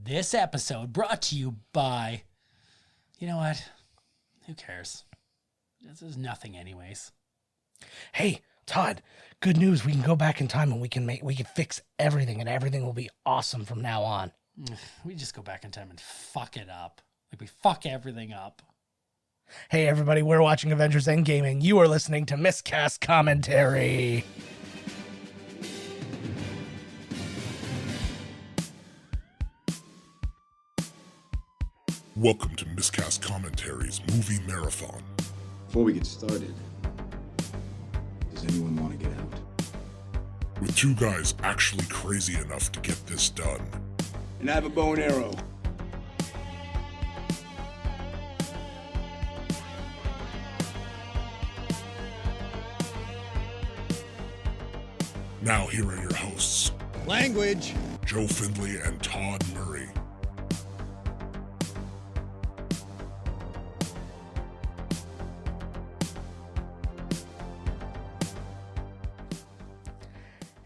This episode brought to you by, you know what? Who cares? This is nothing anyways. Hey, Todd, good news. We can go back in time and we can fix everything and everything will be awesome from now on. We just go back in time and fuck it up. Like we fuck everything up. Hey, everybody, we're watching Avengers Endgame and you are listening to Miscast Commentary. Welcome to Miscast Commentary's Movie Marathon. Before we get started, does anyone want to get out? With two guys actually crazy enough to get this done. And I have a bow and arrow. Now here are your hosts, Language! Joe Findlay and Todd Murray.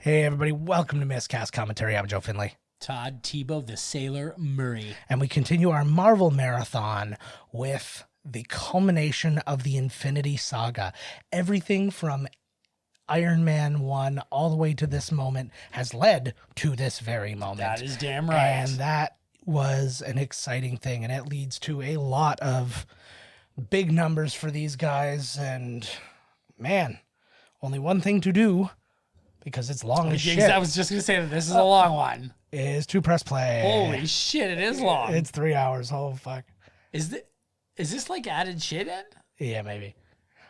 Hey, everybody, welcome to Miscast Commentary. I'm Joe Findlay. Todd Tebow, the Sailor Murray. And we continue our Marvel marathon with the culmination of the Infinity Saga. Everything from Iron Man 1 all the way to this moment has led to this very moment. That is damn right. And that was an exciting thing, and it leads to a lot of big numbers for these guys. And man, only one thing to do, because it's long as shit. I was just going to say that this is a long one. Is to press play. Holy shit, it is long. It's 3 hours. Oh, fuck. Is this like added shit in? Yeah, maybe.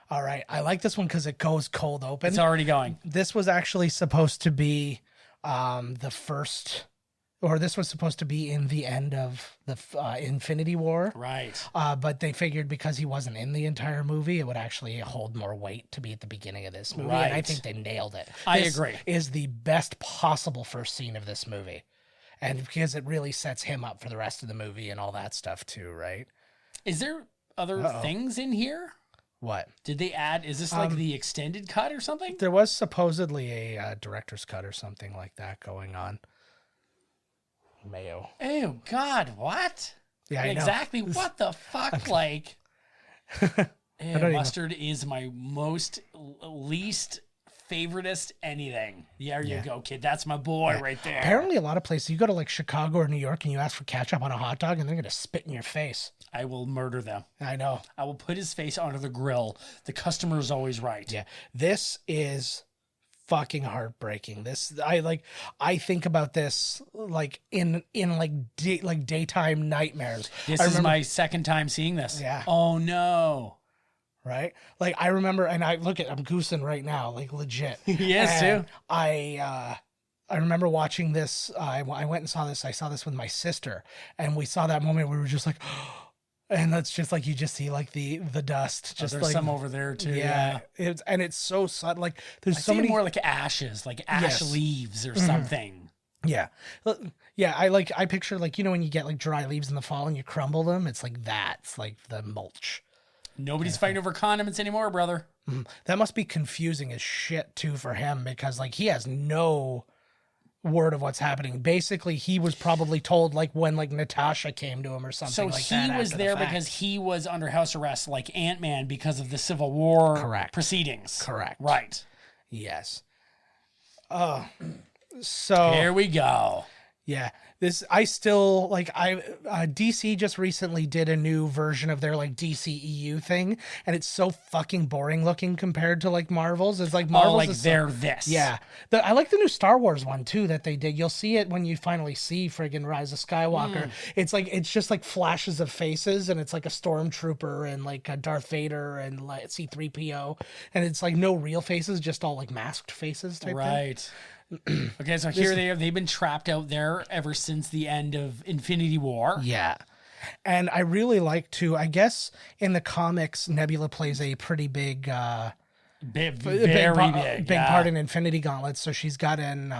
All right. I like this one because it goes cold open. It's already going. This was actually supposed to be this was supposed to be in the end of the Infinity War. Right. But they figured because he wasn't in the entire movie, it would actually hold more weight to be at the beginning of this movie. Right. And I think they nailed it. I This agree. is the best possible first scene of this movie. And because it really sets him up for the rest of the movie and all that stuff too, right? Is there other things in here? What? Did they add? Is this like the extended cut or something? There was supposedly a director's cut or something like that going on. Mayo. Oh, God, what? Yeah, I know. Exactly. What the fuck? Like, mustard is my least favoritist anything. There you go, kid. That's my boy right there. Apparently, a lot of places, you go to like Chicago or New York and you ask for ketchup on a hot dog and they're going to spit in your face. I will murder them. I know. I will put his face onto the grill. The customer is always right. Yeah. This is fucking heartbreaking. I think about this like in daytime nightmares. This is my second time seeing this. Yeah. Oh no. Right? Like I remember, and I'm goosing right now, like legit. Yes, and too. I remember watching this. I went and saw this. I saw this with my sister, and we saw that moment where we were just like, and that's just like you just see like the dust. Just there's like some over there too. Yeah, it's so sudden. Like there's I so see many more like ashes, like ash leaves or something. Yeah. Yeah, I picture like, you know, when you get like dry leaves in the fall and you crumble them, it's like that. It's like the mulch. Nobody's fighting over condiments anymore, brother. That must be confusing as shit too for him, because like he has no word of what's happening. Basically, he was probably told like when like Natasha came to him or something like that. So he was there because he was under house arrest like Ant-Man because of the Civil War proceedings. Correct. Right. Yes. So here we go. Yeah, I still like DC just recently did a new version of their like DCEU thing, and it's so fucking boring looking compared to like Marvel's. It's like Marvel's is they're this. Yeah, I like the new Star Wars one too that they did. You'll see it when you finally see friggin' Rise of Skywalker. It's just like flashes of faces, and it's like a stormtrooper and like a Darth Vader and like C-3PO, and it's like no real faces, just all like masked faces type right. thing. Okay, so here they've been trapped out there ever since the end of Infinity War. Yeah. And I really like to, I guess in the comics, Nebula plays a pretty big part in Infinity Gauntlet. So she's got an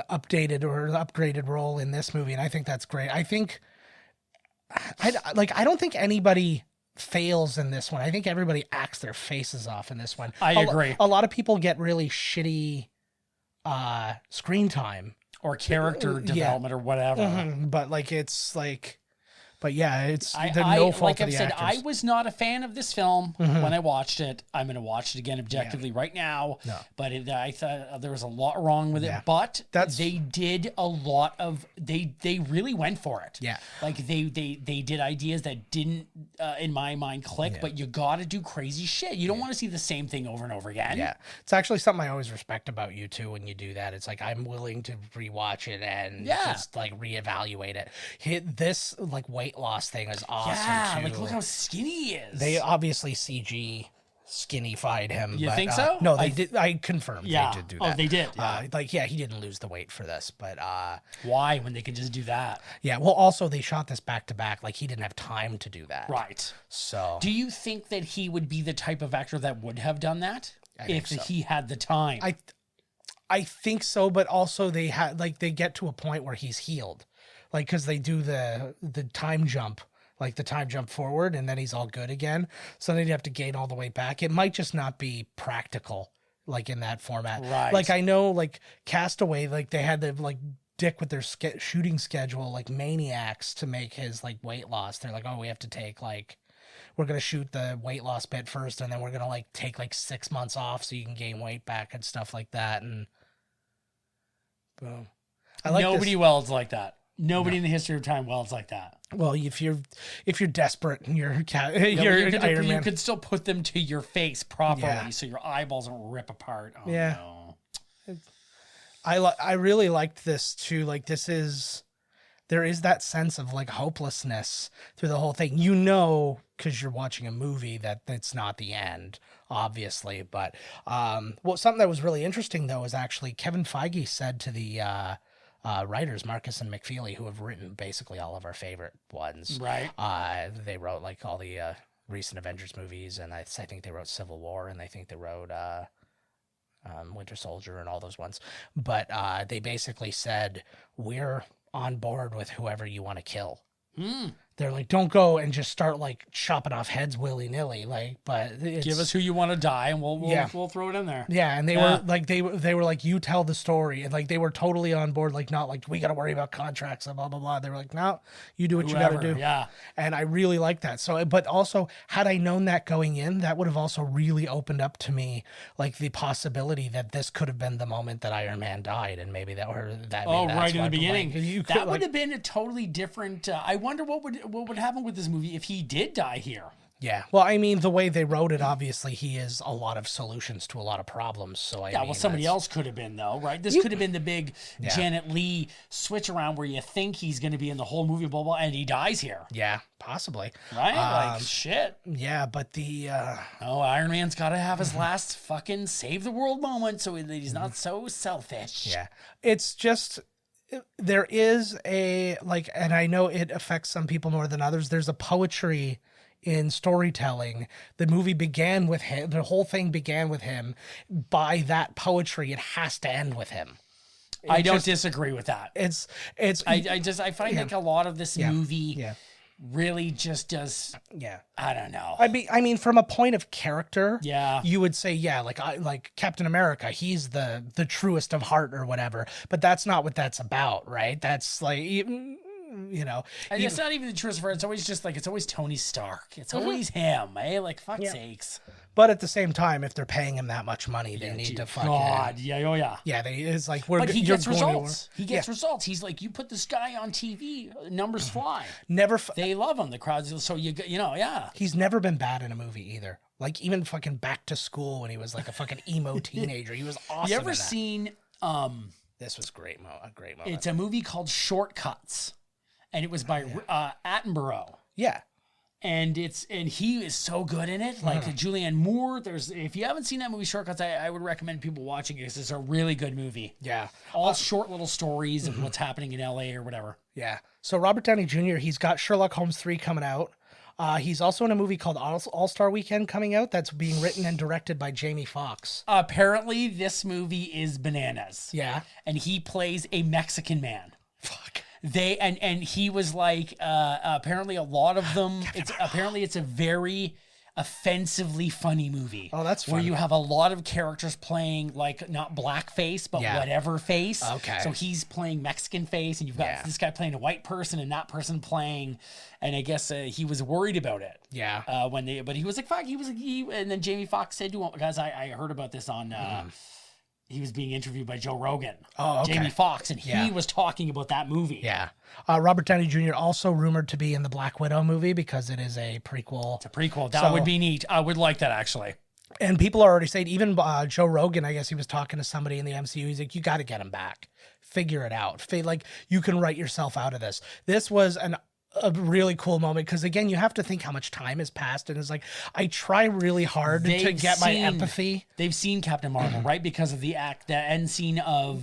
upgraded role in this movie. And I think that's great. I think, I don't think anybody fails in this one. I think everybody acts their faces off in this one. I agree. A lot of people get really shitty screen time or character development or whatever. But like it's like, but yeah, it's I no fault like of I've the said, actors. I was not a fan of this film when I watched it. I'm going to watch it again objectively right now. No. But I thought there was a lot wrong with it. Yeah. But That's- they did a lot of they really went for it. Yeah. Like they did ideas that didn't in my mind click. But you got to do crazy shit. You don't want to see the same thing over and over again. Yeah, it's actually something I always respect about you too when you do that. It's like I'm willing to rewatch it and just like reevaluate it. This like weight loss thing is awesome too. Like look how skinny he is. They obviously CG skinnified him. You but, think so? No, they did. I confirmed Yeah. they did do Oh, that. they did, yeah. Like he didn't lose the weight for this, but Why when they can just do that? yeah. Well, also they shot this back to back. Like he didn't have time to do that. Right. So Do you think that he would be the type of actor that would have done that think if so. he had the time? I think so, but also they had like they get to a point where he's healed, like because they do the time jump, like the time jump forward, and then he's all good again. So they'd have to gain all the way back. It might just not be practical, like in that format. Right. Like I know, like Castaway, like they had to like dick with their shooting schedule, like maniacs, to make his like weight loss. They're like, oh, we have to take like. We're going to shoot the weight loss bit first, and then we're going to like take like 6 months off so you can gain weight back and stuff like that. And boom. I like Nobody this. welds like that. Nobody in the history of time welds like that. Well, if you're desperate and you're Yeah, you're you could, Iron you Man. could still put them to your face properly Yeah. so your eyeballs don't rip apart. Oh, Yeah. no. I really liked this too. Like there is that sense of like hopelessness through the whole thing. You know, because you're watching a movie that it's not the end, obviously. But well, something that was really interesting though is actually Kevin Feige said to the writers Marcus and McFeely, who have written basically all of our favorite ones. Right. They wrote like all the recent Avengers movies, and I think they wrote Civil War, and I think they wrote Winter Soldier and all those ones. But they basically said, we're on board with whoever you want to kill. They're like, don't go and just start like chopping off heads willy nilly. Like, but Give us who you want to die, and we'll Yeah. we'll throw it in there. yeah, and they Yeah. were like they were like, you tell the story, and like they were totally on board. Like, not like we got to worry about contracts and blah blah blah. They were like, no, you do what you got Whoever, to do. yeah. And I really like that. So, but also, had I known that going in, that would have also really opened up to me like the possibility that this could have been the moment that Iron Man died, and maybe that or that. Oh, maybe that's right in why, the beginning. like, you could, That would like- have been a totally different. I wonder what would happen with this movie if he did die here. Yeah. Well, I mean, the way they wrote it, obviously, he is a lot of solutions to a lot of problems. So I Yeah, mean, well, somebody that's- else could have been though, right? This could have been the big Janet Leigh switch around where you think he's going to be in the whole movie, blah blah, and he dies here, Yeah, possibly. right? Like shit. Yeah, but the Oh, Iron Man's got to have his last fucking save the world moment, so that he's not so selfish. yeah, it's just there is a like, and I know it affects some people more than others. There's a poetry in storytelling. The movie began with him. The whole thing began with him. By that poetry, it has to end with him. I don't disagree with that. It's I find like a lot of this movie yeah. really just does. yeah. I don't know. I mean, from a point of character, Yeah. you would say, yeah, like Captain America, he's the truest of heart or whatever. But that's not what that's about, right? That's like, you know, And it's not even the truest for it. It's always just like, it's always Tony Stark. It's always him, eh? Like, fuck's sakes. but at the same time, if they're paying him that much money, they need to fucking. God, yeah, oh yeah. Yeah, it's like But he you're gets going to war. results. He gets results. He's like, you put this guy on TV, numbers fly. Never. They love him. The crowds. So you know, yeah. He's never been bad in a movie either. Like even fucking Back to School when he was like a fucking emo teenager, he was awesome. You ever in that. seen? This was great, a great moment. It's a movie called Shortcuts, and it was by Attenborough. Yeah. And he is so good in it. Like Julianne Moore. If you haven't seen that movie Shortcuts, I would recommend people watching it because it's a really good movie. Yeah. All short little stories of what's happening in LA or whatever. Yeah. So Robert Downey Jr., he's got Sherlock Holmes 3 coming out. He's also in a movie called All-Star Weekend coming out that's being written and directed by Jamie Foxx. Apparently, this movie is bananas. Yeah. And he plays a Mexican man. Fuck. And he was like, apparently a lot of them, it's a very offensively funny movie. Oh, that's where fun. you have a lot of characters playing like not blackface, but whatever face. Okay. So he's playing Mexican face, and you've got this guy playing a white person, and that person playing. And I guess he was worried about it. Yeah. But he was like, "Fuck." And then Jamie Foxx said to him, guys, I heard about this on. He was being interviewed by Joe Rogan. Oh, okay. Jamie Foxx, and he was talking about that movie. Yeah. Robert Downey Jr. also rumored to be in the Black Widow movie because it is a prequel. It's a prequel. That would be neat. I would like that, actually. And people are already saying, even Joe Rogan, I guess he was talking to somebody in the MCU. He's like, you got to get him back. Figure it out. Like, you can write yourself out of this. This was a really cool moment because, again, you have to think how much time has passed, and it's like I try really hard to get my empathy. They've seen Captain Marvel, right? Because of the end scene of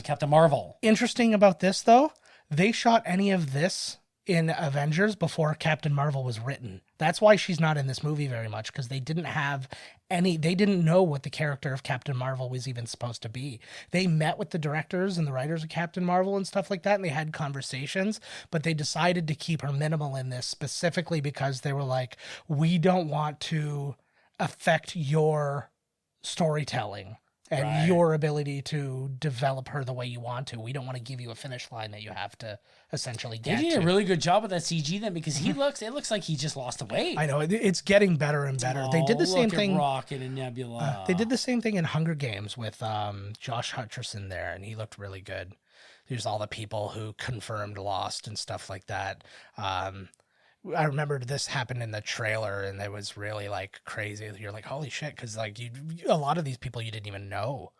Captain Marvel. Interesting about this, though, they shot any of this in Avengers before Captain Marvel was written. That's why she's not in this movie very much, because they didn't know what the character of Captain Marvel was even supposed to be. They met with the directors and the writers of Captain Marvel and stuff like that, and they had conversations, but they decided to keep her minimal in this specifically because they were like, we don't want to affect your storytelling and your ability to develop her the way you want to. We don't want to give you a finish line that you have to essentially get to. They did a really good job with that CG then, because it looks like he just lost the weight. I know, it's getting better and better. They did the same thing. Rocket and Nebula. They did the same thing in Hunger Games with Josh Hutcherson there, and he looked really good. There's all the people who confirmed lost and stuff like that. I remember this happened in the trailer, and it was really like crazy. You're like, holy shit, because like a lot of these people you didn't even know.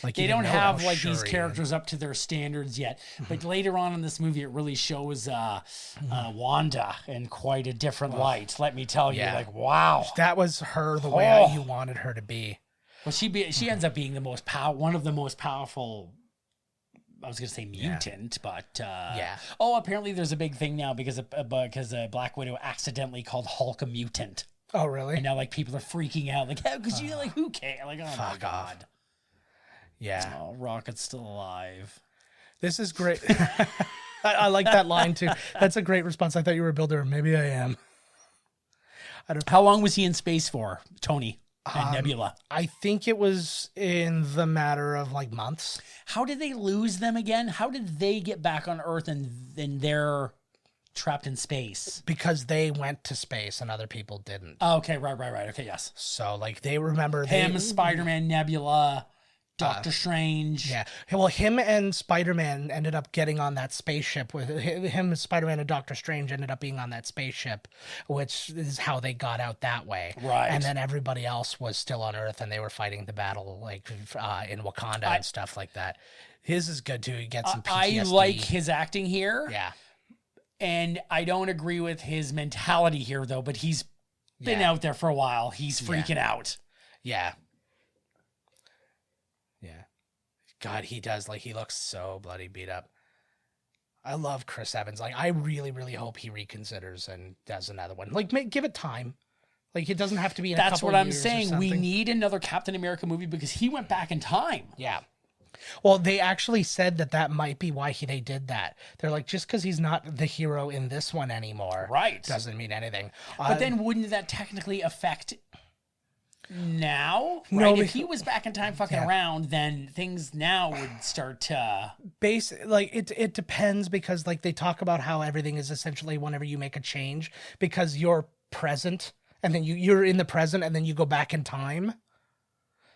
Like they don't have like these characters up to their standards yet. But later on in this movie, it really shows Wanda in quite a different light. Let me tell you, like, wow, that was her the way you wanted her to be. Well, she ends up being one of the most powerful. I was going to say mutant, but Oh, apparently there's a big thing now because Black Widow accidentally called Hulk a mutant. Oh, really? And now like people are freaking out, like, because you like, who cares? Like, oh my God. Off. Yeah. Oh, Rocket's still alive. This is great. I like that line too. That's a great response. I thought you were a builder. Maybe I am. How long was he in space for, Tony? And Nebula. I think it was in the matter of like months. How did they lose them again? How did they get back on Earth and they're trapped in space? Because they went to space and other people didn't. Oh, okay, right. Okay, yes. So like they remember him, Spider-Man, Nebula, Doctor Strange. Yeah. Well, him and Spider-Man ended up getting on that spaceship with him. Spider-Man and Doctor Strange ended up being on that spaceship, which is how they got out that way. Right. And then everybody else was still on Earth, and they were fighting the battle like in Wakanda and stuff like that. His is good too. He gets some PTSD. I like his acting here. Yeah. And I don't agree with his mentality here, though. But he's been out there for a while. He's freaking out. Yeah. Yeah. God, he does. Like, he looks so bloody beat up. I love Chris Evans. Like, I really, really hope he reconsiders and does another one. Like, give it time. Like, it doesn't have to be in a couple That's what I'm years saying. We need another Captain America movie because he went back in time. Yeah. Well, they actually said that might be why they did that. They're like, just because he's not the hero in this one anymore, right, doesn't mean anything. But then wouldn't that technically affect now? No, right? If he was back in time fucking around, then things now would start to like it depends, because like they talk about how everything is essentially whenever you make a change, because you're present and then you're in the present and then you go back in time.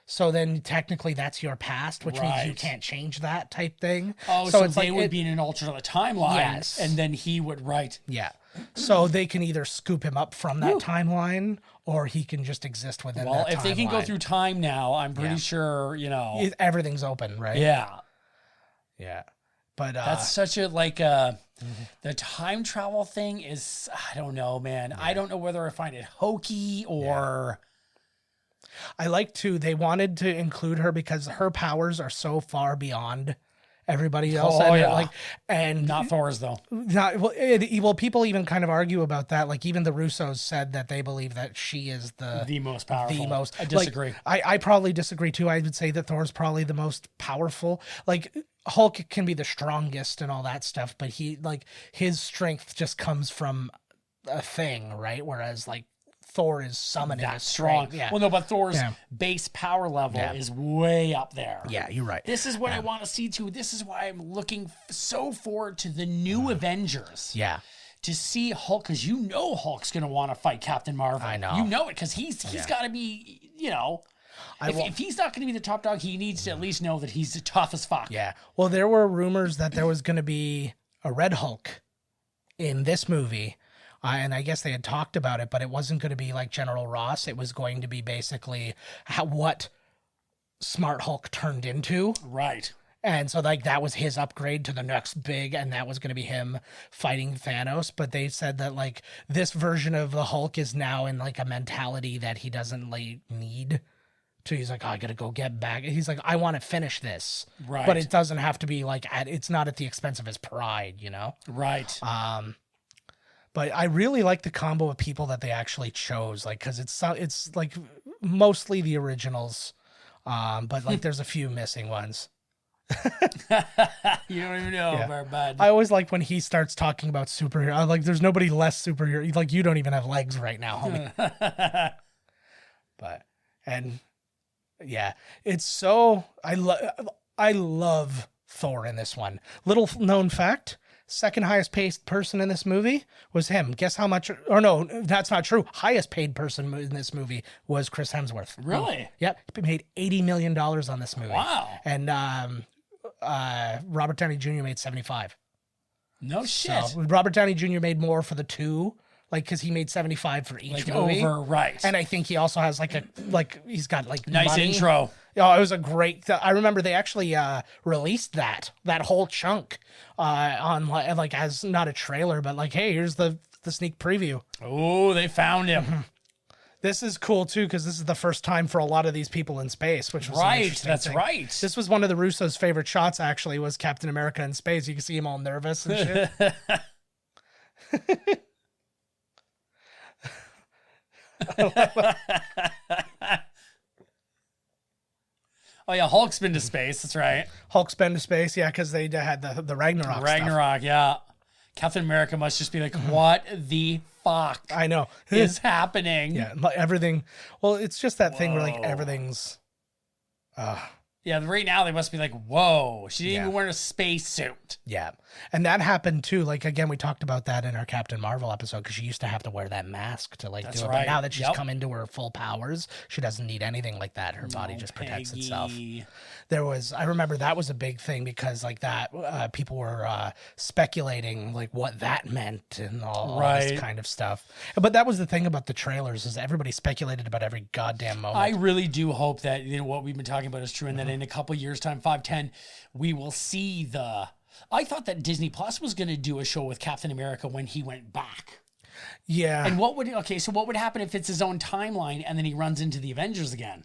So then technically that's your past, which means you can't change that type thing. Oh, so it's they would be in an alternate timeline. Yes. And then he would Yeah. So they can either scoop him up from that timeline, or he can just exist within that timeline. Well, if they can go through time now, I'm pretty sure, everything's open, right? Yeah. Yeah. But that's such a the time travel thing is, I don't know, man. I don't know whether I find it hokey or I like to, they wanted to include her because her powers are so far beyond everybody else. And not Thor's though. Well, people even kind of argue about that. Like even the Russos said that they believe that she is the most powerful. I disagree. I probably disagree too. I would say that Thor's probably the most powerful. Like Hulk can be the strongest and all that stuff, but his strength just comes from a thing, right? Whereas like Thor is summoning that his strong. strength. Yeah. Well, no, but Thor's base power level is way up there. Yeah, you're right. This is what I want to see too. This is why I'm looking so forward to the new Avengers. Yeah. To see Hulk, because you know Hulk's going to want to fight Captain Marvel. I know. You know it, because he's got to be, you know, if he's not going to be the top dog, he needs to at least know that he's tough as fuck. Yeah. Well, there were rumors that there was going to be a Red Hulk in this movie. And I guess they had talked about it, but it wasn't going to be like General Ross. It was going to be basically what Smart Hulk turned into. Right. And so like that was his upgrade to the next big, and that was going to be him fighting Thanos. But they said that like this version of the Hulk is now in like a mentality that he doesn't like need to. He's like, oh, I got to go get back. He's like, I want to finish this. Right. But it doesn't have to be like it's not at the expense of his pride, you know? Right. But I really like the combo of people that they actually chose, like, because it's like mostly the originals, but like there's a few missing ones. You don't even know, bud. I always like when he starts talking about superhero. I'm like, there's nobody less superhero. Like, you don't even have legs right now, homie. Yeah, it's so I love Thor in this one. Little known fact: second highest paid person in this movie was him. Guess how much? Or no, that's not true. Highest paid person in this movie was Chris Hemsworth. Really? Yep, he made $80 million on this movie. Wow. And Robert Downey Jr. made 75. No shit. So Robert Downey Jr. made more for the two, like, because he made 75 for each movie. Right. And I think he also has he's got like nice money. intro. Oh, it was a great. I remember they actually released that whole chunk on like as not a trailer, but like, hey, here's the sneak preview. Oh, they found him. This is cool too, because this is the first time for a lot of these people in space, which was right. That's thing. Right. This was one of the Russo's favorite shots. Actually, was Captain America in space. You can see him all nervous and shit. Oh yeah, Hulk's been to space. That's right. Hulk's been to space, yeah, because they had the Ragnarok. Ragnarok, yeah. Captain America must just be like, what the fuck? I know is happening. Yeah, everything. Well, it's just that thing where like everything's. Yeah, right now they must be like, whoa, she didn't even wear a spacesuit. Yeah. And that happened too. Like, again, we talked about that in our Captain Marvel episode, because she used to have to wear that mask to like do it. But now that she's come into her full powers, she doesn't need anything like that. Her body just protects itself. I remember that was a big thing, because like that, people were speculating like what that meant and all this kind of stuff. But that was the thing about the trailers, is everybody speculated about every goddamn moment. I really do hope that what we've been talking about is true, and that in a couple years time, 5-10, we will see I thought that Disney Plus was going to do a show with Captain America when he went back. Yeah. And what would happen if it's his own timeline and then he runs into the Avengers again?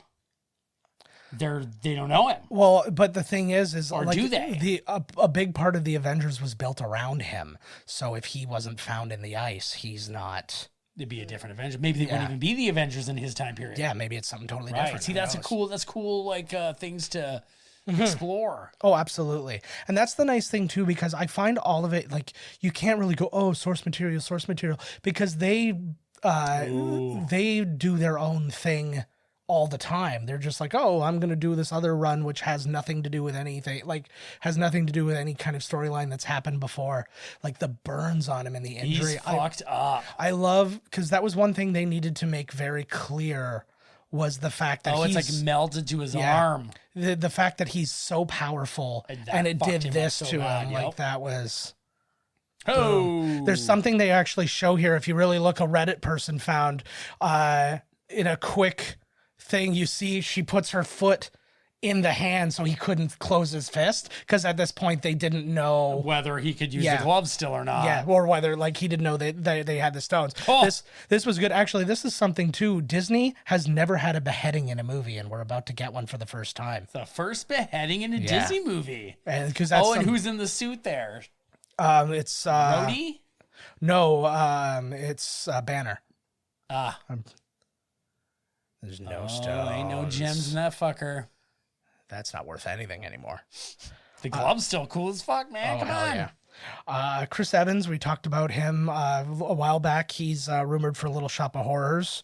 They don't know him. Well, but the thing is or like, do they? A big part of the Avengers was built around him. So if he wasn't found in the ice, he's not. It'd be a different Avenger. Maybe they wouldn't even be the Avengers in his time period. Yeah, maybe it's something totally different. See, that's cool. Like things to explore. Oh, absolutely. And that's the nice thing too, because I find all of it, like, you can't really go, oh, source material, because they do their own thing all the time. They're just like, oh, I'm going to do this other run, which has nothing to do with anything, like has nothing to do with any kind of storyline that's happened before. Like the burns on him and the injury. He's fucked up. I love, because that was one thing they needed to make very clear, was the fact that it's like melted to his arm. The fact that he's so powerful and it did this to him. Like that was. Oh, there's something they actually show here. If you really look, a Reddit person found in a quick thing, you see she puts her foot in the hand so he couldn't close his fist, because at this point they didn't know whether he could use the gloves still or not. Yeah, or whether like he didn't know they had the stones. This was good. Actually, this is something too. Disney has never had a beheading in a movie, and we're about to get one for the first time. The first beheading in a Disney movie. And who's in the suit there? It's Rhodey? No, it's Banner. There's no stones. Ain't no gems in that fucker. That's not worth anything anymore. The glove's still cool as fuck, man. Come on. Yeah. Chris Evans, we talked about him a while back. He's rumored for Little Shop of Horrors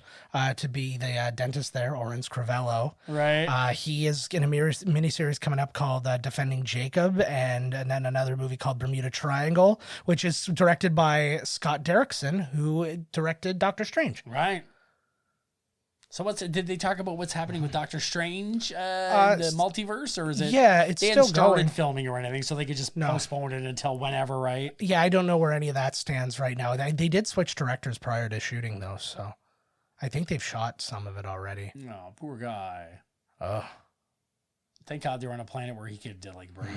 to be the dentist there, Orange Crivello. Right. He is in a miniseries coming up called Defending Jacob, and then another movie called Bermuda Triangle, which is directed by Scott Derrickson, who directed Doctor Strange. Right. So did they talk about what's happening with Doctor Strange, the multiverse, or is it? Yeah, it's they still hadn't started going. filming or anything, so they could just postpone it until whenever, right? Yeah, I don't know where any of that stands right now. They did switch directors prior to shooting, though, so I think they've shot some of it already. No, poor guy. Oh, thank God they were on a planet where he could like breathe.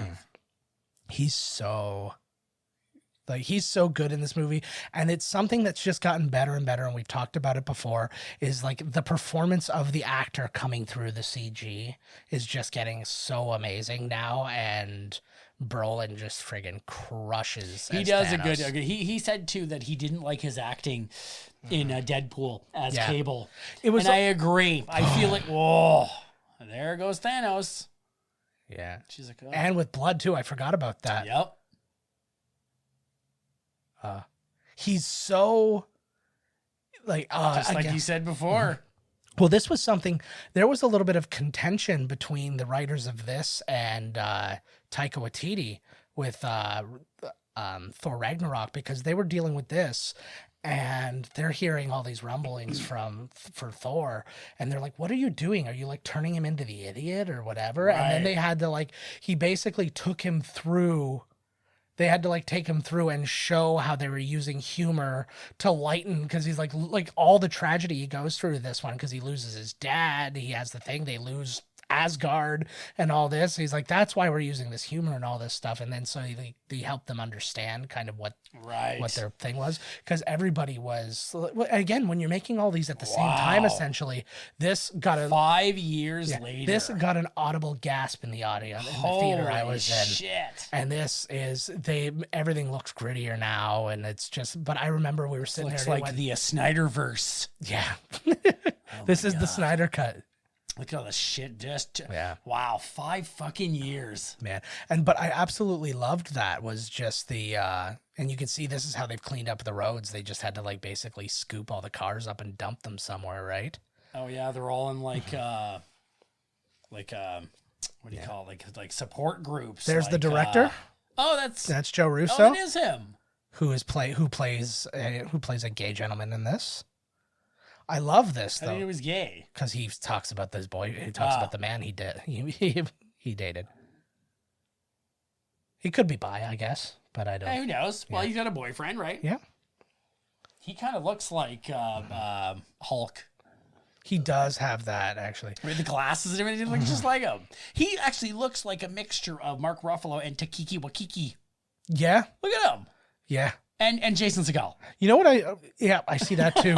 He's so good in this movie, and it's something that's just gotten better and better, and we've talked about it before, is like the performance of the actor coming through the CG is just getting so amazing now, and Brolin just friggin' crushes. He does Thanos. a good. He said too that he didn't like his acting in Deadpool as Cable. It was, and I agree. I feel like, whoa, there goes Thanos. Yeah, she's like, oh. And with blood too. I forgot about that. Yep. He's so just like you said before. Well, this was something, there was a little bit of contention between the writers of this and Taika Waititi with Thor Ragnarok, because they were dealing with this and they're hearing all these rumblings for Thor, and they're like, what are you doing? Are you like turning him into the idiot or whatever? Right. And then they had to he basically took him through. They had to take him through and show how they were using humor to lighten, because he's like all the tragedy he goes through this one, because he loses his dad, he has the thing, they lose Asgard and all this. He's like, that's why we're using this humor and all this stuff. And then so they helped them understand kind of what their thing was, because everybody was, again, when you're making all these at the same time, essentially, this got 5 years later. This got an audible gasp in the audience in the theater I was in. Shit. And this is everything looks grittier now, and it's just. But I remember we were sitting looks there. Looks like the Snyderverse. Yeah. This is the Snyder cut. Look at all the shit. Wow, 5 fucking years, man. But I absolutely loved that. Was just the and you can see this is how they've cleaned up the roads. They just had to basically scoop all the cars up and dump them somewhere, right? Oh yeah, they're all in what do you call it? Like support groups. There's the director. That's Joe Russo. Oh, it is him. Who plays a gay gentleman in this. I love this though. I think he was gay because he talks about this boy. He talks about the man he dated. He could be bi, I guess, but I don't. Hey, who knows? Yeah. Well, he's got a boyfriend, right? Yeah. He kind of looks like Hulk. He does have that, actually. With the glasses and everything, looks just like him. He actually looks like a mixture of Mark Ruffalo and Taiki Waititi. Yeah. Look at him. Yeah. And Jason Segel. You know what I see that too.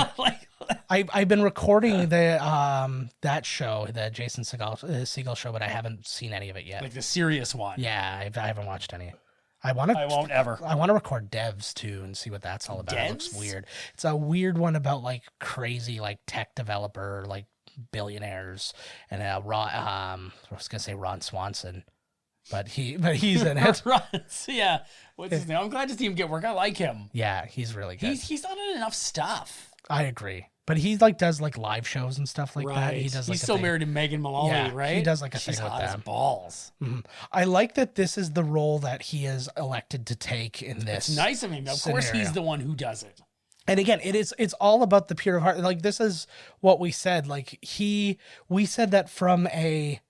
I've been recording that show, the Jason Segel show, but I haven't seen any of it yet. Like the serious one. Yeah, I haven't watched any. I won't ever. I want to record Devs too and see what that's all about. Devs? It looks weird. It's a weird one about crazy tech developer billionaires, and I was gonna say Ron Swanson. But he's in it. Yeah. What's his name? I'm glad to see him get work. I like him. Yeah, he's really good. He's not in enough stuff. I agree. But he does live shows and stuff like that. He does he's still married to Megan Mullally, right? He does a She's thing with hot as them. Balls. Mm-hmm. I like that this is the role that he is elected to take in this. It's nice of him. Of course he's the one who does it. And again, it's all about the pure of heart. This is what we said. We said that from a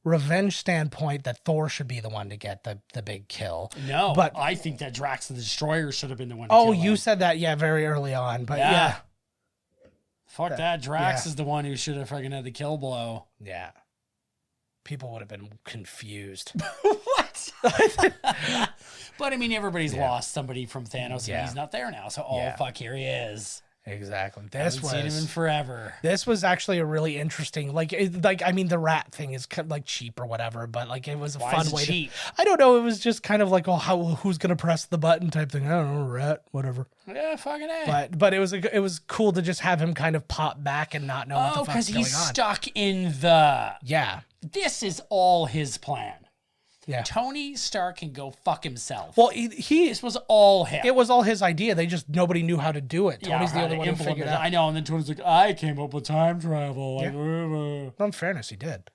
revenge standpoint that Thor should be the one to get the big kill. No, but I think that Drax the Destroyer should have been the one to kill him. You said that, very early on. But yeah. Fuck that. Drax is the one who should have fucking had the kill blow. Yeah. People would have been confused. What? But I mean, everybody's lost somebody from Thanos and he's not there now. So, fuck, here he is. Exactly. Haven't seen him in forever. This was actually a really interesting, I mean, the rat thing is kind of cheap or whatever, but it was a fun way cheap? I don't know. It was just kind of who's going to press the button type thing. I don't know, rat, whatever. Yeah, fucking A. But it was cool to just have him kind of pop back and not know what the fuck's going on. Oh, because he's stuck in the... Yeah. This is all his plan. Yeah. Tony Stark can go fuck himself. Well, this was all him. It was all his idea. Nobody knew how to do it. Tony's the how only to one who implement figured it. it out. I know, and then Tony's like, I came up with time travel. Like, Well, in fairness, he did.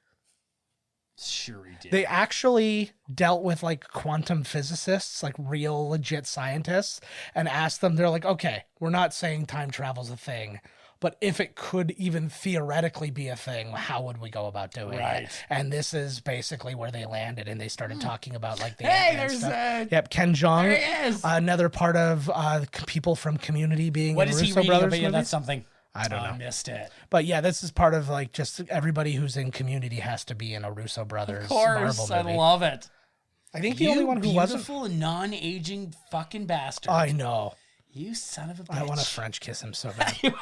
Sure he did. They actually dealt with like quantum physicists, like real legit scientists, and asked them, they're like, okay, we're not saying time travel's a thing, but if it could even theoretically be a thing, how would we go about doing it? And this is basically where they landed, and they started talking about like the Yep, Ken Jeong, there he is. Another part of people from Community being What in is Russo he reading Brothers about? Yeah, movies. that's something. I don't know. I missed it. But yeah, this is part of like just everybody who's in Community has to be in a Russo Brothers Of course, Marvel movie. I love it. I think the only one who wasn't. Beautiful, non-aging fucking bastard. I know. You son of a bitch. I want to French kiss him so bad.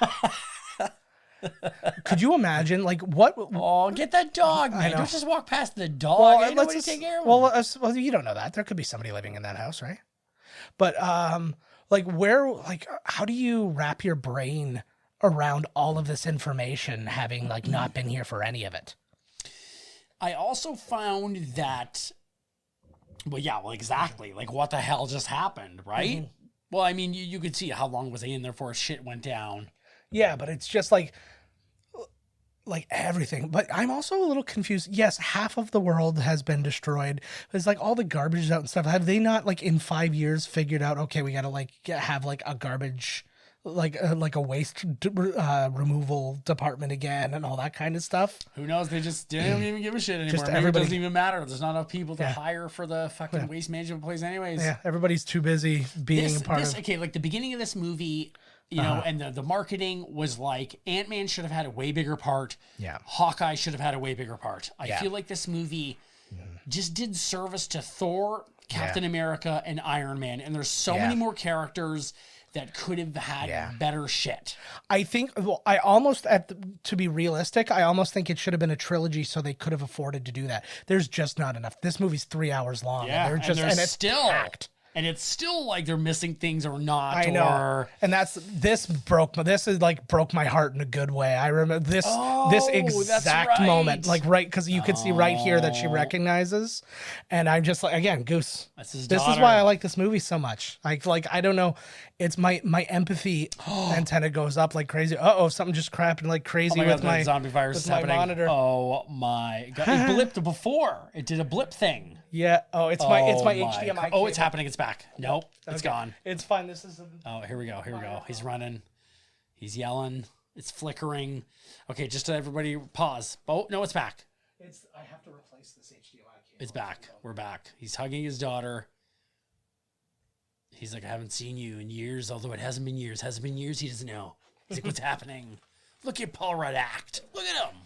Could you imagine, like, what? Oh, get that dog, man. know. Don't just walk past the dog. Ain't nobody take care of him. Well, you don't know that. There could be somebody living in that house, right? But, like, how do you wrap your brain around all of this information, having, like, not been here for any of it? I also found that, exactly. Like, what the hell just happened, right? Mm-hmm. Well, I mean, you could see how long was they in there before shit went down. Yeah, but it's just like everything. But I'm also a little confused. Yes, half of the world has been destroyed. It's like all the garbage is out and stuff. Have they not, like, in 5 years figured out, okay, we got to, like, have, like, a garbage, like a waste removal department again and all that kind of stuff? Who knows? They just don't even give a shit anymore. Maybe it doesn't even matter. There's not enough people to hire for the fucking waste management place anyways. Yeah, everybody's too busy being a part of... Okay, like the beginning of this movie... You know, and the marketing was like Ant-Man should have had a way bigger part. Yeah. Hawkeye should have had a way bigger part. I feel like this movie just did service to Thor, Captain America, and Iron Man. And there's so many more characters that could have had better shit. I think, I almost, to be realistic, I almost think it should have been a trilogy so they could have afforded to do that. There's just not enough. This movie's 3 hours long. Yeah, and it's still packed. And it's still like they're missing things or not. I know. And this broke my heart in a good way. I remember this exact moment, like because you could see right here that she recognizes. And I'm just like, again, Goose. This is why I like this movie so much. Like I don't know. It's my empathy antenna goes up like crazy. Something just crapped like crazy with my zombie virus with my monitor. Oh my god! It blipped before. It did a blip thing. Yeah. Oh, it's my HDMI. Oh, cable. it's happening. It's back. Nope. It's gone. It's fine. This is. Here we go. He's running. He's yelling. It's flickering. Okay, just to everybody pause. Oh no, it's back. I have to replace this HDMI cable. It's back. We're back. He's hugging his daughter. He's like, I haven't seen you in years, although it hasn't been years. Hasn't been years. He doesn't know. He's like, what's happening? Look at Paul Rudd act. Look at him.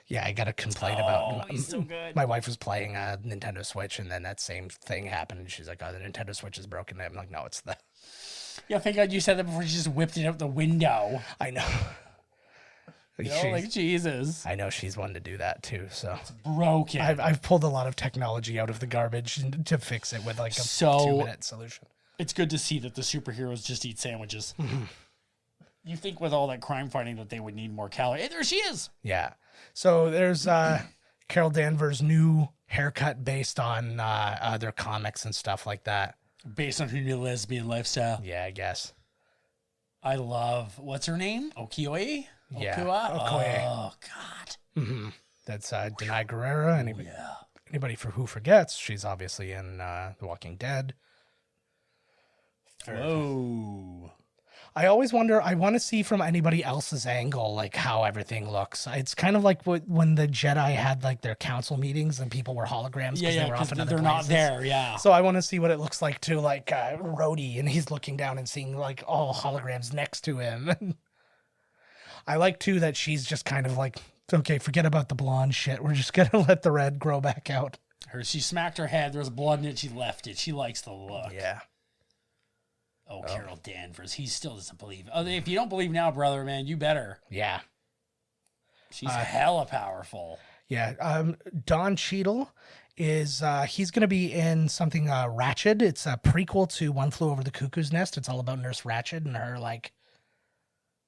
Yeah, I got to complain about. He's so good. My wife was playing a Nintendo Switch, and then that same thing happened, and she's like, "Oh, the Nintendo Switch is broken." I'm like, "No, it's the." Yeah, thank God you said that before. She just whipped it out the window. I know. Like Jesus. I know she's one to do that too. So it's broken. I've pulled a lot of technology out of the garbage to fix it with like a 2-minute solution. It's good to see that the superheroes just eat sandwiches. You think with all that crime fighting that they would need more calories. Hey, there she is. Yeah. So there's Carol Danvers' new haircut based on their comics and stuff like that. Based on her new lesbian lifestyle. Yeah, I guess. I love, what's her name? Okoye? Yeah. Okoye. Oh, God. Mm-hmm. That's Denai Guerrera. Anybody who forgets, she's obviously in The Walking Dead. Whoa. I always wonder, I want to see from anybody else's angle, like how everything looks. It's kind of like when the Jedi had like their council meetings and people were holograms because they were off in other places. They're not there, yeah. So I want to see what it looks like to like Rhodey, and he's looking down and seeing like all holograms next to him. I like too that she's just kind of like, okay, forget about the blonde shit. We're just going to let the red grow back out. She smacked her head. There was blood in it. She left it. She likes the look. Yeah. Oh, Carol Danvers. He still doesn't believe. Oh, if you don't believe now, brother, man, you better. Yeah. She's hella powerful. Yeah. Don Cheadle is, he's going to be in something Ratched. It's a prequel to One Flew Over the Cuckoo's Nest. It's all about Nurse Ratched and her, like,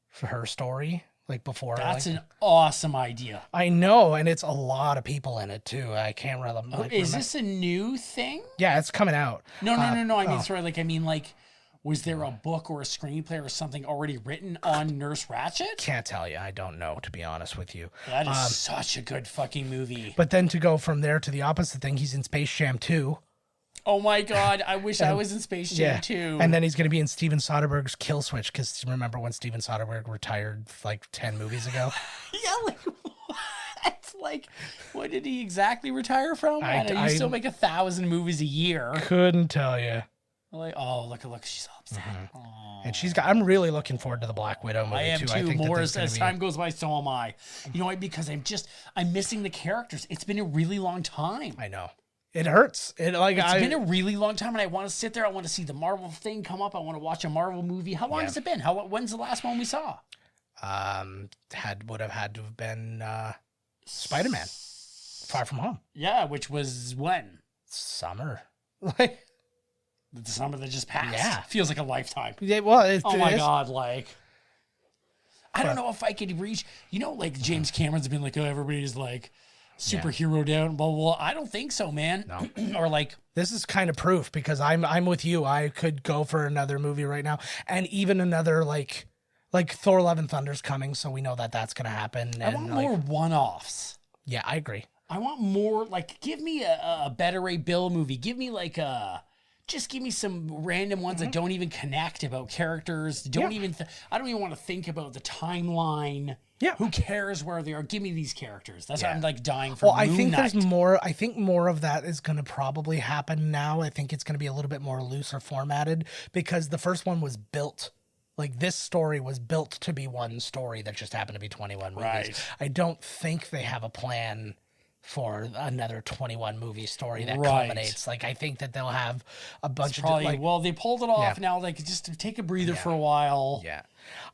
for her story. like before. That's like, an awesome idea. I know, and it's a lot of people in it too. I can't really. Is this a new thing? Yeah, it's coming out. No. I mean, sorry. Like, I mean, like, was there a book or a screenplay or something already written on Nurse Ratched? Can't tell you. I don't know, to be honest with you. That is such a good fucking movie. But then to go from there to the opposite thing, he's in Space Jam 2. Oh my God, I wish I was in Space Jam too. And then he's going to be in Steven Soderbergh's Kill Switch, because remember when Steven Soderbergh retired like 10 movies ago? Yeah, like, it's like, what did he exactly retire from? I still make 1,000 movies a year. Couldn't tell you. Like, oh, look, she's all upset. And I'm really looking forward to the Black Widow movie, I am too. too. I think More as time goes by, so am I. You know why? Because I'm missing the characters. It's been a really long time. I know. It hurts. It's been a really long time, and I want to sit there. I want to see the Marvel thing come up. I want to watch a Marvel movie. How long has it been? When's the last one we saw? Would have had to have been Spider-Man, Far From Home. Yeah, which was when? Summer. Like the summer that just passed. Yeah, feels like a lifetime. Yeah, well, oh my God, like. I don't know if I could reach. You know, like James Cameron's been like, oh, everybody's like. Superhero down, blah, blah, blah. I don't think so, man. No. Or like, this is kind of proof, because I'm with you. I could go for another movie right now, and even another like Thor: Love and Thunder's coming, so we know that that's gonna happen. I want more one-offs. Yeah, I agree. I want more. Like, give me a Better Ray Bill movie. Give me like just give me some random ones that don't even connect about characters. Don't even. I don't even want to think about the timeline. Yeah. Who cares where they are? Give me these characters. That's why I'm like dying for. Well, I think there's more. I think more of that is going to probably happen now. I think it's going to be a little bit more loose or formatted, because the first one was built. Like, this story was built to be one story that just happened to be 21 movies. Right. I don't think they have a plan for another 21 movie story that culminates. Like, I think that they'll have a bunch of well, they pulled it off now. Like, just to take a breather for a while. Yeah.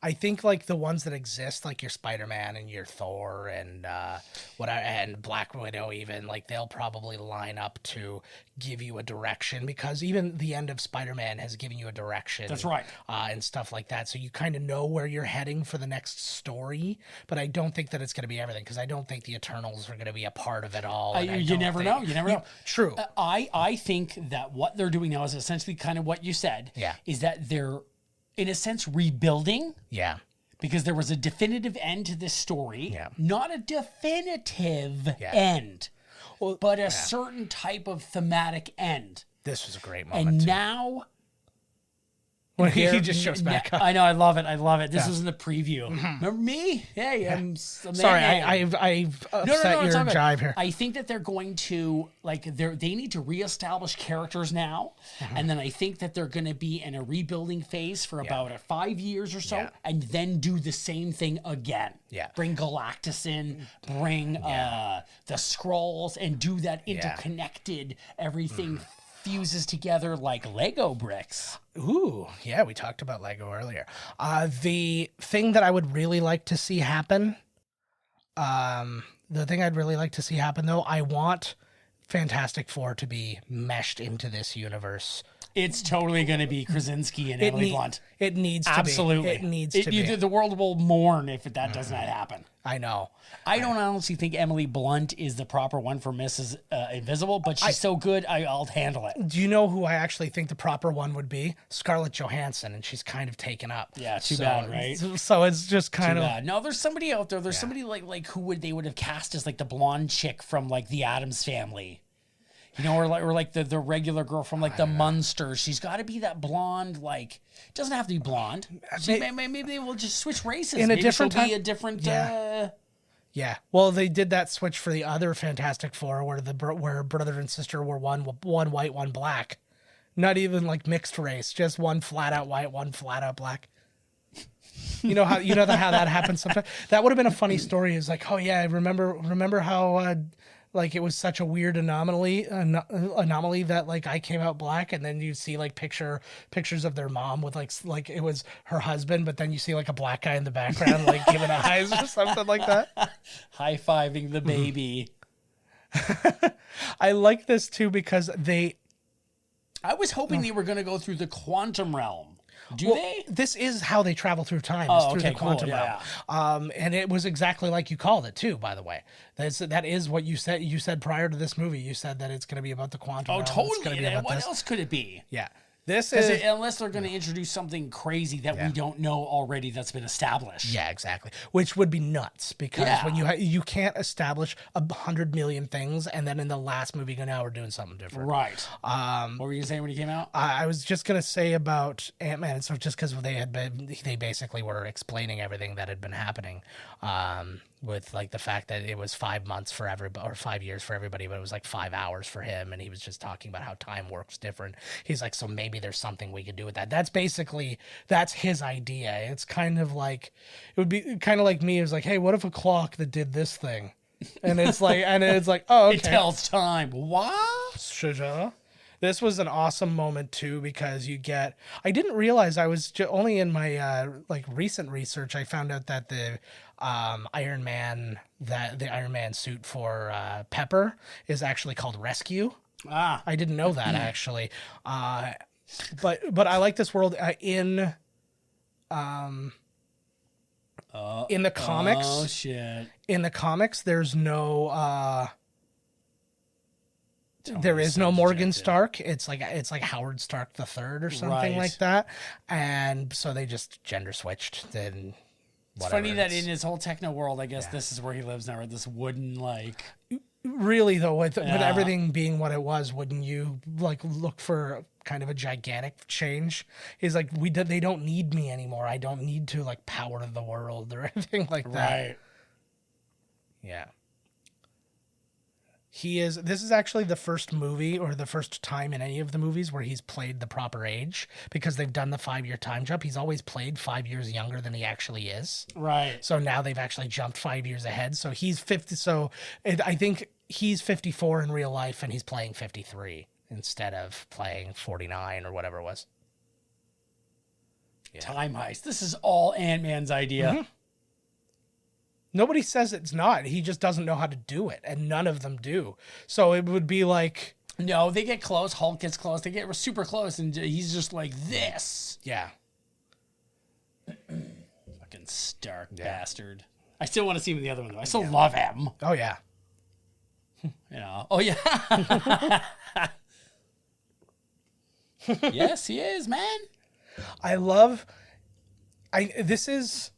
I think like the ones that exist, like your Spider-Man and your Thor and and Black Widow, even, like, they'll probably line up to give you a direction, because even the end of Spider-Man has given you a direction. That's right. And stuff like that. So you kind of know where you're heading for the next story, but I don't think that it's going to be everything, because I don't think the Eternals are going to be a part of it all. You never know. You never know. True. I think that what they're doing now is essentially kind of what you said. Yeah. Is that they're, in a sense, rebuilding. Yeah. Because there was a definitive end to this story. Yeah. Not a definitive end, but a certain type of thematic end. This was a great moment. And now... When he just shows back up. I know, I love it. This was in the preview. Remember me? Hey, I'm sorry. I've upset your jive here. I think that they're going to they need to reestablish characters now, and then I think that they're going to be in a rebuilding phase for about 5 years or so, and then do the same thing again. Yeah, bring Galactus in, bring the Skrulls, and do that interconnected everything. Fuses together like Lego bricks. Ooh, yeah, we talked about Lego earlier. The thing that I would really like to see happen, though, I want Fantastic Four to be meshed into this universe. It's totally going to be Krasinski and Emily Blunt. It needs to be. Absolutely. It needs to be. The world will mourn if that does not happen. I know. I don't honestly think Emily Blunt is the proper one for Mrs. Invisible, but she's so good, I'll handle it. Do you know who I actually think the proper one would be? Scarlett Johansson, and she's kind of taken up. Yeah, too bad, right? So it's just kind of... Bad. No, there's somebody out there. There's somebody like who they would have cast as like the blonde chick from like the Addams Family. You know, or like the regular girl from like the Munsters. She's got to be that blonde. Like, doesn't have to be blonde. Maybe they will just switch races. In a different time. Be a different. Yeah. Well, they did that switch for the other Fantastic Four, where brother and sister were one white, one black. Not even like mixed race, just one flat out white, one flat out black. You know how that happens sometimes. That would have been a funny story. Is like, oh yeah, I remember how. Like, it was such a weird anomaly that like I came out black, and then you see like pictures of their mom with like it was her husband, but then you see like a black guy in the background like giving eyes or something like that. High-fiving the baby. I like this too because I was hoping they were going to go through the quantum realm. Do they? This is how they travel through time, Oh, through okay, the quantum cool, realm. yeah. And it was exactly like you called it too, by the way. That is what you said. You said prior to this movie, you said that it's going to be about the quantum realm. Totally. It's gonna be about What this. else could it be? Yeah. This is unless they're going to introduce something crazy that we don't know already that's been established. Yeah, exactly. Which would be nuts because when you can't establish 100 million things and then in the last movie go, now we're doing something different. Right. What were you saying when he came out? I was just gonna say about Ant-Man. So just because they basically were explaining everything that had been happening, with like the fact that it was 5 months for everybody or 5 years for everybody, but it was like 5 hours for him, and he was just talking about how time works different. He's like, so maybe there's something we could do with that. That's his idea. It's kind of like it would be kind of like me. It was like, hey, what if a clock that did this thing? And it's like, oh, okay. It tells time. What? Sure. This was an awesome moment too because I didn't realize I was only in my recent research. I found out that the Iron Man suit for Pepper is actually called Rescue. I didn't know that actually. But I like this world in the comics. Oh shit. In the comics, there's no there is no Morgan Stark. It's like Howard Stark the Third or something like that, and so they just gender switched. Then it's funny that in his whole techno world, I guess this is where he lives now, right? This wooden Really though, with everything being what it was, wouldn't you look for kind of a gigantic change? He's like, they don't need me anymore. I don't need to power the world or anything like that. Right. Yeah. This is actually the first movie or the first time in any of the movies where he's played the proper age because they've done the 5-year time jump. He's always played 5 years younger than he actually is. Right. So now they've actually jumped 5 years ahead. So he's 50. So I think he's 54 in real life and he's playing 53 instead of playing 49 or whatever it was. Yeah. Time heist. This is all Ant-Man's idea. Mm-hmm. Nobody says it's not. He just doesn't know how to do it, and none of them do. So it would be like... No, they get close. Hulk gets close. They get super close, and he's just like this. Yeah. Fucking Stark bastard. I still want to see him in the other one, though. I still love him. Oh, yeah. Oh, yeah. Yes, he is, man. This is...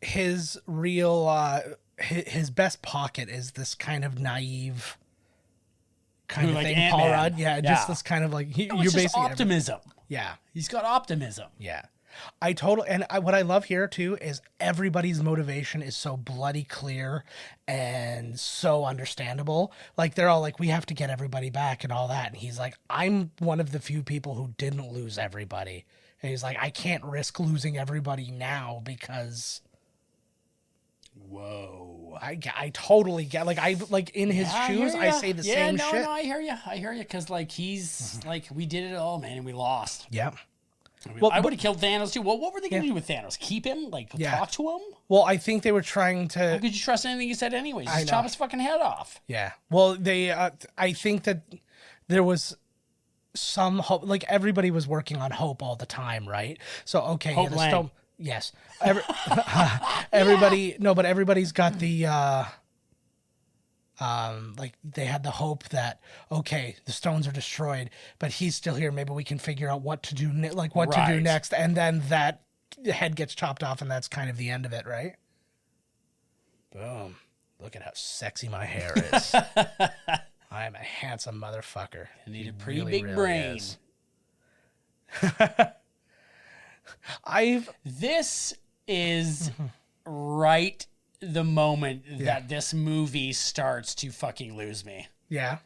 his real his best pocket is this kind of naive kind of thing. Ant-Man. Paul Rudd, just this kind of you're basically optimism. Yeah, he's got optimism. Yeah, what I love here too is everybody's motivation is so bloody clear and so understandable. They're all like, we have to get everybody back and all that, and he's like, I'm one of the few people who didn't lose everybody, and he's like, I can't risk losing everybody now because. Whoa. I totally get in his shoes I say the same shit. No, I hear you because he's we did it all, man, and we lost. Yeah. I would have killed Thanos too. Well, what were they going to do with Thanos? Keep him? Talk to him? Well, I think they were trying to. How could you trust anything he said anyways? Just chop his fucking head off. Yeah. Well, they I think that there was some hope, everybody was working on hope all the time, right? So okay, Hope Lang. Yes. Everybody, no, but everybody's got the, they had the hope that, okay, the stones are destroyed, but he's still here. Maybe we can figure out what to do, to do next. And then that head gets chopped off and that's kind of the end of it, right? Boom. Look at how sexy my hair is. I am a handsome motherfucker. I need a pretty big brain. This is right the moment that this movie starts to fucking lose me. Yeah.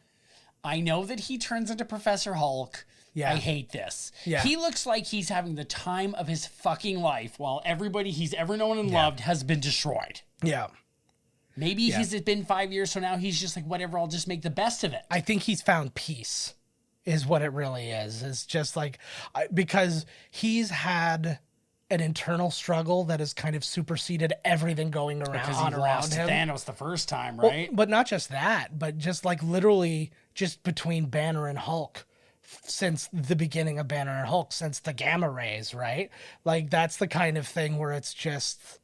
I know that he turns into Professor Hulk. Yeah. I hate this. Yeah. He looks like he's having the time of his fucking life while everybody he's ever known and loved has been destroyed. Yeah. Maybe he's been 5 years, so now he's just like, whatever, I'll just make the best of it. I think he's found peace. Is what it really is. It's just because he's had an internal struggle that has kind of superseded everything going around because he lost him. Thanos the first time, right? Well, but not just that, but just literally just between Banner and Hulk since the beginning of Banner and Hulk, since the gamma rays, right? Like, that's the kind of thing where it's just,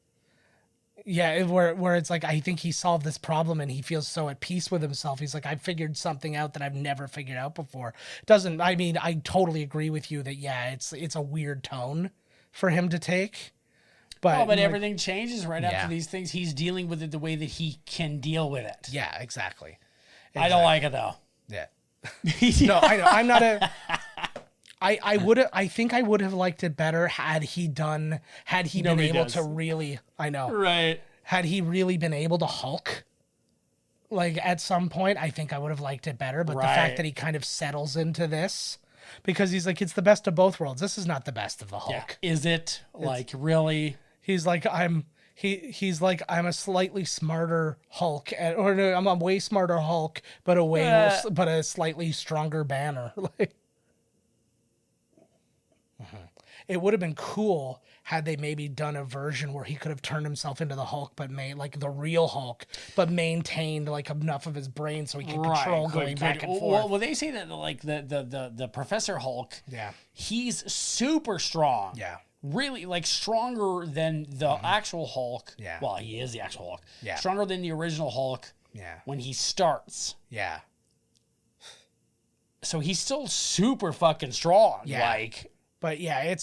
yeah, where it's like, I think he solved this problem and he feels so at peace with himself. He's like, I figured something out that I've never figured out before. I mean, I totally agree with you that, yeah, it's a weird tone for him to take. But, but everything changes right after these things. He's dealing with it the way that he can deal with it. Yeah, exactly. I don't like it, though. Yeah. No, I know. I'm not a... I think I would have liked it better had he been able to really, I know. Right. Had he really been able to Hulk, like, at some point, I think I would have liked it better. But the fact that he kind of settles into this, because he's like, it's the best of both worlds. This is not the best of the Hulk. Yeah. Is it? Like, really? He's like, he's like, I'm a slightly smarter Hulk, or no, I'm a way smarter Hulk, but a slightly stronger Banner. Like, it would have been cool had they maybe done a version where he could have turned himself into the Hulk, but made like the real Hulk, but maintained like enough of his brain so he could control going back and forth. Well, they say that like the Professor Hulk, Yeah. he's super strong. Yeah. Really, like, stronger than the actual Hulk. Yeah. Well, he is the actual Hulk. Yeah. Stronger than the original Hulk. Yeah. When he starts. Yeah. So he's still super fucking strong. Yeah. Like, But yeah,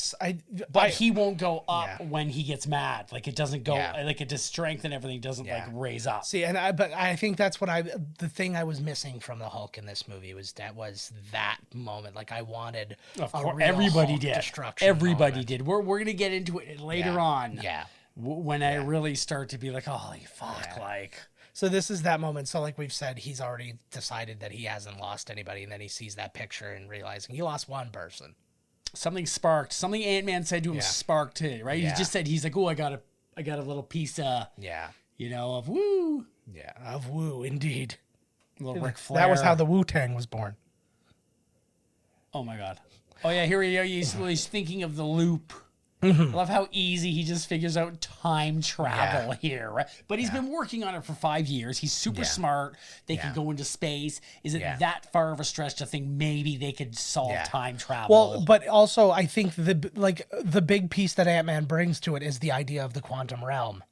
but he won't go up when he gets mad. Like, it doesn't go, Yeah. like, his strength and everything doesn't like raise up. See, but I think that's what the thing I was missing from the Hulk in this movie was that moment. Like, I wanted Of a course, real everybody Hulk did. destruction Everybody moment. did. We're gonna get into it later on. Yeah. When I really start to be like, holy fuck, like. So this is that moment. So like we've said, he's already decided that he hasn't lost anybody, and then he sees that picture and realizing he lost one person. Something sparked. Something Ant-Man said to him sparked it, right? Yeah. He just said, he's like, oh, I got a little piece of, of woo. Yeah, of woo, indeed. Little Ric Flair. That was how the Wu-Tang was born. Oh my God. Oh yeah, here we go. He's thinking of the loop. Mm-hmm. I love how easy he just figures out time travel here, right? But he's been working on it for 5 years. He's super smart. They can go into space. Is it that far of a stretch to think maybe they could solve time travel? Well, but also I think the big piece that Ant-Man brings to it is the idea of the quantum realm,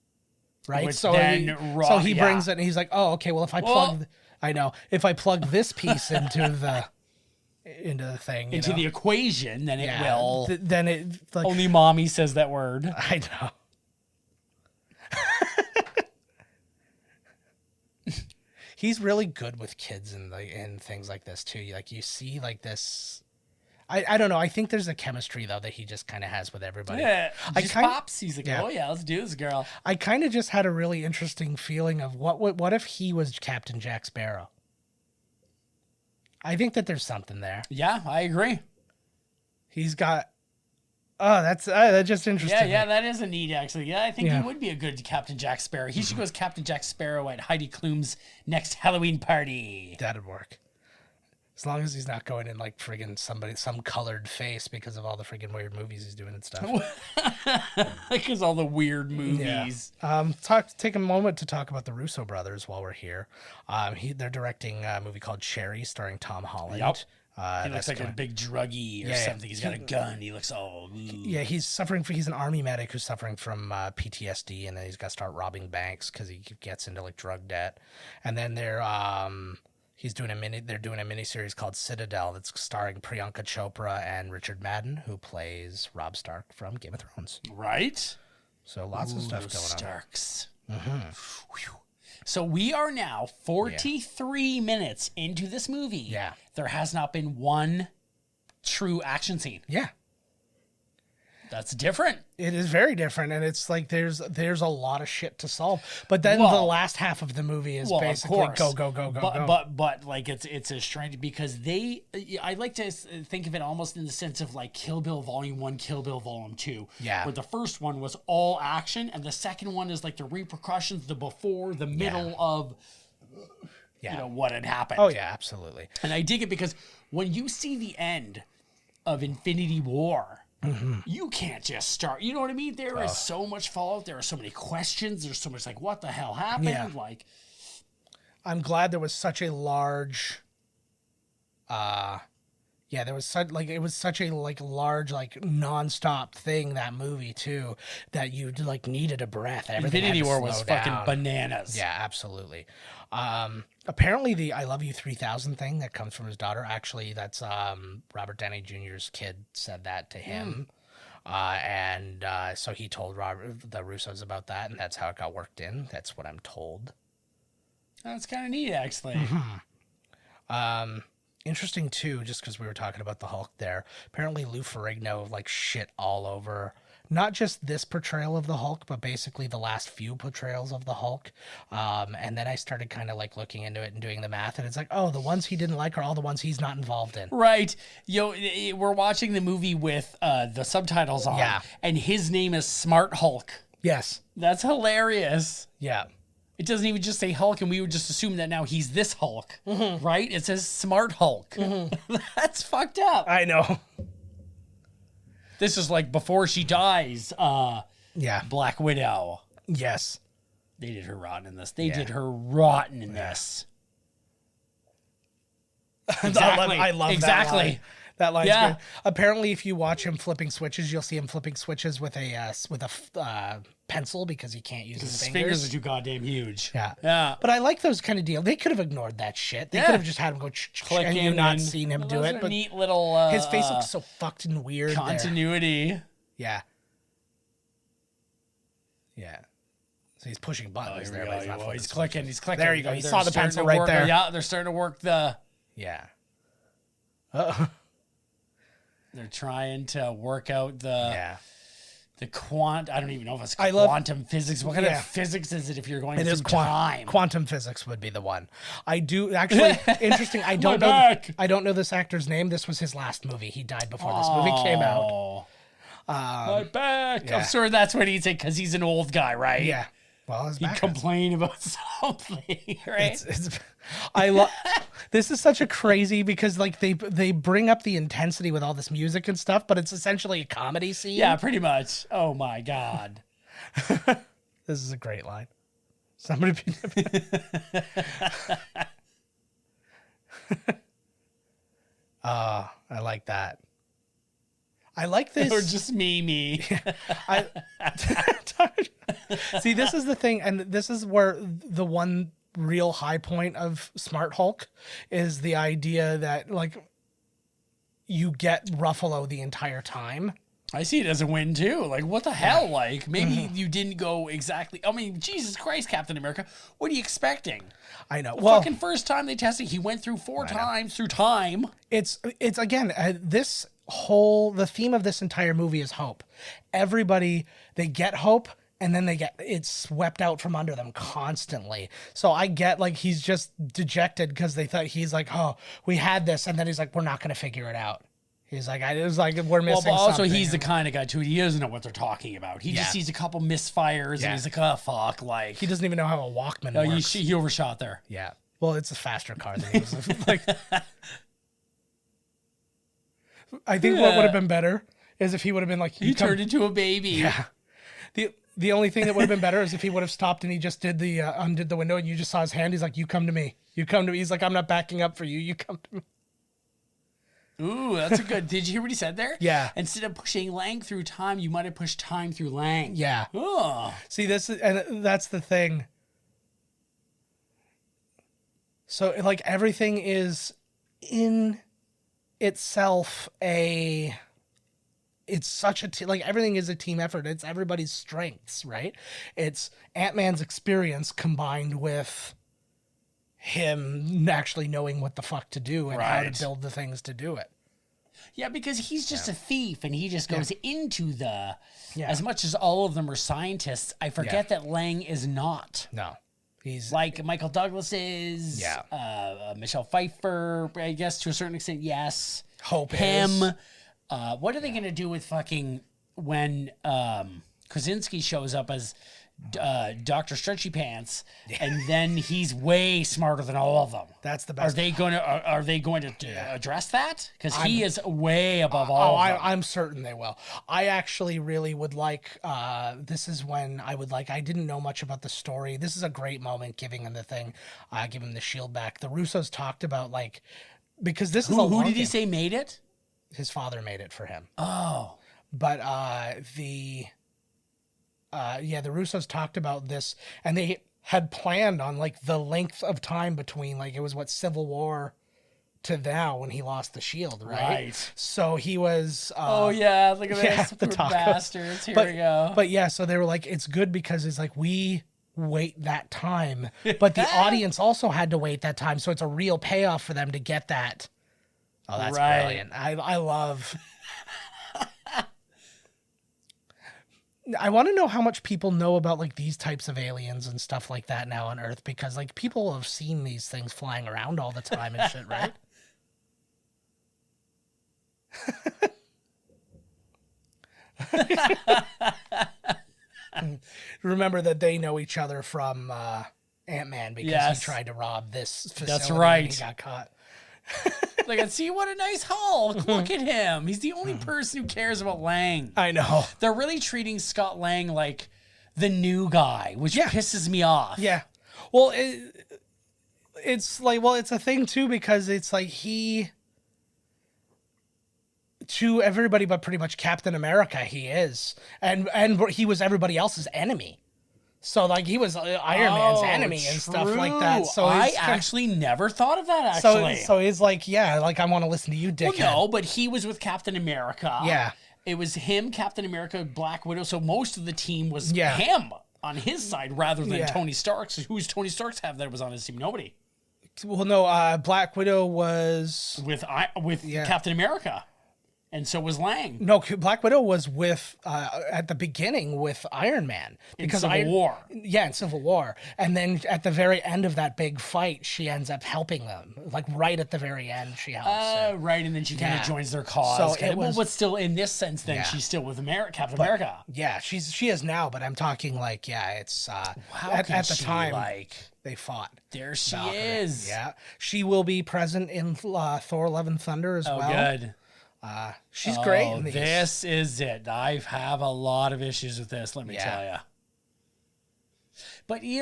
right? Which So he brings it, and he's like, oh, okay. Well, if I plug this piece into the thing, into the equation, then it will. Then it like, only mommy says that word. I know. He's really good with kids in things like this too. Like you see like this. I don't know. I think there's a chemistry though that he just kind of has with everybody. Yeah, pops. He's like, oh yeah, let's do this, girl. I kind of just had a really interesting feeling of what if he was Captain Jack Sparrow. I think that there's something there. Yeah, I agree. He's got. Oh, that's just interesting. Yeah, that is a neat actually. Yeah, I think he would be a good Captain Jack Sparrow. He should go as Captain Jack Sparrow at Heidi Klum's next Halloween party. That'd work. As long as he's not going in like friggin' some colored face because of all the friggin' weird movies he's doing and stuff. Because all the weird movies. Yeah. Take a moment to talk about the Russo brothers while we're here. They're directing a movie called Cherry starring Tom Holland. Yep. He looks like a big druggie or something. He's got a gun. He looks all... Yeah, he's an army medic who's suffering from PTSD, and then he's got to start robbing banks because he gets into like drug debt. And then they're doing a miniseries called Citadel that's starring Priyanka Chopra and Richard Madden, who plays Robb Stark from Game of Thrones. Right? So lots of stuff going Starks. Mm-hmm. So we are now 43 minutes into this movie. Yeah. There has not been one true action scene. Yeah. That's different. It is very different, and it's like there's a lot of shit to solve. But then the last half of the movie is basically go. But like it's a strange because I like to think of it almost in the sense of like Kill Bill Volume 1, Kill Bill Volume 2. Yeah. Where the first one was all action, and the second one is like the repercussions, the before, the middle of what had happened. Oh yeah, absolutely. And I dig it because when you see the end of Infinity War. Mm-hmm. You can't just start. You know what I mean? There is so much fallout. There are so many questions. There's so much like, what the hell happened? Yeah. Like, I'm glad there was such a large Yeah, there was such it was such a large nonstop thing, that movie too, that you needed a breath. Everything Infinity had to War was slow fucking down. bananas. Yeah, absolutely. Apparently the "I love you 3000" thing that comes from his daughter, actually that's Robert Downey Jr.'s kid said that to him. So he told the Russos about that, and that's how it got worked in. That's what I'm told. That's kind of neat, actually. Interesting too, just because we were talking about the Hulk there. Apparently Lou Ferrigno shit all over not just this portrayal of the Hulk, but basically the last few portrayals of the Hulk. And then I started kind of looking into it and doing the math, and it's the ones he didn't like are all the ones he's not involved in. Right. We're watching the movie with the subtitles on, and his name is Smart Hulk. Yes. That's hilarious. Yeah. It doesn't even just say Hulk, and we would just assume that now he's this Hulk, right? It says Smart Hulk. That's fucked up. I know. This is before she dies. Black Widow. Yes. They did her rotten in this. They did her rotten in this. Exactly. I love that line. That line's good. Apparently, if you watch him flipping switches, you'll see him flipping switches with a pencil because he can't use his fingers. Fingers are too goddamn huge. Yeah. But I like those kind of deals. They could have ignored that shit. They could have just had him go click and you not seen him do it. But neat little. His face looks so fucked and weird. Continuity. There. Yeah. Yeah. So he's pushing buttons there. But he's clicking. He's clicking. There you go. You saw the pencil right there. Yeah, they're starting to work the. Yeah. They're trying to work out the I don't even know if it's quantum physics. What kind of physics is it if you're going through time? Quantum physics would be the one. I do actually interesting. I don't know this actor's name. This was his last movie. He died before this movie came out. My back. Yeah. I'm sure that's what he'd say because he's an old guy, right? Yeah. Well, he'd complain about something, right? This is such a crazy because they bring up the intensity with all this music and stuff, but it's essentially a comedy scene. Yeah, pretty much. Oh my God. This is a great line. Somebody I like that. I like this. Or just me. See, this is the thing, and this is where the one real high point of Smart Hulk is the idea that you get Ruffalo the entire time. I see it as a win too. What the hell? Maybe you didn't go exactly. I mean, Jesus Christ, Captain America, what are you expecting? I know. The fucking first time they tested, he went through 4 times through time. It's again the theme of this entire movie is hope. Everybody, they get hope, and then they get it swept out from under them constantly. So I get he's just dejected because they thought he's oh, we had this, and then he's we're not going to figure it out. He's we're missing but also something. he's the kind of guy too. He doesn't know what they're talking about. He just sees a couple misfires and he's oh fuck, he doesn't even know how a Walkman works. He overshot there. Yeah. Well, it's a faster car than he was. I think what would have been better is if he would have been he turned into a baby. Yeah. The only thing that would have been better is if he would have stopped and he just did the undid the window and you just saw his hand. He's you come to me. You come to me. He's I'm not backing up for you. You come to me. Ooh, that's a good. Did you hear what he said there? Yeah. Instead of pushing Lang through time, you might have pushed time through Lang. Yeah. Oh. See, and that's the thing. So everything is in itself it's such a everything is a team effort. It's everybody's strengths, right? It's Ant-Man's experience combined with him actually knowing what the fuck to do and how to build the things to do it. Yeah, because he's just a thief and he just goes into the as much as all of them are scientists, I forget that Lang is not. No. He's Michael Douglas is. Yeah. Michelle Pfeiffer, I guess to a certain extent, yes. Hope him. Is. What are they going to do with fucking when Krasinski shows up as Dr. Stretchy Pants, and then he's way smarter than all of them? That's the best. Are they going to address that? Because he is way above all of them. I'm certain they will. I actually really would like. This is when I would like. I didn't know much about the story. This is a great moment, giving him the thing, giving him the shield back. The Russos talked about because this is who did he say made it? His father made it for him. Oh, but the Russos talked about this, and they had planned on like the length of time between like it was Civil War to now when he lost the shield, right? So he was look at this, the poor bastards. Here we go. But yeah, so they were like, it's good because it's like we wait that time, but the audience also had to wait that time, so it's a real payoff for them to get that. Oh, that's brilliant. I love. I want to know how much people know about like these types of aliens and stuff like that now on Earth, because like people have seen these things flying around all the time and shit, right? Remember that they know each other from Ant-Man because he tried to rob this facility. That's right. And he got caught. Like, see what a nice Hulk. Look at him. He's the only person who cares about Lang. I know. They're really treating Scott Lang like the new guy, which pisses me off. Yeah. Well, it's like, it's a thing too, because it's like to everybody but pretty much Captain America, he is. And he was everybody else's enemy. So, like, he was Iron Man's enemy and stuff like that. So I actually never thought of that, actually. So he's like, I want to listen to you, dickhead. Well, no, but he was with Captain America. Yeah. It was him, Captain America, Black Widow. So most of the team was him on his side rather than Tony Stark's. Who's Tony Stark's have that was on his team? Nobody. Well, no, Black Widow was... With Captain America. And so was Lang. No, Black Widow was with at the beginning with Iron Man because in Civil War. Yeah, in Civil War, and then at the very end of that big fight, she ends up helping them. Like right at the very end, she helps. Right, and then she kind of joins their cause. So but still, in this sense, then she's still with Captain America. Yeah, she is now. But I'm talking like it's at the time they fought. There she is. Yeah, she will be present in Thor: Love and Thunder as well. Oh, good. She's great in these. This is it. I have a lot of issues with this, let me tell you. But I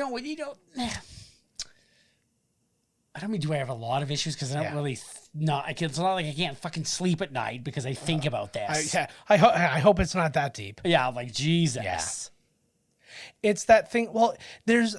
don't mean do I have a lot of issues because I don't really it's not like I can't fucking sleep at night because I think about this. I hope it's not that deep. Yeah, like Jesus. Yeah. It's that thing. Well, there's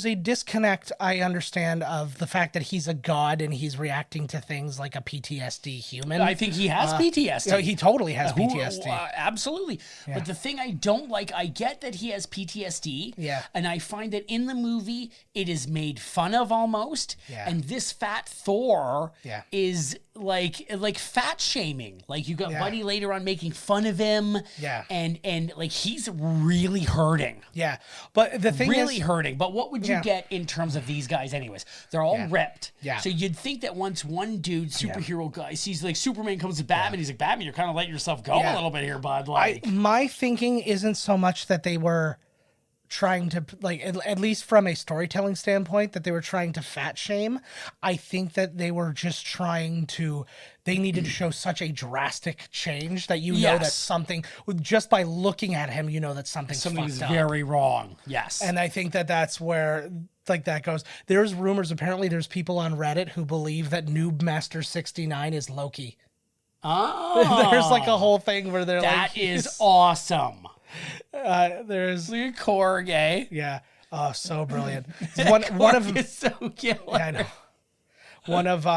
a disconnect, I understand, of the fact that he's a god and he's reacting to things like a PTSD human. I think he has PTSD. He totally has PTSD. Absolutely. Yeah. But the thing I don't like, I get that he has PTSD. Yeah. And I find that in the movie, it is made fun of almost. Yeah. And this fat Thor is like fat shaming. Like you got Buddy later on making fun of him. Yeah. And like he's really hurting. Yeah. But the thing really hurting. But what would you get in terms of these guys anyways? They're all ripped. Yeah. So you'd think that once one dude, superhero guy, sees like Superman comes to Batman, he's like, Batman, you're kind of letting yourself go a little bit here, bud. Like my thinking isn't so much that they were trying to, like, at least from a storytelling standpoint, that they were trying to fat shame. I think that they were just trying to, they needed to show such a drastic change that know that something, just by looking at him, that something's very wrong. Yes. And I think that that's where, like, that goes. There's rumors, apparently there's people on Reddit who believe that Noob Master 69 is Loki. Oh. There's like a whole thing where they're that is awesome. There's Korg, eh? Yeah. Oh, so brilliant. One of is so killer. Yeah, I know. One of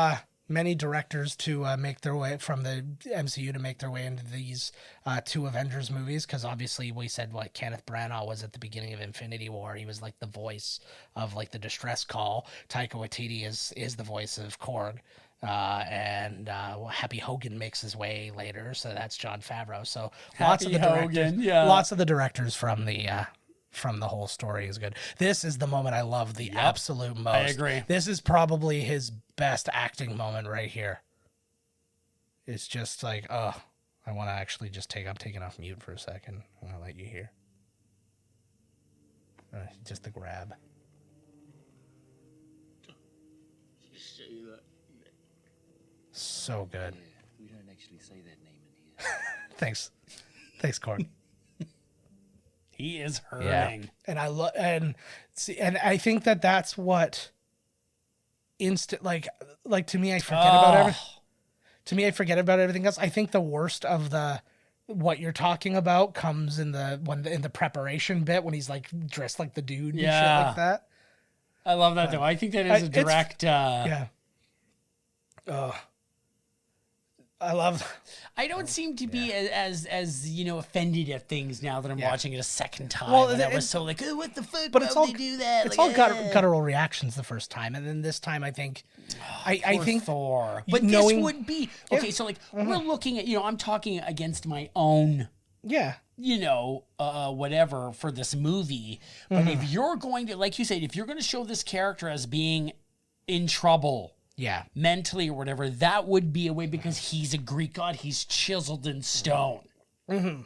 many directors to make their way from the MCU to make their way into these two Avengers movies, because obviously we said like Kenneth Branagh was at the beginning of Infinity War. He was like the voice of like the distress call. Taika Waititi is the voice of Korg. And Happy Hogan makes his way later, so that's Jon Favreau. So lots of the directors from the whole story is good. This is the moment I love the absolute most. I agree. This is probably his best acting moment right here. It's just like, I want to actually just I'm taking off mute for a second. I'm gonna let you hear. Just the grab. So good. We don't actually say that name in here. Thanks, Corn. He is hurting. And I think that that's what instant, like to me, I forget about everything. To me, I forget about everything else. I think the worst of what you're talking about comes in the preparation bit when he's like dressed like the dude and shit like that. I love that though. I think that is a direct. I love. I don't seem to be as offended at things now that I'm watching it a second time. Well, that was so like, oh, what the fuck? But Why it's would all they do that? It's like, all guttural reactions the first time, and then this time I think, I think Thor. But this would be okay. So like we're looking at I'm talking against my own. Yeah. Whatever for this movie. But if you're going to, like you said, if you're going to show this character as being in trouble, mentally or whatever, that would be a way because he's a Greek god. He's chiseled in stone. Mm-hmm.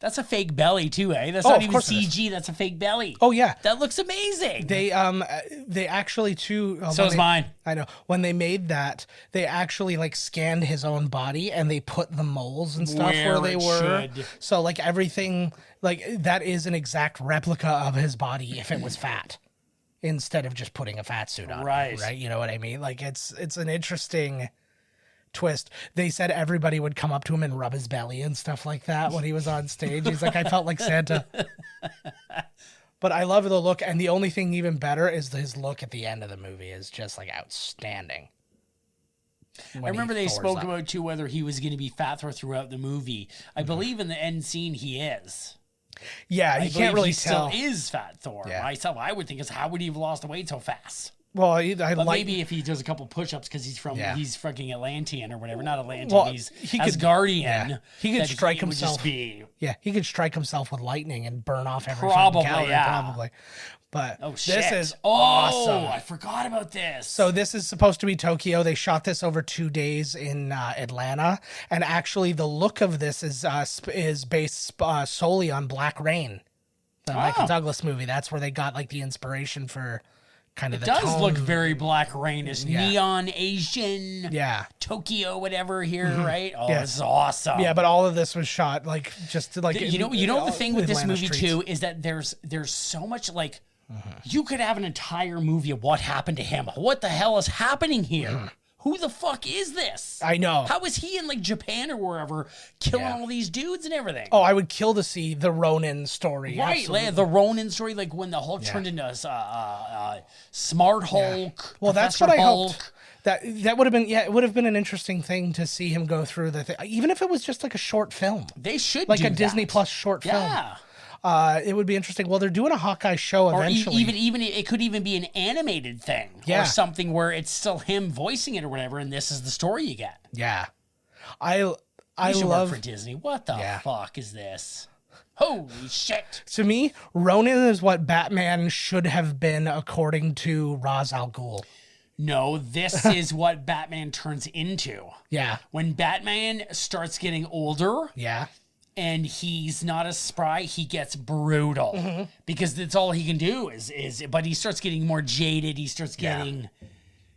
That's a fake belly too, eh? That's not even CG. That's a fake belly. Oh yeah, that looks amazing. They actually too. So is mine. I know when they made that, they actually like scanned his own body and they put the moles and stuff where they were. So like everything, like that is an exact replica of his body if it was fat, instead of just putting a fat suit on. Right. You know what I mean? Like it's an interesting twist. They said everybody would come up to him and rub his belly and stuff like that when he was on stage. He's like, I felt like Santa. But I love the look, and the only thing even better is his look at the end of the movie is just like outstanding. I remember they spoke about too whether he was going to be Fat Thor throughout the movie. I believe in the end scene he is. Yeah, you can't really tell. He still is Fat Thor. Myself, I would think is how would he have lost the weight so fast? Well, maybe if he does a couple push-ups because he's fucking Atlantean or whatever. Not Atlantean. He's Asgardian. Yeah. He could strike himself. He could strike himself with lightning and burn off every calorie. Probably. But this is awesome. I forgot about this. So this is supposed to be Tokyo. They shot this over 2 days in Atlanta, and actually the look of this is based solely on Black Rain, the Michael Douglas movie. That's where they got like the inspiration for. It does look very Black Rain-ish. Neon Asian. Tokyo, whatever here, right? Oh, this is awesome. Yeah, but all of this was shot like just to like the thing with this movie too is that there's so much like you could have an entire movie of what happened to him. What the hell is happening here? Who the fuck is this? I know. How is he in like Japan or wherever killing all these dudes and everything? Oh, I would kill to see the Ronin story. Right, the Ronin story, like when the Hulk turned into Smart Hulk. Well, that's what I hoped. That would have been it would have been an interesting thing to see him go through the thing, even if it was just like a short film. They should like a Disney Plus short film. Yeah. It would be interesting. Well, they're doing a Hawkeye show eventually. Or even it could even be an animated thing or something where it's still him voicing it or whatever, and this is the story you get. Yeah, I should love work for Disney. What the fuck is this? Holy shit! To me, Ronin is what Batman should have been according to Ra's al Ghul. No, this is what Batman turns into. Yeah, when Batman starts getting older. Yeah. And he's not as spry, he gets brutal because that's all he can do but he starts getting more jaded. He starts getting.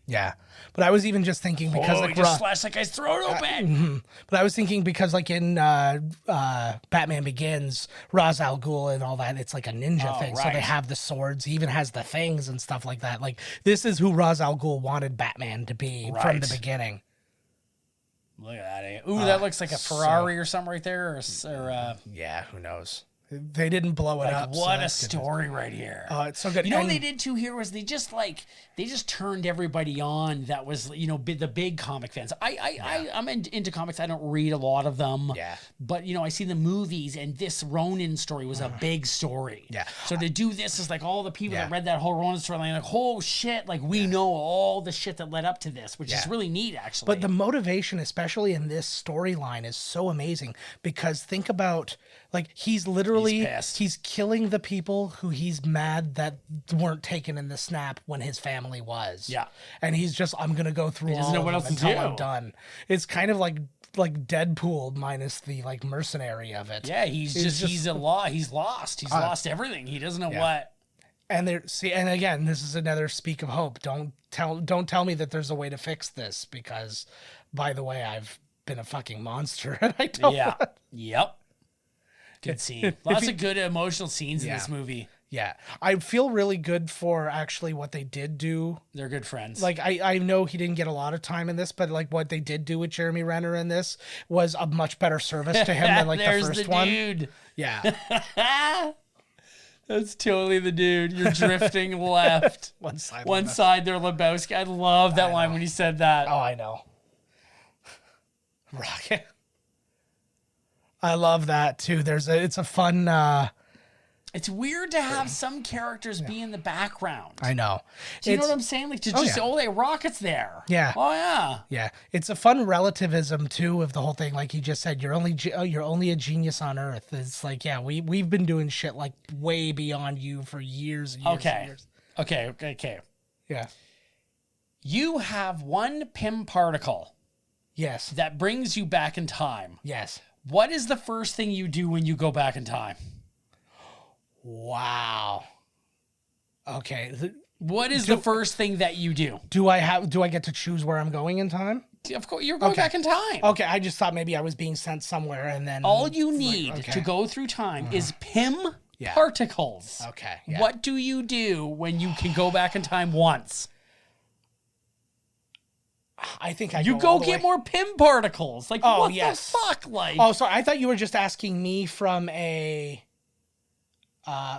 Yeah. But I was even just thinking because he just slashed that guy's throat open. But I was thinking because like in Batman Begins, Ra's al Ghul and all that, it's like a ninja thing. Right. So they have the swords. He even has the fangs and stuff like that. Like this is who Ra's al Ghul wanted Batman to be from the beginning. Look at that. Ooh, that looks like a Ferrari or something right there. Or yeah, who knows? They didn't blow it up. What a story right here. Oh, it's so good. You know what they did too here was they just turned everybody on that was, the big comic fans. I'm into comics. I don't read a lot of them. Yeah. But, I see the movies, and this Ronin story was a big story. Yeah. So to do this is like all the people that read that whole Ronin storyline, like, oh shit, like we know all the shit that led up to this, which is really neat, actually. But the motivation, especially in this storyline, is so amazing because think about, like, he's literally he's killing the people who he's mad that weren't taken in the snap when his family was. Yeah. And he's just, I'm going to go through all of them until I'm done. It's kind of like Deadpool minus the like mercenary of it. Yeah, he's lost. He's lost everything. He doesn't know what. And and again, this is another speak of hope. Don't tell me that there's a way to fix this because, by the way, I've been a fucking monster and I don't. Yeah. Yep. Good scene. Lots of good emotional scenes in this movie. Yeah. I feel really good for actually what they did do. They're good friends. Like, I know he didn't get a lot of time in this, but like what they did do with Jeremy Renner in this was a much better service to him than like the first one. Dude. Yeah. That's totally the dude. You're drifting left. One side They're Lebowski. I love that line when he said that. Oh, I know. Rocket. I love that too. It's a fun. It's weird to have some characters be in the background. I know. Do you know what I'm saying? Like to just say, "Oh, Rocket's there." Yeah. Oh yeah. Yeah. It's a fun relativism too of the whole thing. Like he just said, you're only a genius on Earth. It's like, yeah, we've been doing shit like way beyond you for years and years and years. Okay. Yeah. You have one Pym particle. Yes. That brings you back in time. Yes. What is the first thing you do when you go back in time? Wow. Okay. What is the first thing that you do? Do I get to choose where I'm going in time? Of course, you're going back in time. Okay, I just thought maybe I was being sent somewhere and then... All you need to go through time is Pym particles. Okay. Yeah. What do you do when you can go back in time once? I think you go get more Pym particles. Like, what the fuck? Like, oh, sorry. I thought you were just asking me from a...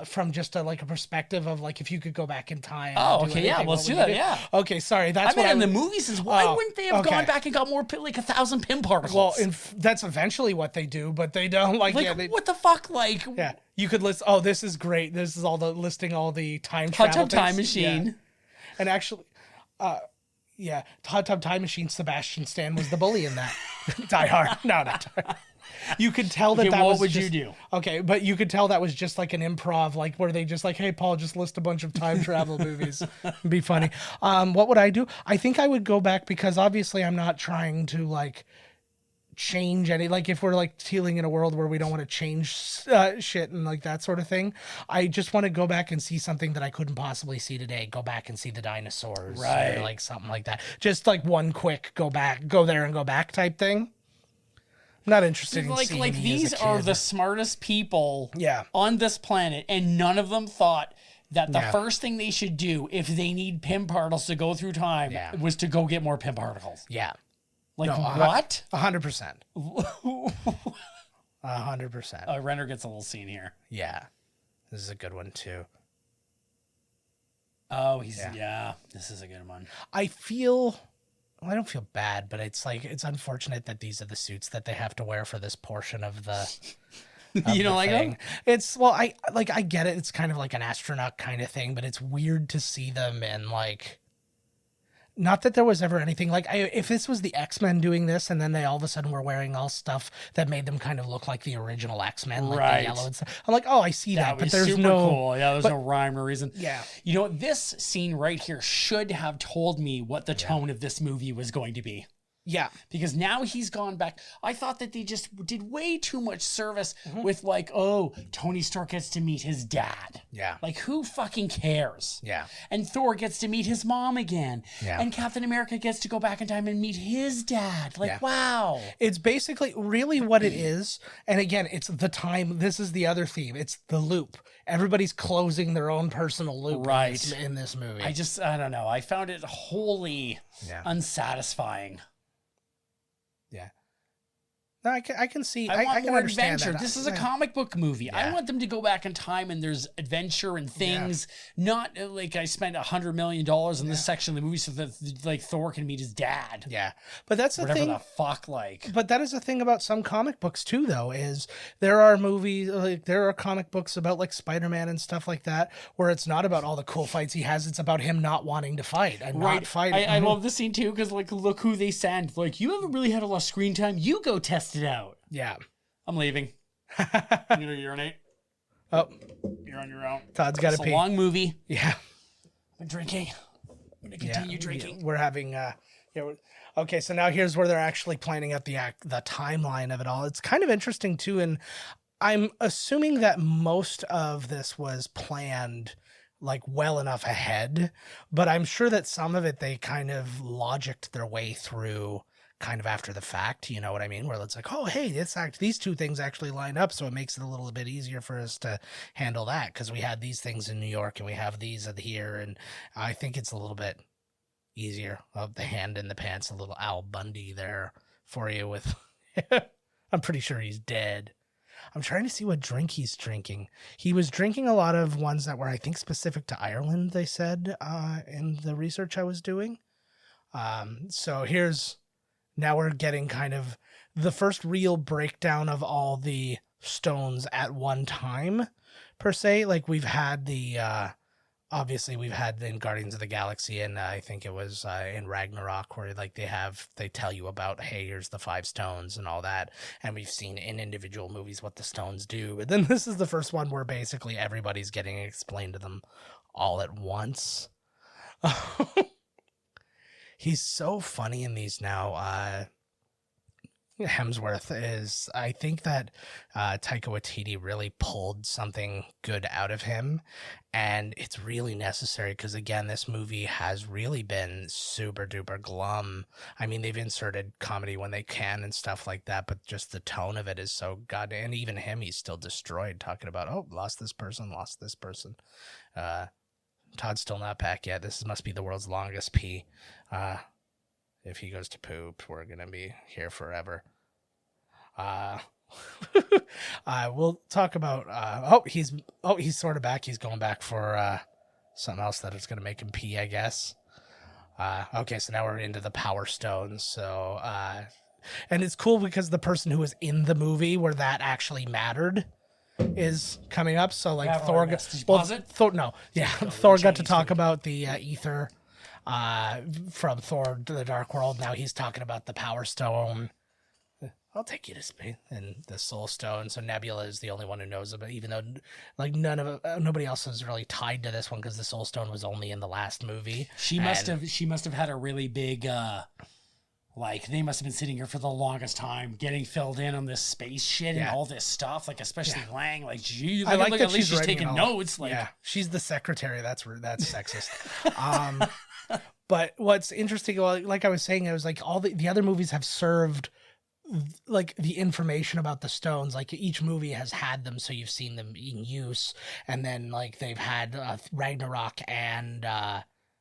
from just a perspective of like if you could go back in time. Oh, okay, yeah, let's do that. Yeah. Okay, sorry. That's I mean, in the movies is why wouldn't they have gone back and got more like 1,000 Pym particles? Well, that's eventually what they do, but they don't what the fuck? Like, yeah, you could list. Oh, this is great. This is listing all the time travel. Hot Tub Time Machine, yeah. And actually, yeah, Hot Tub Time Machine. Sebastian Stan was the bully in that. Die Hard. No, not Die Hard. You could tell that what was would you do? Okay, but you could tell that was just like an improv, like where they just like, hey, Paul, just list a bunch of time travel movies. It'd be funny. What would I do? I think I would go back because obviously I'm not trying to like change any, like if we're like dealing in a world where we don't want to change shit and like that sort of thing. I just want to go back and see something that I couldn't possibly see today. Go back and see the dinosaurs. Right. Or like something like that. Just like one quick go there and go back type thing. Not interested in seeing like these are the smartest people on this planet, and none of them thought that the first thing they should do if they need Pym particles to go through time was to go get more Pym particles. Yeah. Like what? 100%. 100%. Renner gets a little scene here. Yeah. This is a good one too. Oh, this is a good one. I don't feel bad, but it's like it's unfortunate that these are the suits that they have to wear for this portion of the. You don't like them? It's I get it. It's kind of like an astronaut kind of thing, but it's weird to see them in like. Not that there was ever anything like if this was the X-Men doing this and then they all of a sudden were wearing all stuff that made them kind of look like the original X-Men, like the yellow and stuff. I'm like, oh, I see that, but there's super cool. Yeah, there's no rhyme or reason. Yeah. You know, this scene right here should have told me what the tone of this movie was going to be. Yeah. Because now he's gone back. I thought that they just did way too much service with like, oh, Tony Stark gets to meet his dad. Yeah. Like, who fucking cares? Yeah. And Thor gets to meet his mom again. Yeah. And Captain America gets to go back in time and meet his dad. Like, wow. It's basically really what it is. And again, it's the time. This is the other theme. It's the loop. Everybody's closing their own personal loop in this movie. I don't know. I found it wholly unsatisfying. Yeah. No, I can see. I want can more understand adventure. that. This is a comic book movie. Yeah. I want them to go back in time and there's adventure and things. Not like I spent $100 million in this section of the movie so that like Thor can meet his dad. Yeah, but that's the thing. Whatever the fuck, like. But that is the thing about some comic books too, though, is there are movies, like there are comic books about like Spider-Man and stuff like that, where it's not about all the cool fights he has. It's about him not wanting to fight and not fighting. I love this scene too because like look who they send. Like you haven't really had a lot of screen time. You go test it out. Yeah. I'm leaving. You gonna urinate? Oh. You're on your own. Todd's got to pee. It's a long movie. Yeah. I'm drinking. I'm going to continue drinking. We're having, okay, so now here's where they're actually planning out the timeline of it all. It's kind of interesting too, and I'm assuming that most of this was planned like well enough ahead, but I'm sure that some of it they kind of logicked their way through kind of after the fact, you know what I mean? Where it's like, oh, hey, these two things actually line up, so it makes it a little bit easier for us to handle that, because we had these things in New York and we have these here, and I think it's a little bit easier of the hand in the pants, a little Al Bundy there for you with, I'm pretty sure he's dead. I'm trying to see what drink he's drinking. He was drinking a lot of ones that were, I think, specific to Ireland, they said, in the research I was doing. So now we're getting kind of the first real breakdown of all the stones at one time, per se. Like we've had obviously we've had in Guardians of the Galaxy, and I think it was in Ragnarok, where like they tell you about, hey, here's the 5 stones and all that. And we've seen in individual movies what the stones do. But then this is the first one where basically everybody's getting explained to them all at once. He's so funny in these now. Hemsworth is, I think that Taika Waititi really pulled something good out of him, and it's really necessary because, again, this movie has really been super duper glum. I mean, they've inserted comedy when they can and stuff like that, but just the tone of it is so god, and even him, he's still destroyed, talking about, oh, lost this person. Todd's still not back yet. This must be the world's longest pee. If he goes to poop, we're going to be here forever. We'll talk about, he's sort of back. He's going back for something else that is going to make him pee, I guess. Okay, so now we're into the Power Stones. So, and it's cool because the person who was in the movie where that actually mattered is coming up. So like Thor got to talk about the ether from Thor to the Dark World. Now he's talking about the Power Stone. I'll take you to space, and the Soul Stone. So Nebula is the only one who knows about it, even though like nobody else is really tied to this one because the Soul Stone was only in the last movie. She must have had a really big like they must have been sitting here for the longest time getting filled in on this space shit and all this stuff, like especially Lang. Like, gee, I like that at least she's taking notes. Like, yeah, she's the secretary. That's sexist. But what's interesting, like I was saying, I was like all the other movies have served like the information about the stones. Like each movie has had them, so you've seen them in use, and then like they've had Ragnarok and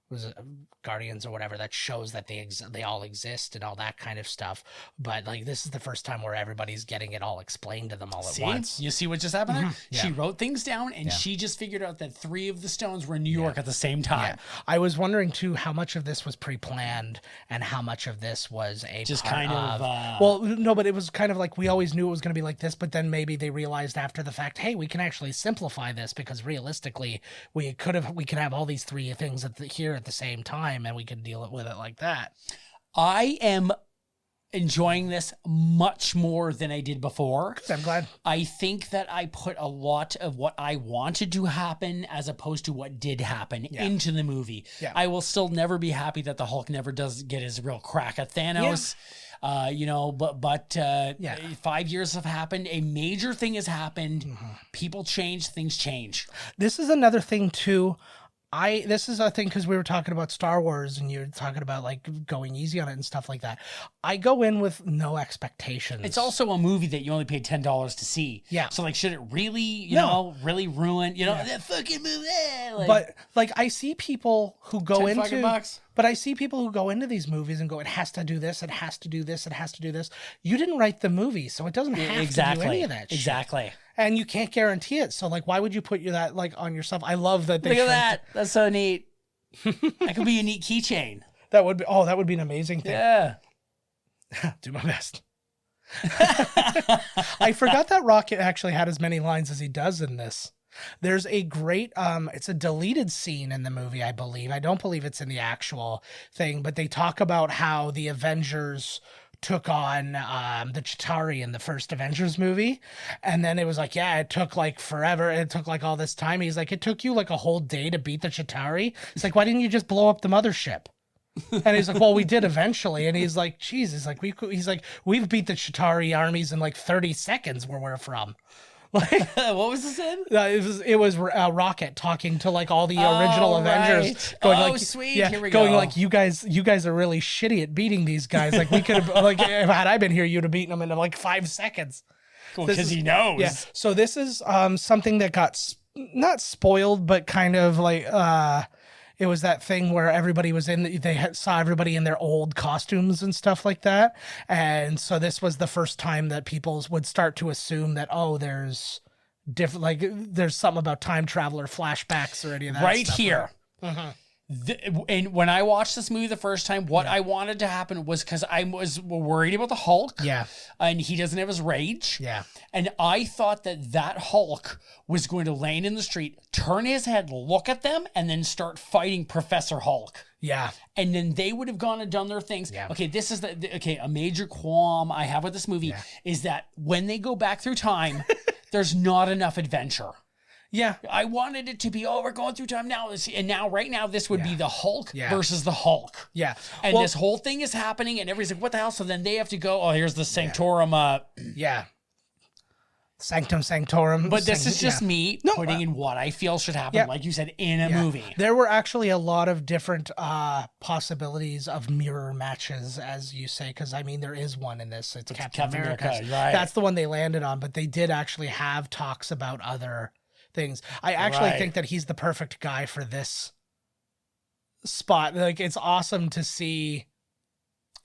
was it Guardians or whatever that shows that they all exist and all that kind of stuff. But like this is the first time where everybody's getting it all explained to them all at once. You see what just happened there? Yeah. She wrote things down and she just figured out that 3 of the stones were in New York at the same time. Yeah. I was wondering too how much of this was pre-planned and how much of this was just part kind of well, no, but it was kind of like we always knew it was going to be like this, but then maybe they realized after the fact, hey, we can actually simplify this because realistically we can have all these 3 things here at the same time and we can deal with it like that. I am enjoying this much more than I did before. I'm glad. I think that I put a lot of what I wanted to happen as opposed to what did happen into the movie. Yeah. I will still never be happy that the Hulk never does get his real crack at Thanos. Yeah. 5 years have happened. A major thing has happened. Mm-hmm. People change, things change. This is another thing too. This is a thing because we were talking about Star Wars and you're talking about like going easy on it and stuff like that. I go in with no expectations. It's also a movie that you only paid $10 to see. Yeah. So like, should it really, you know, really ruin, that fucking movie? But like, I see people who go into these movies and go, it has to do this, it has to do this, it has to do this. You didn't write the movie, so it doesn't have to do any of that shit. Exactly. And you can't guarantee it. So like, why would you put that like on yourself? I love that. Look at that. That's so neat. That could be a neat keychain. That would be an amazing thing. Yeah. Do my best. I forgot that Rocket actually had as many lines as he does in this. There's a great, it's a deleted scene in the movie, I believe. I don't believe it's in the actual thing, but they talk about how the Avengers took on the Chitauri in the first Avengers movie. And then it was like, yeah, it took like forever. It took like all this time. He's like, it took you like a whole day to beat the Chitauri. It's like, why didn't you just blow up the mothership? And he's like, well, we did eventually. And he's like, geez, we've beat the Chitauri armies in like 30 seconds where we're from. Like, What was this in? it was Rocket talking to like all the original Avengers, right. going Oh, like, sweet. yeah, Here we going go. like, you guys are really shitty at beating these guys. Like we could have, like, if had I been here, you'd have beaten them in like 5 seconds. Cool, because he knows. Yeah. So this is something that got not spoiled, but kind of like it was that thing where everybody was saw everybody in their old costumes and stuff like that. And so this was the first time that people would start to assume that, oh, there's different, like there's something about time travel or flashbacks or any of that Right stuff, here. right? Uh-huh. And when I watched this movie the first time, what I wanted to happen was, because I was worried about the Hulk. Yeah. And he doesn't have his rage. Yeah. And I thought that Hulk was going to land in the street, turn his head, look at them, and then start fighting Professor Hulk. Yeah. And then they would have gone and done their things. Yeah. Okay, this is a major qualm I have with this movie is that when they go back through time, there's not enough adventure. Yeah. I wanted it to be, we're going through time now. Right now, this would be the Hulk Yeah. versus the Hulk. Yeah. And this whole thing is happening, and everybody's like, what the hell? So then they have to go, here's the Sanctorum. Yeah. Sanctum Sanctorum. But this is just me putting in what I feel should happen, like you said, in a movie. There were actually a lot of different possibilities of mirror matches, as you say, because I mean, there is one in this. It's Captain America. Right. That's the one they landed on, but they did actually have talks about other things. I actually think that he's the perfect guy for this spot. Like, it's awesome to see.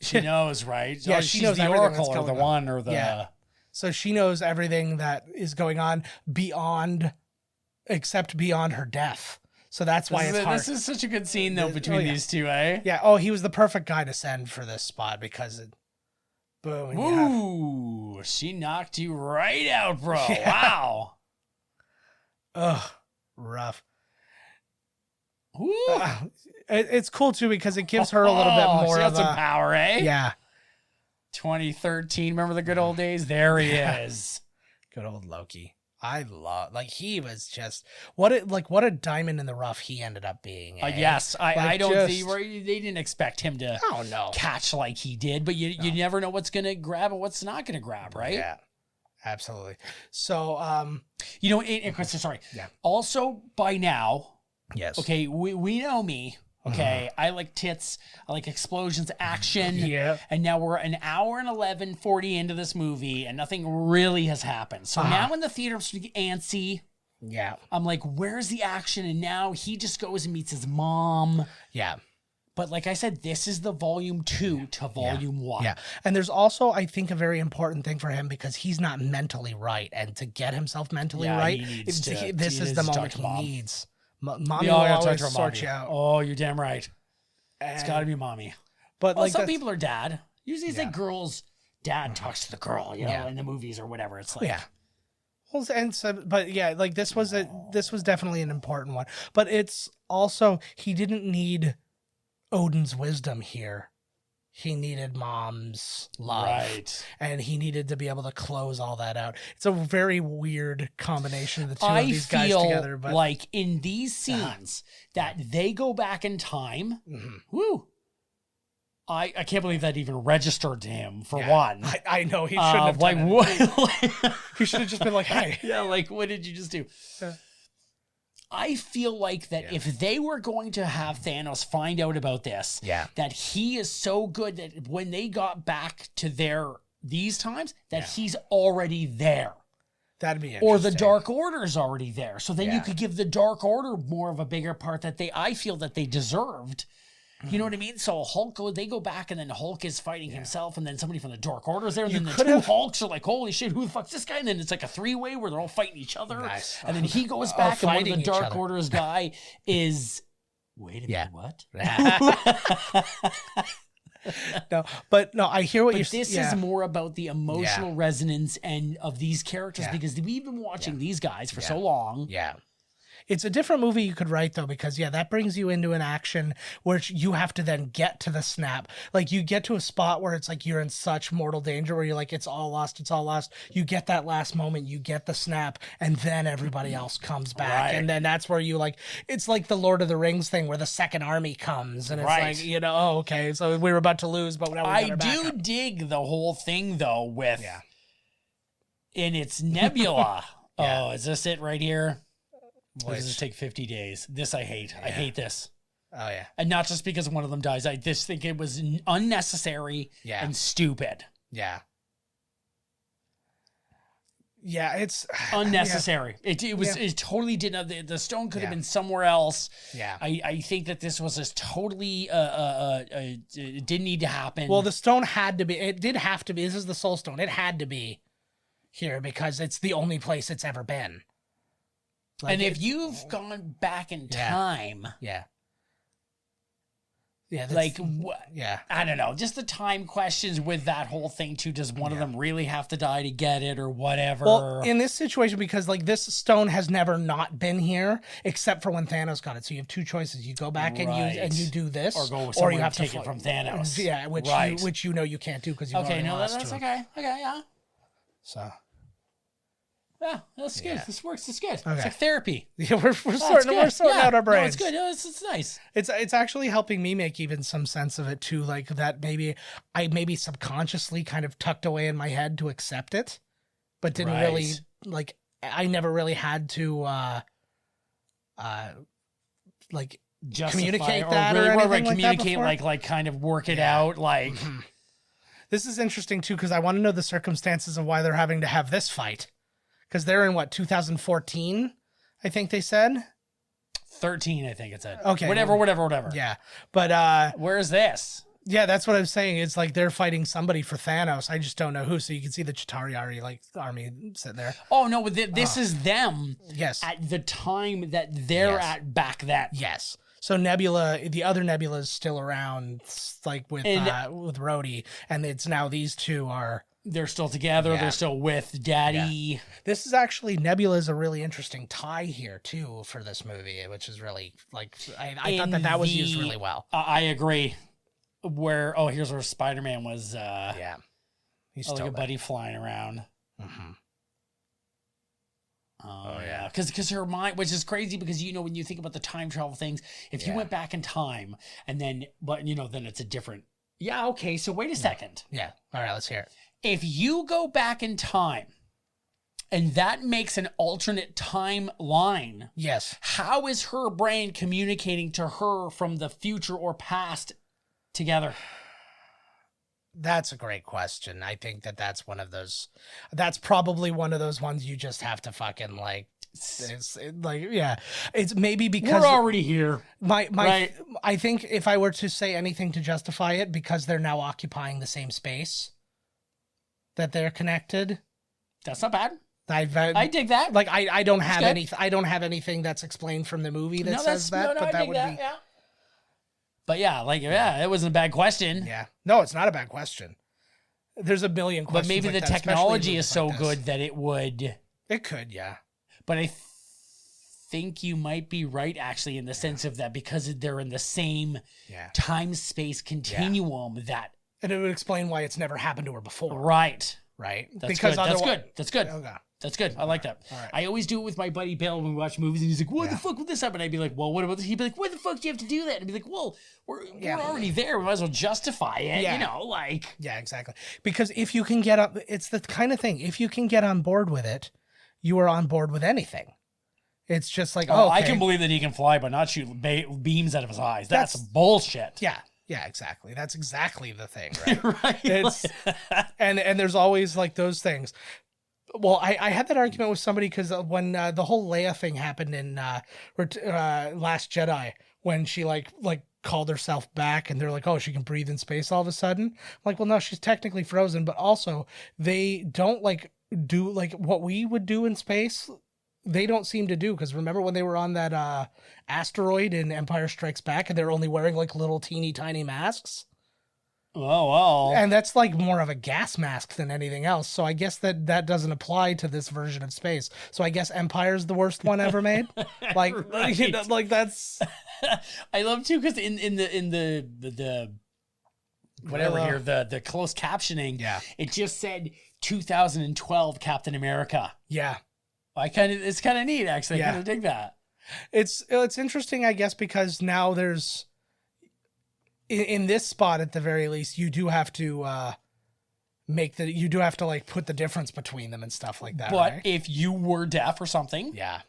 She knows, right? Yeah, she she knows the everything Oracle that's or the going on. one or the. Yeah. So she knows everything that is going on except beyond her death. So that's why it's hard. This is such a good scene, though, between these two, eh? Yeah. Oh, he was the perfect guy to send for this spot because boom. Ooh, she knocked you right out, bro. Yeah. Wow. Ugh, rough. Ooh. It's cool too because it gives her a little bit more of some power, eh? Yeah. 2013, remember the good old days? There he is. Good old Loki. I love, like, he was just what a diamond in the rough he ended up being. Yes, I don't think they didn't expect him to catch like he did, but you never know what's gonna grab and what's not gonna grab, right? Yeah. Absolutely. So, sorry. Yeah. Also, by now, yes. Okay, we know me. Okay, I like tits. I like explosions, action. Yeah. And now we're an hour and 11:40 into this movie, and nothing really has happened. So now in the theater, I'm starting to get antsy. Yeah. I'm like, where's the action? And now he just goes and meets his mom. Yeah. But like I said, this is the volume 2 to volume 1. Yeah. And there's also, I think, a very important thing for him because he's not mentally right. And to get himself mentally right, this is the moment he needs. Mommy will always sort you out. Oh, you're damn right. It's got to be mommy. But like some people are dad. Usually it's like girls' dad talks to the girl, in the movies or whatever. It's like... Yeah. Well, and so, but yeah, like this was definitely an important one. But it's also, he didn't need Odin's wisdom here. He needed mom's love. Right. And he needed to be able to close all that out. It's a very weird combination of the two of these guys together. But like in these scenes that they go back in time, woo. I can't believe that even registered to him for one. I know he shouldn't have done it. He should have just been like, hey. Yeah, like what did you just do? I feel like that if they were going to have Thanos find out about this, that he is so good that when they got back to these times, that he's already there. That'd be interesting. Or the Dark Order is already there. So then you could give the Dark Order more of a bigger part that I feel that they deserved. You know what I mean? So they go back and then Hulk is fighting himself and then somebody from the Dark Order is there. And then the two Hulks are like, holy shit, who the fuck's this guy? And then it's like a 3-way where they're all fighting each other. Nice. And then he goes back and one of the Dark Order's guy is, wait a minute, what? No, I hear what you're saying. This is more about the emotional resonance and of these characters because we've been watching these guys for so long. Yeah. It's a different movie you could write, though, because, that brings you into an action where you have to then get to the snap. Like, you get to a spot where it's like you're in such mortal danger where you're like, it's all lost, it's all lost. You get that last moment, you get the snap, and then everybody else comes back. Right. And then that's where you, like, it's like the Lord of the Rings thing where the second army comes, and it's like, oh, okay, so we were about to lose, but now we got our back up. Dig the whole thing, though, with... And it's Nebula... Oh, is this it right here? Or does Which- this take 50 days? This I hate. I hate this. Oh yeah. And not just because one of them dies. I just think it was unnecessary and stupid. Yeah. Yeah, it's Unnecessary. Yeah. It totally didn't. The stone could have been somewhere else. Yeah. I think that this was just totally it didn't need to happen. Well, the stone had to be. It did have to be. This is the soul stone. It had to be here because it's the only place it's ever been. Like, and if you've gone back in time, yeah, like yeah, I don't know, just the time questions with that whole thing too. Does one of them really have to die to get it, or whatever? Well, in this situation, because like this stone has never not been here except for when Thanos got it. So you have two choices: you go back and you do this, or you have to take it from Thanos. Yeah, which you know you can't do because you okay. No, that's okay. Okay, yeah. So. Yeah, that's good. Yeah. This works. It's good. Okay. It's like therapy. Yeah, we're sorting out our brains. No, it's good. No, it's nice. It's actually helping me make even some sense of it too. Like that maybe I subconsciously kind of tucked away in my head to accept it, but didn't really like. I never really had to like justify communicate that or anything like communicate that like kind of work it out like. Mm-hmm. This is interesting too because I want to know the circumstances of why they're having to have this fight. Because they're in 2014, I think they said. 13, I think it said. Okay. Whatever. Yeah. But where's this? Yeah, that's what I'm saying. It's like they're fighting somebody for Thanos. I just don't know who. So you can see the Chitauri army sitting there. Oh no, but this is them. Yes. At the time that they're at back then. Yes. So Nebula, the other Nebula is still around, like with Rhodey, and it's now these two are. They're still together. Yeah. They're still with Daddy. Yeah. This is actually Nebula is a really interesting tie here too for this movie, which is really like I thought that was used really well. I agree. Here's where Spider-Man was. He's still like a buddy flying around. Mm-hmm. Oh yeah, because her mind, which is crazy because when you think about the time travel things, if you went back in time and then then it's a different. Yeah. Okay. So wait a second. Yeah. All right. Let's hear it. If you go back in time and that makes an alternate timeline, yes. How is her brain communicating to her from the future or past together? That's a great question. I think that's one of those. That's probably one of those ones you just have to fucking like. It's maybe because we're already here. Right. I think if I were to say anything to justify it, because they're now occupying the same space. That they're connected. That's not bad. I dig that. Like I don't have I don't have anything that's explained from the movie that says that. But that would be. Yeah. But it wasn't a bad question. Yeah. No, it's not a bad question. There's a million questions. But maybe the technology is so good that it would. It could, yeah. But I think you might be right, actually, in the sense of that because they're in the same time-space continuum that. And it would explain why it's never happened to her before. Right. That's good. That's good. Okay. That's good. I like that. Right. I always do it with my buddy Bill when we watch movies, and he's like, "What the fuck would this happen?" I'd be like, "Well, what about this?" He'd be like, "Why the fuck do you have to do that?" And I'd be like, "Well, we're already there. We might as well justify it." Yeah. Yeah, exactly. Because if you can get up, it's the kind of thing. If you can get on board with it, you are on board with anything. It's just like, I can believe that he can fly, but not shoot beams out of his eyes. That's bullshit. Yeah. Yeah, exactly. That's exactly the thing, right? Right. It's, and there's always like those things. Well, I had that argument with somebody because when the whole Leia thing happened in Last Jedi, when she like called herself back and they're like, oh, she can breathe in space all of a sudden. I'm like, well, no, she's technically frozen, but also they don't do what we would do in space. They don't seem to do, because remember when they were on that asteroid in Empire Strikes Back and they're only wearing little teeny tiny masks? Oh, well. And that's more of a gas mask than anything else. So I guess that doesn't apply to this version of space. So I guess Empire's the worst one ever made. That's. I love too, because in the whatever here, the closed captioning, it just said 2012 Captain America. Yeah. It's kind of neat, actually. I kind of dig that. It's interesting, I guess, because now there's in this spot at the very least, you do have to you do have to like put the difference between them and stuff like that. But right? if you were deaf or something, Yeah.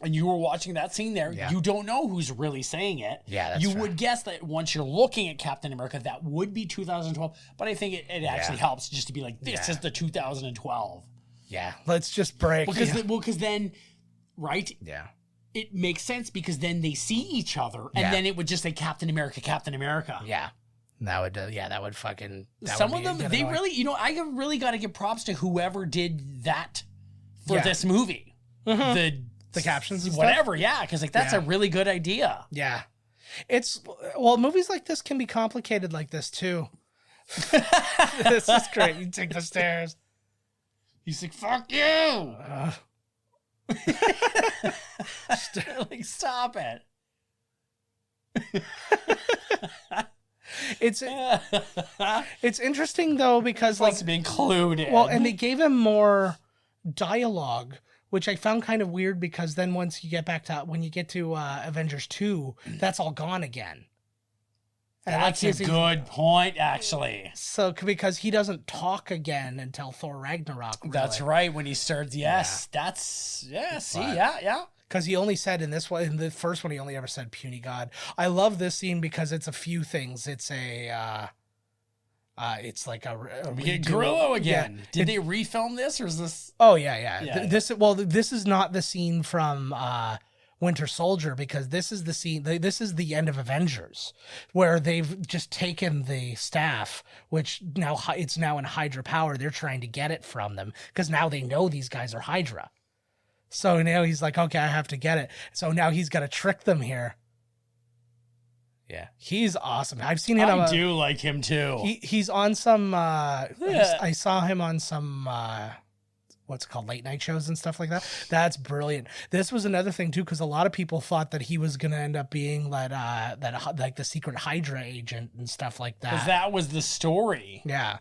and you were watching that scene there, you don't know who's really saying it. Yeah, that's you true. would guess that once you're looking at Captain America, that would be 2012. But I think it actually helps just to be like, this is the 2012. Yeah. Let's just break. Because then, right? Yeah. It makes sense because then they see each other, and then it would just say Captain America, Captain America. Yeah. That would fucking. Some of them, they really, I really got to give props to whoever did that for this movie. Mm-hmm. The captions and whatever, stuff? Because like that's a really good idea. Yeah. Movies like this can be complicated like this too. This is great. You take the stairs. He's like, fuck you. Like, stop it. It's interesting though because like to be included. Well, and they gave him more dialogue, which I found kind of weird because then when you get to Avengers 2, that's all gone again. And that's a good point, actually. So because he doesn't talk again until Thor Ragnarok. Really. That's right. When he starts, that's Because he only said in the first one, he only ever said puny god. I love this scene because it's a few things. It's it's like we get Grillo again. Did they refilm this or is this? Oh yeah. This is not the scene from Winter Soldier because this is the scene. This is the end of Avengers where they've just taken the staff, which it's now in Hydra power. They're trying to get it from them because now they know these guys are Hydra. So now he's like, okay, I have to get it. So now he's got to trick them here. Yeah, he's awesome. I've seen him. I do like him too. He's on some. I saw him on some. What's it called, late night shows and stuff like that. That's brilliant. This was another thing too, because a lot of people thought that he was going to end up being that like the secret Hydra agent and stuff like that. Because that was the story. Yeah.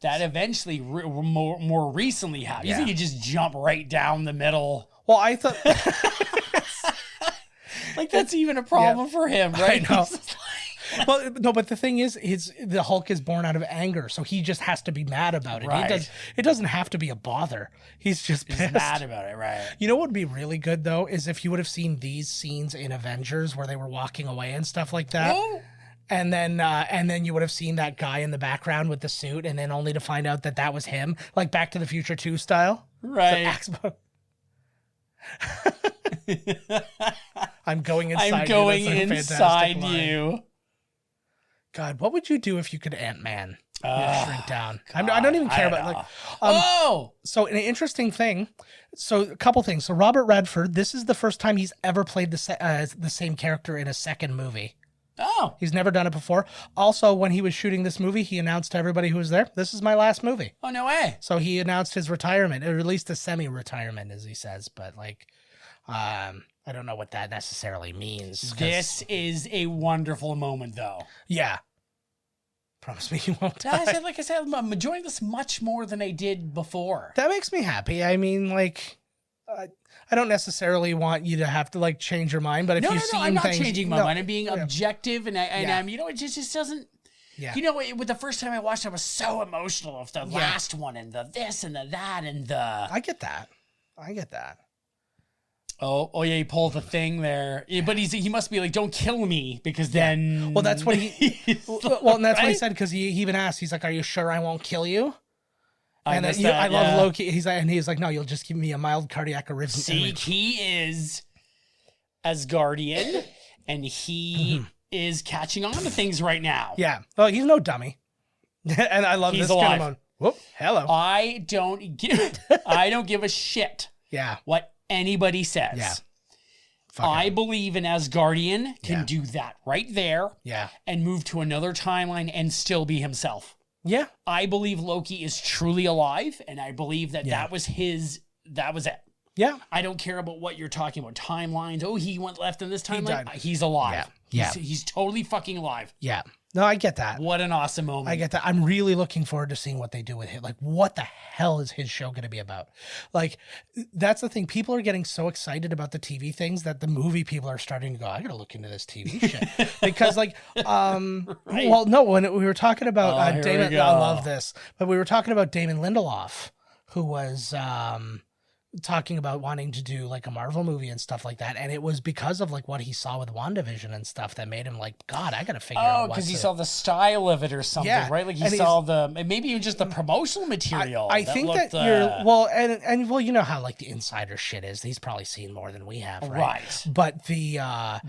That eventually more recently happened. You think you just jump right down the middle? Well, I thought like that's even a problem for him, right? I know. Well, no, but the thing is, the Hulk is born out of anger, so he just has to be mad about it. Right. It doesn't have to be a bother. He's just pissed. He's mad about it, right? You know what would be really good though is if you would have seen these scenes in Avengers where they were walking away and stuff like that. Oh. And then you would have seen that guy in the background with the suit, and then only to find out that was him, like Back to the Future 2 style. Right. I'm going inside. I'm going inside you. God, what would you do if you could Ant-Man? Shrink down. I don't even care about So an interesting thing. So a couple things. So Robert Redford, this is the first time he's ever played the same character in a second movie. Oh. He's never done it before. Also, when he was shooting this movie, he announced to everybody who was there, this is my last movie. Oh, no way. So he announced his retirement, or at least a semi-retirement, as he says. But, like, I don't know what that necessarily means. This is a wonderful moment, though. Yeah. Promise me you won't die. Like I said, I'm enjoying this much more than I did before. That makes me happy. I mean, like... I don't necessarily want you to have to like change your mind, but if you see I'm not things, changing my mind. I'm being objective, and I'm, it just doesn't. Yeah. With the first time I watched, I was so emotional of the last one and the this and the that and the. I get that. Oh yeah, he pulled the thing there, but he must be like, don't kill me because then. Well, that's what he. And that's what he said because he even asked. He's like, "Are you sure I won't kill you?" And I love Loki. He's like, no, you'll just give me a mild cardiac arrhythmia. See, he is Asgardian, and he is catching on to things right now. Yeah. Well, he's no dummy. And I love this alive. kind of whoop, hello. I don't give a shit. Yeah. What anybody says. Yeah. I believe an Asgardian can do that right there. Yeah. And move to another timeline and still be himself. Yeah. I believe Loki is truly alive, and I believe that was it. Yeah. I don't care about what you're talking about. Timelines. Oh, he went left in this timeline. died. He's alive. Yeah. He's totally fucking alive. Yeah. No, I get that. What an awesome moment. I get that. I'm really looking forward to seeing what they do with him. Like, what the hell is his show going to be about? Like, that's the thing. People are getting so excited about the TV things that the movie people are starting to go, I got to look into this TV shit. Because, like, well, no, when we were talking about here Damon, we go. I love this, but we were talking about Damon Lindelof, who was talking about wanting to do like a Marvel movie and stuff like that, and it was because of like what he saw with WandaVision and stuff that made him like, God, I gotta figure out. Oh, because he saw the style of it or something, right? Like he saw maybe even just the promotional material. I think that you're well, and well, you know how like the insider shit is. He's probably seen more than we have, right? But the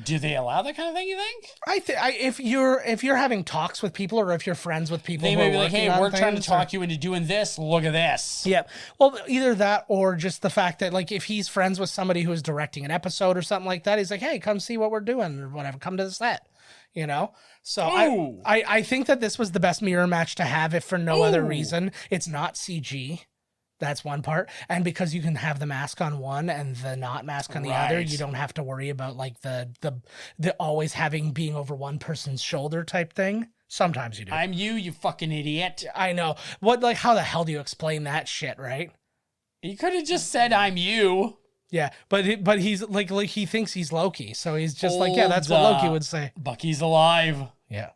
do they allow that kind of thing? You think? If you're having talks with people or if you're friends with people, They who may are be like, hey, we're trying to talk you into doing this. Look at this. Yeah. Well, either that or just the fact that like if he's friends with somebody who is directing an episode or something like that, he's like, hey, come see what we're doing or whatever. Come to the set, you know? So I think that this was the best mirror match to have if for no other reason. It's not CG. That's one part. And because you can have the mask on one and the not mask on the other, you don't have to worry about like the always being over one person's shoulder type thing. Sometimes you do. I'm you fucking idiot. I know. What, like, how the hell do you explain that shit, right? You could have just said I'm you. Yeah, but he's like he thinks he's Loki, so he's just like, yeah, that's what Loki would say. Bucky's alive. Yeah,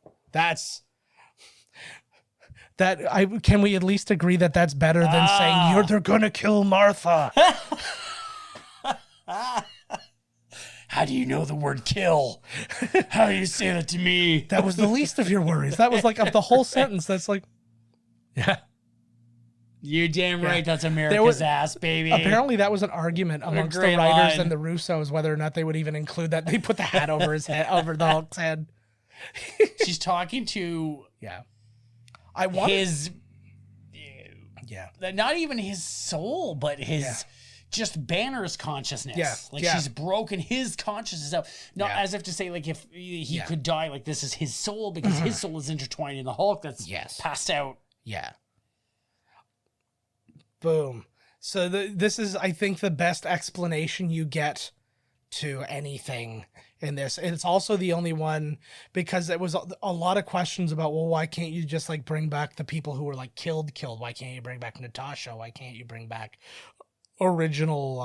can we at least agree that that's better than saying they're gonna kill Martha? How do you know the word kill? How do you say that to me? That was the least of your worries. That was like of the whole sentence. That's like, yeah. You're damn right. That's America's ass, baby. Apparently, that was an argument amongst the writers and the Russos whether or not they would even include that. They put the hat over his head, over the Hulk's head. She's talking to his not even his soul, but his just Banner's consciousness. Yeah, like she's broken his consciousness out. Not as if to say like if he could die, like this is his soul because his soul is intertwined in the Hulk that's passed out. Yeah. Boom. So this is, I think, the best explanation you get to anything in this. It's also the only one because there was a lot of questions about, well, why can't you just like bring back the people who were like killed? Why can't you bring back Natasha? Why can't you bring back original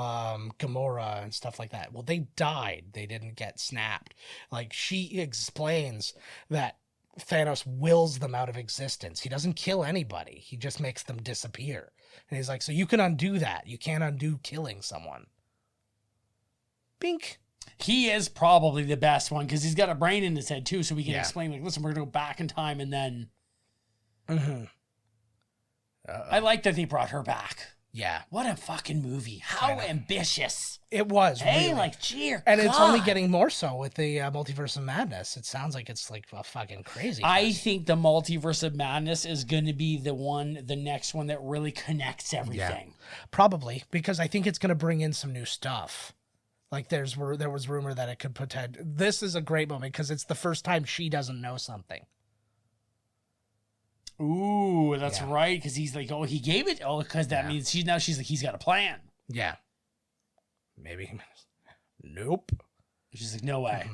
Gamora and stuff like that? Well, they died. They didn't get snapped. Like she explains that Thanos wills them out of existence. He doesn't kill anybody. He just makes them disappear. And he's like, so you can undo that. You can't undo killing someone. Bink. He is probably the best one because he's got a brain in his head too, so we can explain like, listen, we're gonna go back in time and then. I like that they brought her back. Yeah. What a fucking movie. How ambitious. It was. Hey, really. like, cheer. And it's only getting more so with the Multiverse of Madness. It sounds like it's like a fucking crazy. I think the Multiverse of Madness is going to be the next one that really connects everything. Yeah. Probably, because I think it's going to bring in some new stuff. Like there was rumor that it could this is a great moment because it's the first time she doesn't know something. Ooh, that's right. Because he's like, oh, he gave it. Oh, because that means she's like, he's got a plan. Yeah. Maybe. Nope. She's like, no way.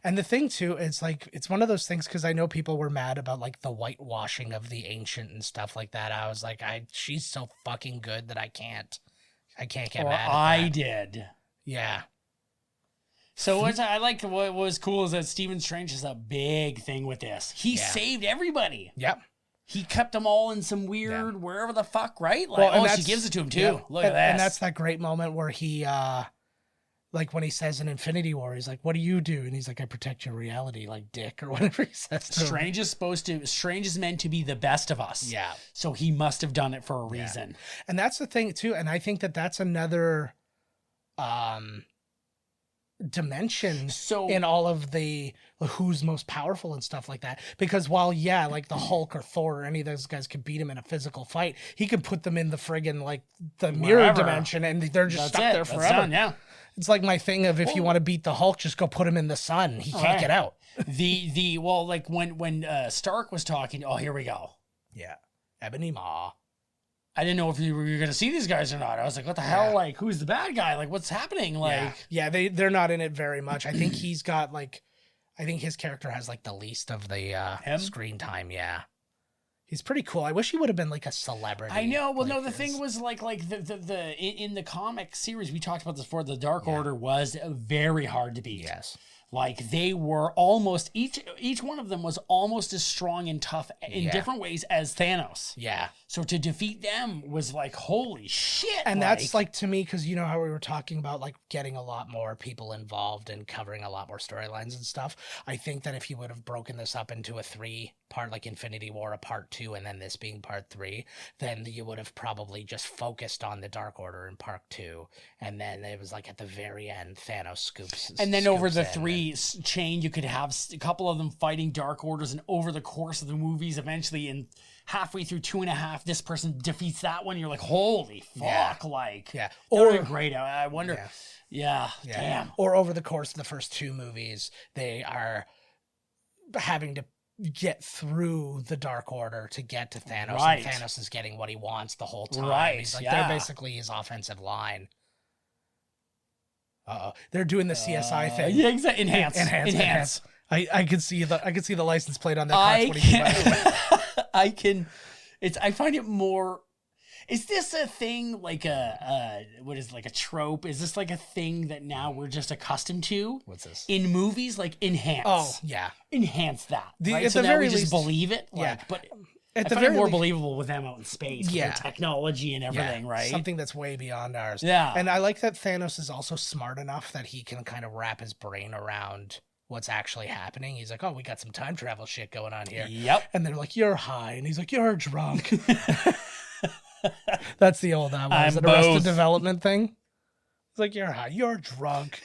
And the thing too, it's like, it's one of those things because I know people were mad about like the whitewashing of the ancient and stuff like that. I was like, she's so fucking good that I can't get mad at I that. did. Yeah. So what was cool is that Stephen Strange is a big thing with this. He saved everybody. Yep. He kept them all in some weird wherever the fuck, right? Like, she gives it to him too. Yeah. Look at this. And that's that great moment where he, like when he says in Infinity War, he's like, "What do you do?" And he's like, "I protect your reality," like Dick or whatever he says. Strange is meant to be the best of us. Yeah. So he must have done it for a reason. And that's the thing too. And I think that that's another, dimension in all of the who's most powerful and stuff like that, because while like the Hulk or Thor or any of those guys could beat him in a physical fight, he could put them in the friggin' like the mirror dimension and they're just stuck there forever. Done, it's like my thing of if you want to beat the Hulk, just go put him in the sun. He can't get out. Like when Stark was talking, here we go. Ebony Maw. I didn't know if you were going to see these guys or not. I was like, what the hell? Like, who's the bad guy? Like, what's happening? Like, they're not in it very much. I think he's got like, I think his character has like the least of the screen time. Yeah. He's pretty cool. I wish he would have been like a celebrity. I know. Well, no, the thing was like the in the comic series, we talked about this before, the Dark Order was very hard to beat. Yes. Like they were almost each one of them was almost as strong and tough in different ways as Thanos. Yeah. So to defeat them was like, holy shit. And that's like, to me, because you know how we were talking about like getting a lot more people involved and covering a lot more storylines and stuff. I think that if you would have broken this up into a 3-part, like Infinity War, a part 2, and then this being part 3, then you would have probably just focused on the Dark Order in part 2. And then it was like at the very end, Thanos scoops. And then over the 3 chain, you could have a couple of them fighting Dark Orders, and over the course of the movies, eventually in halfway through 2.5, this person defeats that one. You're like, holy fuck. Or great. I wonder. Damn. Or over the course of the first 2 movies, they are having to get through the Dark Order to get to Thanos. Right. And Thanos is getting what he wants the whole time. Right. He's like, they're basically his offensive line. They're doing the CSI thing. Yeah, exactly. Enhance. I could see the license plate on their cars. I find it more. Is this a thing like like a trope? Is this like a thing that now we're just accustomed to? What's this? In movies, like enhance. Oh, yeah. Enhance that. Right? At So the now very we just least, believe it. yeah. Like, but At I the find it very more least, believable with them out in space, with their technology and everything, right? Something that's way beyond ours. Yeah. And I like that Thanos is also smart enough that he can kind of wrap his brain around what's actually happening. He's like, oh, we got some time travel shit going on here. Yep. And they're like, you're high. And he's like, you're drunk. That's the old Arrested Development thing. It's like, you're high. You're drunk.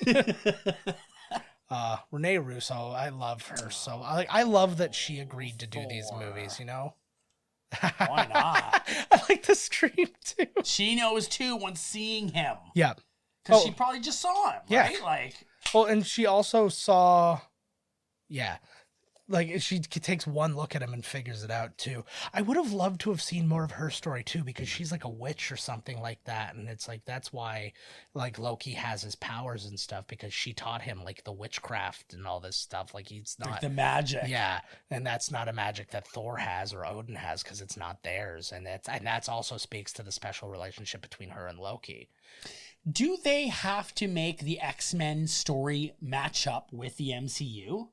Renee Russo, I love her. So I love that she agreed to do these movies, you know? Why not? I like the scream too. She knows too once seeing him. Yeah. Because she probably just saw him, right? Yeah. Like, well, and she also saw, like she takes one look at him and figures it out too. I would have loved to have seen more of her story too, because she's like a witch or something like that. And it's like, that's why like Loki has his powers and stuff, because she taught him like the witchcraft and all this stuff. Like he's not like the magic. Yeah. And that's not a magic that Thor has or Odin has, because it's not theirs. And that's also speaks to the special relationship between her and Loki. Do they have to make the X-Men story match up with the MCU?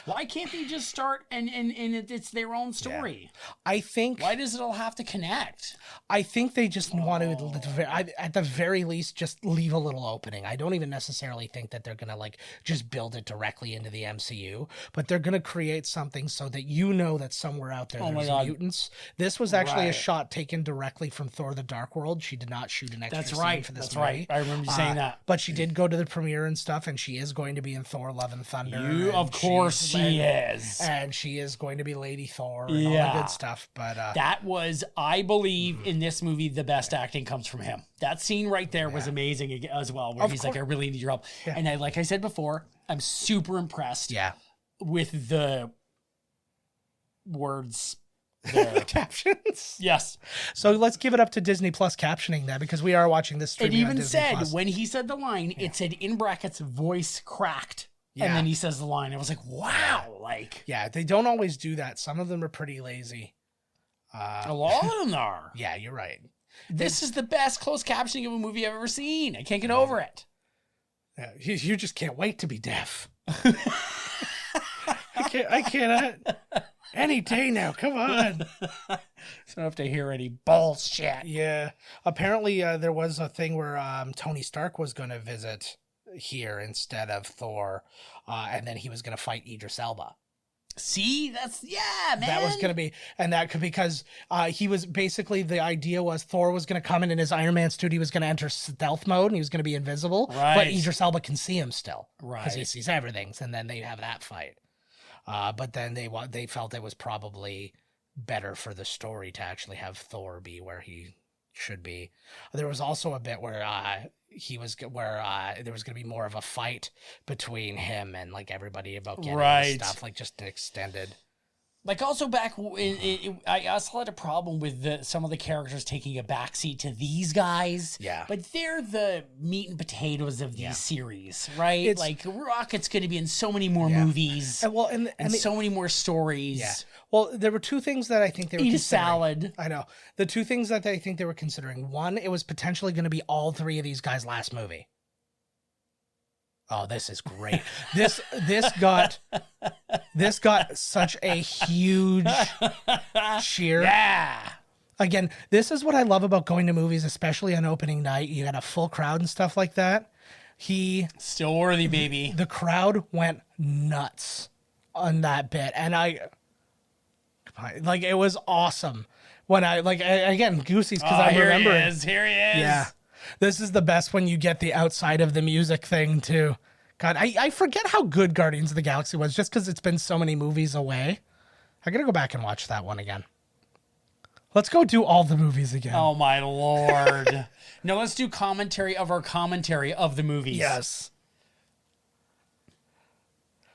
Why can't they just start and it's their own story? Yeah. I think. Why does it all have to connect? I think they just want to, at the very least, just leave a little opening. I don't even necessarily think that they're going to like just build it directly into the MCU, but they're going to create something so that you know that somewhere out there there's mutants. This was actually a shot taken directly from Thor: The Dark World. She did not shoot an extra scene for this movie. Right. I remember you saying that. But she did go to the premiere and stuff, and she is going to be in Thor: Love and Thunder. Of course she is. And she is going to be Lady Thor and all the good stuff. But that was, I believe, in this movie, the best acting comes from him. That scene right there was amazing as well, where he's like, I really need your help. Yeah. And like I said before, I'm super impressed with the words. The captions. Yes. So let's give it up to Disney Plus captioning then, because we are watching this streaming on Disney said, Plus. when he said the line, it said in brackets, voice cracked. Yeah. And then he says the line. I was like, wow. Like, yeah, they don't always do that. Some of them are pretty lazy. A lot of them are. Yeah, you're right. This is the best closed captioning of a movie I've ever seen. I can't get over it. Yeah, you just can't wait to be deaf. I cannot. Any day now, come on. So I don't have to hear any bullshit. Yeah. Apparently, there was a thing where Tony Stark was going to visit here instead of Thor, and then he was going to fight Idris Elba. See, that's man. That was going to be, and that could, because he was basically, the idea was Thor was going to come in his Iron Man suit, he was going to enter stealth mode, and he was going to be invisible, but Idris Elba can see him still, because he sees everything, and then they have that fight. But then they felt it was probably better for the story to actually have Thor be where he should be. There was also a bit where there was going to be more of a fight between him and like everybody about getting the stuff, like just extended. Like also I also had a problem with some of the characters taking a backseat to these guys. Yeah. But they're the meat and potatoes of these series, right? Like Rocket's going to be in so many more movies. And so many more stories. Yeah. Well, there were two things that I think they were Eat a considering. salad. I know. The two things that I think they were considering. One, it was potentially going to be all three of these guys' last movie. Oh, this is great. This got such a huge cheer. Yeah. Again, this is what I love about going to movies, especially on opening night. You got a full crowd and stuff like that. Still worthy, baby. The crowd went nuts on that bit, and it was awesome. When again, Goosey's because I'm remembering. Here he is. Yeah. This is the best when you get the outside of the music thing, too. God, I forget how good Guardians of the Galaxy was just because it's been so many movies away. I got to go back and watch that one again. Let's go do all the movies again. Oh, my Lord. No, let's do commentary of the movies. Yes.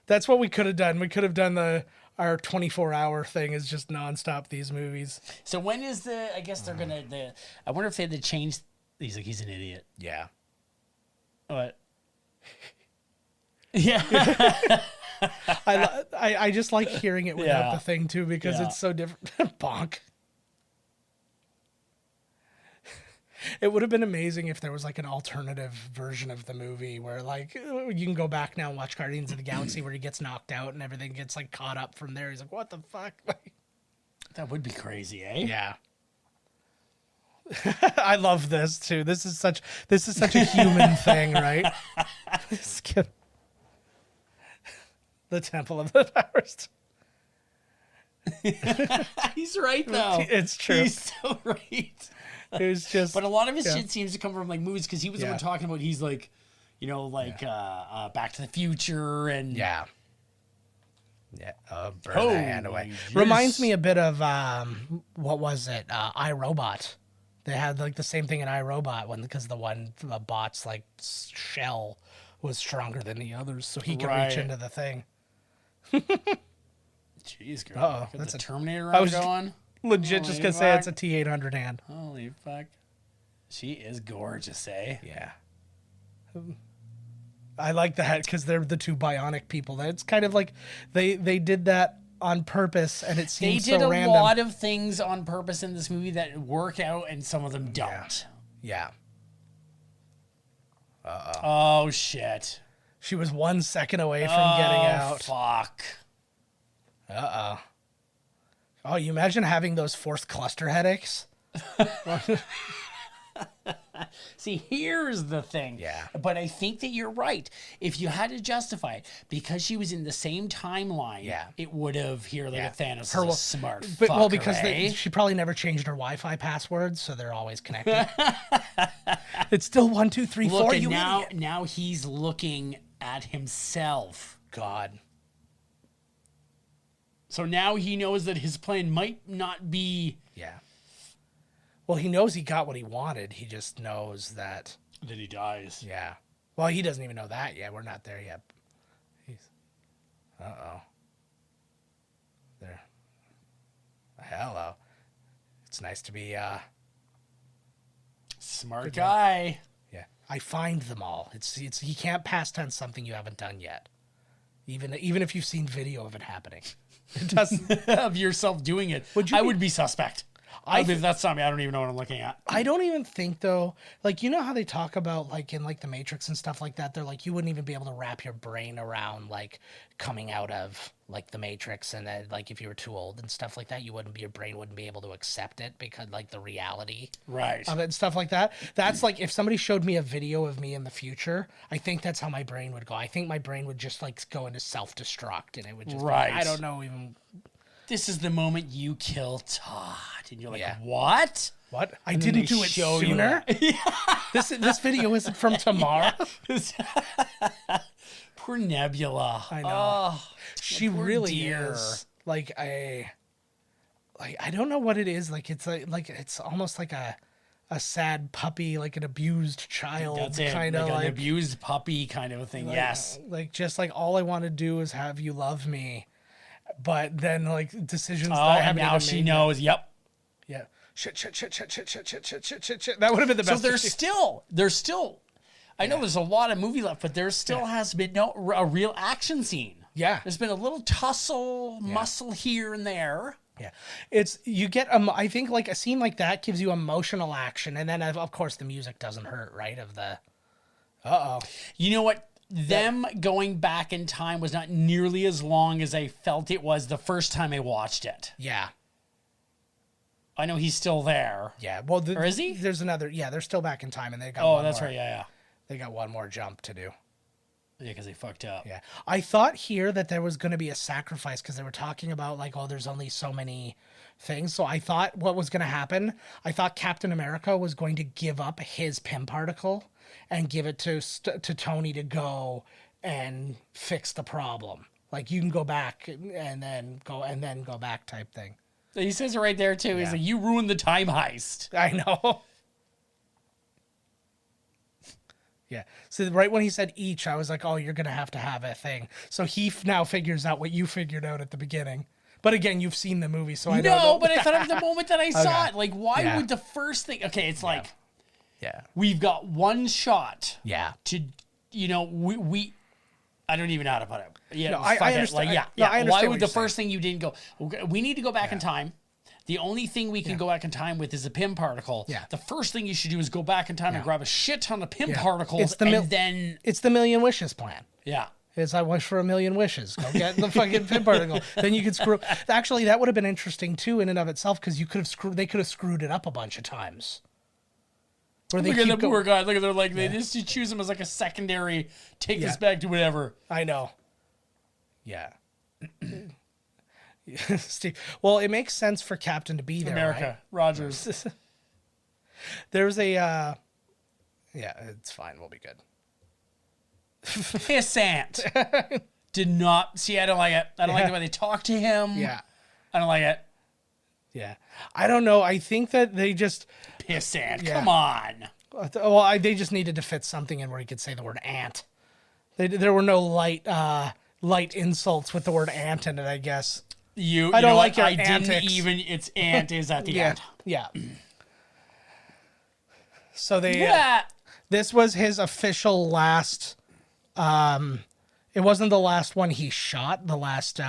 That's what we could have done. We could have done our 24-hour thing is just nonstop these movies. So when is I guess they're going to, I wonder if they had to change. He's like, he's an idiot. Yeah. What? Yeah. I just like hearing it without the thing too because it's so different. Bonk. It would have been amazing if there was like an alternative version of the movie where like you can go back now and watch Guardians of the Galaxy where he gets knocked out and everything gets like caught up from there. He's like, what the fuck? That would be crazy, eh? Yeah. I love this too. This is such a human thing, right? The Temple of the Powers. He's right though. It's true. He's so right. It was just, but a lot of his shit seems to come from like movies because he was the one talking about. He's like, Back to the Future and burn that hand away. Yes. Reminds me a bit of what was it? iRobot. They had like the same thing in iRobot because the bot's like shell was stronger than the others, so he could reach into the thing. Jeez, girl. Uh-oh, that's a Terminator I was going. Legit just gonna say it's a T-800 hand. Holy fuck. She is gorgeous, eh? Yeah. I like that because they're the two bionic people. That's kind of like they did that on purpose, and it seems so random. They did a lot of things on purpose in this movie that work out, and some of them don't. Yeah. Oh, shit. She was 1 second away from getting out. Fuck. Oh, you imagine having those forced cluster headaches? See, here's the thing. Yeah. But I think that you're right. If you had to justify it, because she was in the same timeline, it would have here like a Thanos is a smart fucker, well, because she probably never changed her Wi-Fi passwords, so they're always connected. It's still 1, 2, 3, 4. You now he's looking at himself. God. So now he knows that his plan might not be. Yeah. Well, he knows he got what he wanted. He just knows that he dies. Yeah. Well, he doesn't even know that yet. We're not there yet. There. Hello. It's nice to be smart guy. Yeah. I find them all. It's you can't past tense something you haven't done yet. Even if you've seen video of it happening. It doesn't of yourself doing it. I would be suspect. If that's something I don't even know what I'm looking at. I don't even think though, like, you know how they talk about like in like the Matrix and stuff like that, they're like, you wouldn't even be able to wrap your brain around like coming out of like the Matrix, and then like if you were too old and stuff like that, your brain wouldn't be able to accept it because like the reality of it and stuff like that. That's like if somebody showed me a video of me in the future, I think that's how my brain would go. I think my brain would just like go into self-destruct, and it would just I don't know even. This is the moment you kill Todd. And you're like, what? What? I didn't do it sooner? This video isn't from tomorrow? Poor Nebula. I know. Oh, she really is. Like, I don't know what it is. Like, it's like it's almost like a sad puppy, like an abused child. That's it. Kind of like an abused puppy kind of a thing. Like, yes. Like, just like all I want to do is have you love me. but then like decisions Oh, that I and haven't now even she made knows. Yet. yet. Yeah. Shit. That would have been the So best. there's still. I know there's a lot of movie left, but there still has been a real action scene. Yeah. There's been a little tussle, muscle here and there. Yeah, you get I think like a scene like that gives you emotional action, and then of course the music doesn't hurt, right? Of the, You know what? Them going back in time was not nearly as long as I felt it was the first time I watched it. yeah, I know he's still there. yeah. Well, Or is he? There's another. Yeah, they're still back in time, and they got. Oh, one that's more, right. Yeah. They got one more jump to do. Yeah, because they fucked up. Yeah, I thought here that there was going to be a sacrifice because they were talking about like, oh, there's only so many things. So I thought what was going to happen. I thought Captain America was going to give up his Pym particle and give it to Tony to go and fix the problem. Like you can go back and then go back type thing. He says it right there too. He's like, "You ruined the time heist." I know. Yeah. So right when he said each, I was like, oh, you're going to have a thing. So he now figures out what you figured out at the beginning. But again, you've seen the movie, so I don't know. No, but I thought of the moment that I saw it. Like, why would the first thing... Okay, it's like, Yeah. we've got one shot Yeah. to, we I don't even know how to put it. Yeah, No, I fuck it. understand. Like, I understand why what would you're the first thing you didn't go, okay, we need to go back in time. The only thing we can go back in time with is a Pym particle. Yeah. The first thing you should do is go back in time and grab a shit ton of Pym Yeah. particles and then... It's the Million Wishes plan. Yeah. It's I wish for a million wishes. Go get the fucking Pym particle. Then you could screw. Actually, that would have been interesting too, in and of itself, because you could have They could have screwed it up a bunch of times. Where they Look at keep the poor guy. Look at they're like they just choose him as like a secondary. Take this back to whatever. I know. Yeah. Steve. Well, it makes sense for Captain to be there. America, right? Rogers. There's a. Yeah, it's fine. We'll be good. Pissant. Did not see. I don't like it. I don't like the way they talk to him. Yeah. I don't like it. Yeah. I don't know. I think that they just. Pissant. Yeah. Come on. Well, they just needed to fit something in where he could say the word ant. There were no light insults with the word ant in it, I guess. I don't like your I didn't antics. even. It's ant is at the end. Yeah. So they. Yeah. This was his official last. It wasn't the last one he shot. The last.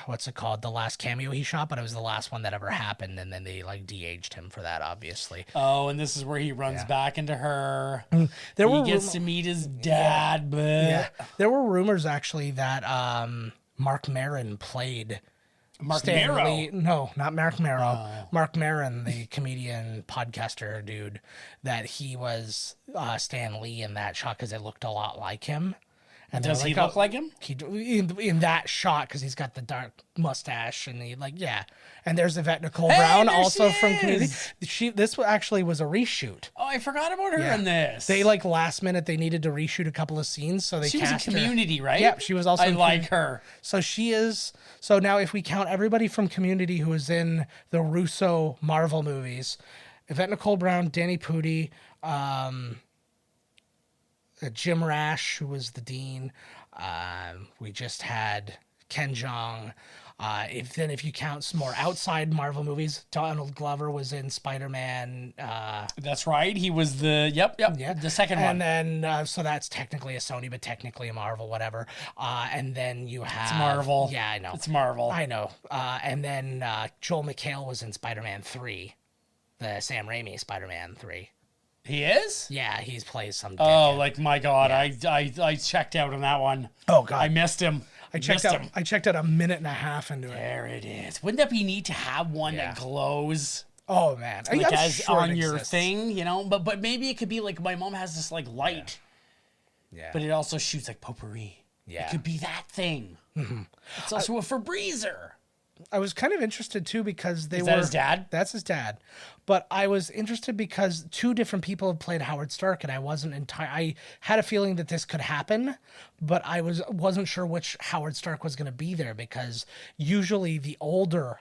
What's it called? The last cameo he shot, but it was the last one that ever happened, and then they like de-aged him for that, obviously. Oh, and this is where he runs back into her. He Gets to meet his dad, but There were rumors actually that Mark Maron played Mark Stan Marrow. Lee. No, not Mark Marrow. Mark Maron, the comedian podcaster dude, that he was Stan Lee in that shot because it looked a lot like him. And Does he look like him? In that shot, because he's got the dark mustache and and there's Yvette Nicole Brown there also she from is. Community. This actually was a reshoot. Oh, I forgot about her in this. They last minute they needed to reshoot a couple of scenes, so she was in cast her. Community, right? Yeah, she was also. I in like her. So she is. So now, if we count everybody from Community who is in the Russo Marvel movies, Yvette Nicole Brown, Danny Pudi, Jim Rash, who was the dean. We just had Ken Jeong. If you count some more outside Marvel movies, Donald Glover was in Spider-Man. That's right. He was the the second one. And then so that's technically a Sony, but technically a Marvel, whatever. And then you have It's Marvel. Yeah, I know. It's Marvel. I know. And then Joel McHale was in Spider-Man 3, the Sam Raimi Spider-Man 3. He is? Yeah, he plays some. Oh, like my God! I checked out on that one. Oh God, I missed him. I checked out a minute and a half into it. There it is. Wouldn't that be neat to have one that glows? Oh man, Like I'm as sure on it your exists. thing, But maybe it could be like my mom has this like light, but it also shoots like potpourri. Yeah. It could be that thing. Mm-hmm. It's also a Febreze. I was kind of interested too because they Is were. that his dad? That's his dad. But I was interested because two different people have played Howard Stark, and I wasn't I had a feeling that this could happen, but I wasn't sure which Howard Stark was going to be there because usually the older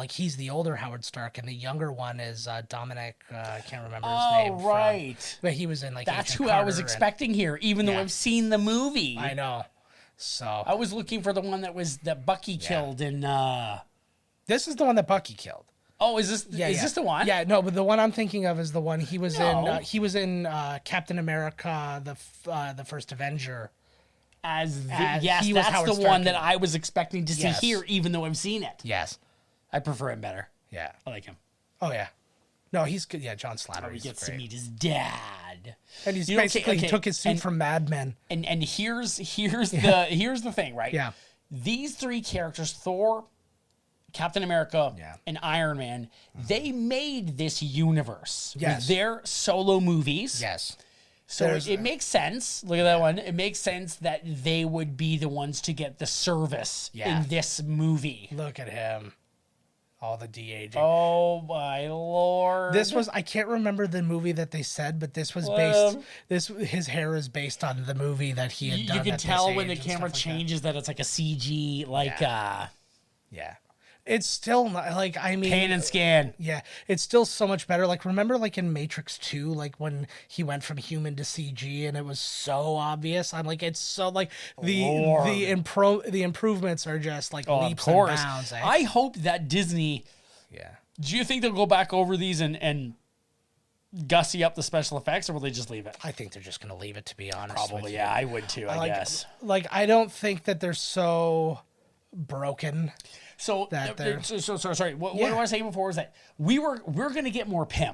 he's the older Howard Stark, and the younger one is Dominic. I can't remember his name. Oh, right. But he was in That's Agent who I was Carter expecting here, even though I've seen the movie. I know. So I was looking for the one that Bucky killed in. This is the one that Bucky killed. Oh, is this the one? Yeah, no, but the one I'm thinking of is the one he was No. in. He was in Captain America, the first Avenger. Yes, he was that's Howard the Stark one in that it. I was expecting to see Yes. here, even though I've seen it. Yes. I prefer him better. Yeah. I like him. Oh yeah. No, he's good. Yeah, John Slattery. He gets to great. meet his dad. And he's You know, basically he took his suit from Mad Men. And here's the thing, right? Yeah. These three characters, Thor, Captain America, and Iron Man, they made this universe with their solo movies. Yes. So it makes sense. Look at that one. It makes sense that they would be the ones to get the service in this movie. Look at him. All the de-aging. Oh my lord. This was, I can't remember the movie that they said, but this was based, his hair is based on the movie that he had done. You can at tell this when the age and camera stuff like changes that it's like a CG, yeah. It's still not, like, I mean. pan and scan. Yeah, it's still so much better. Like, remember, like, in Matrix 2, like, when he went from human to CG and it was so obvious? I'm like, it's so, like, the improvements are just, like, leaps and bounds. Eh? I hope that Disney... Yeah. Do you think they'll go back over these and gussy up the special effects, or will they just leave it? I think they're just going to leave it, to be honest. Probably, yeah, I would too, I guess. Like, I don't think that they're so broken. So, sorry. What I was saying before is that we're going to get more Pym.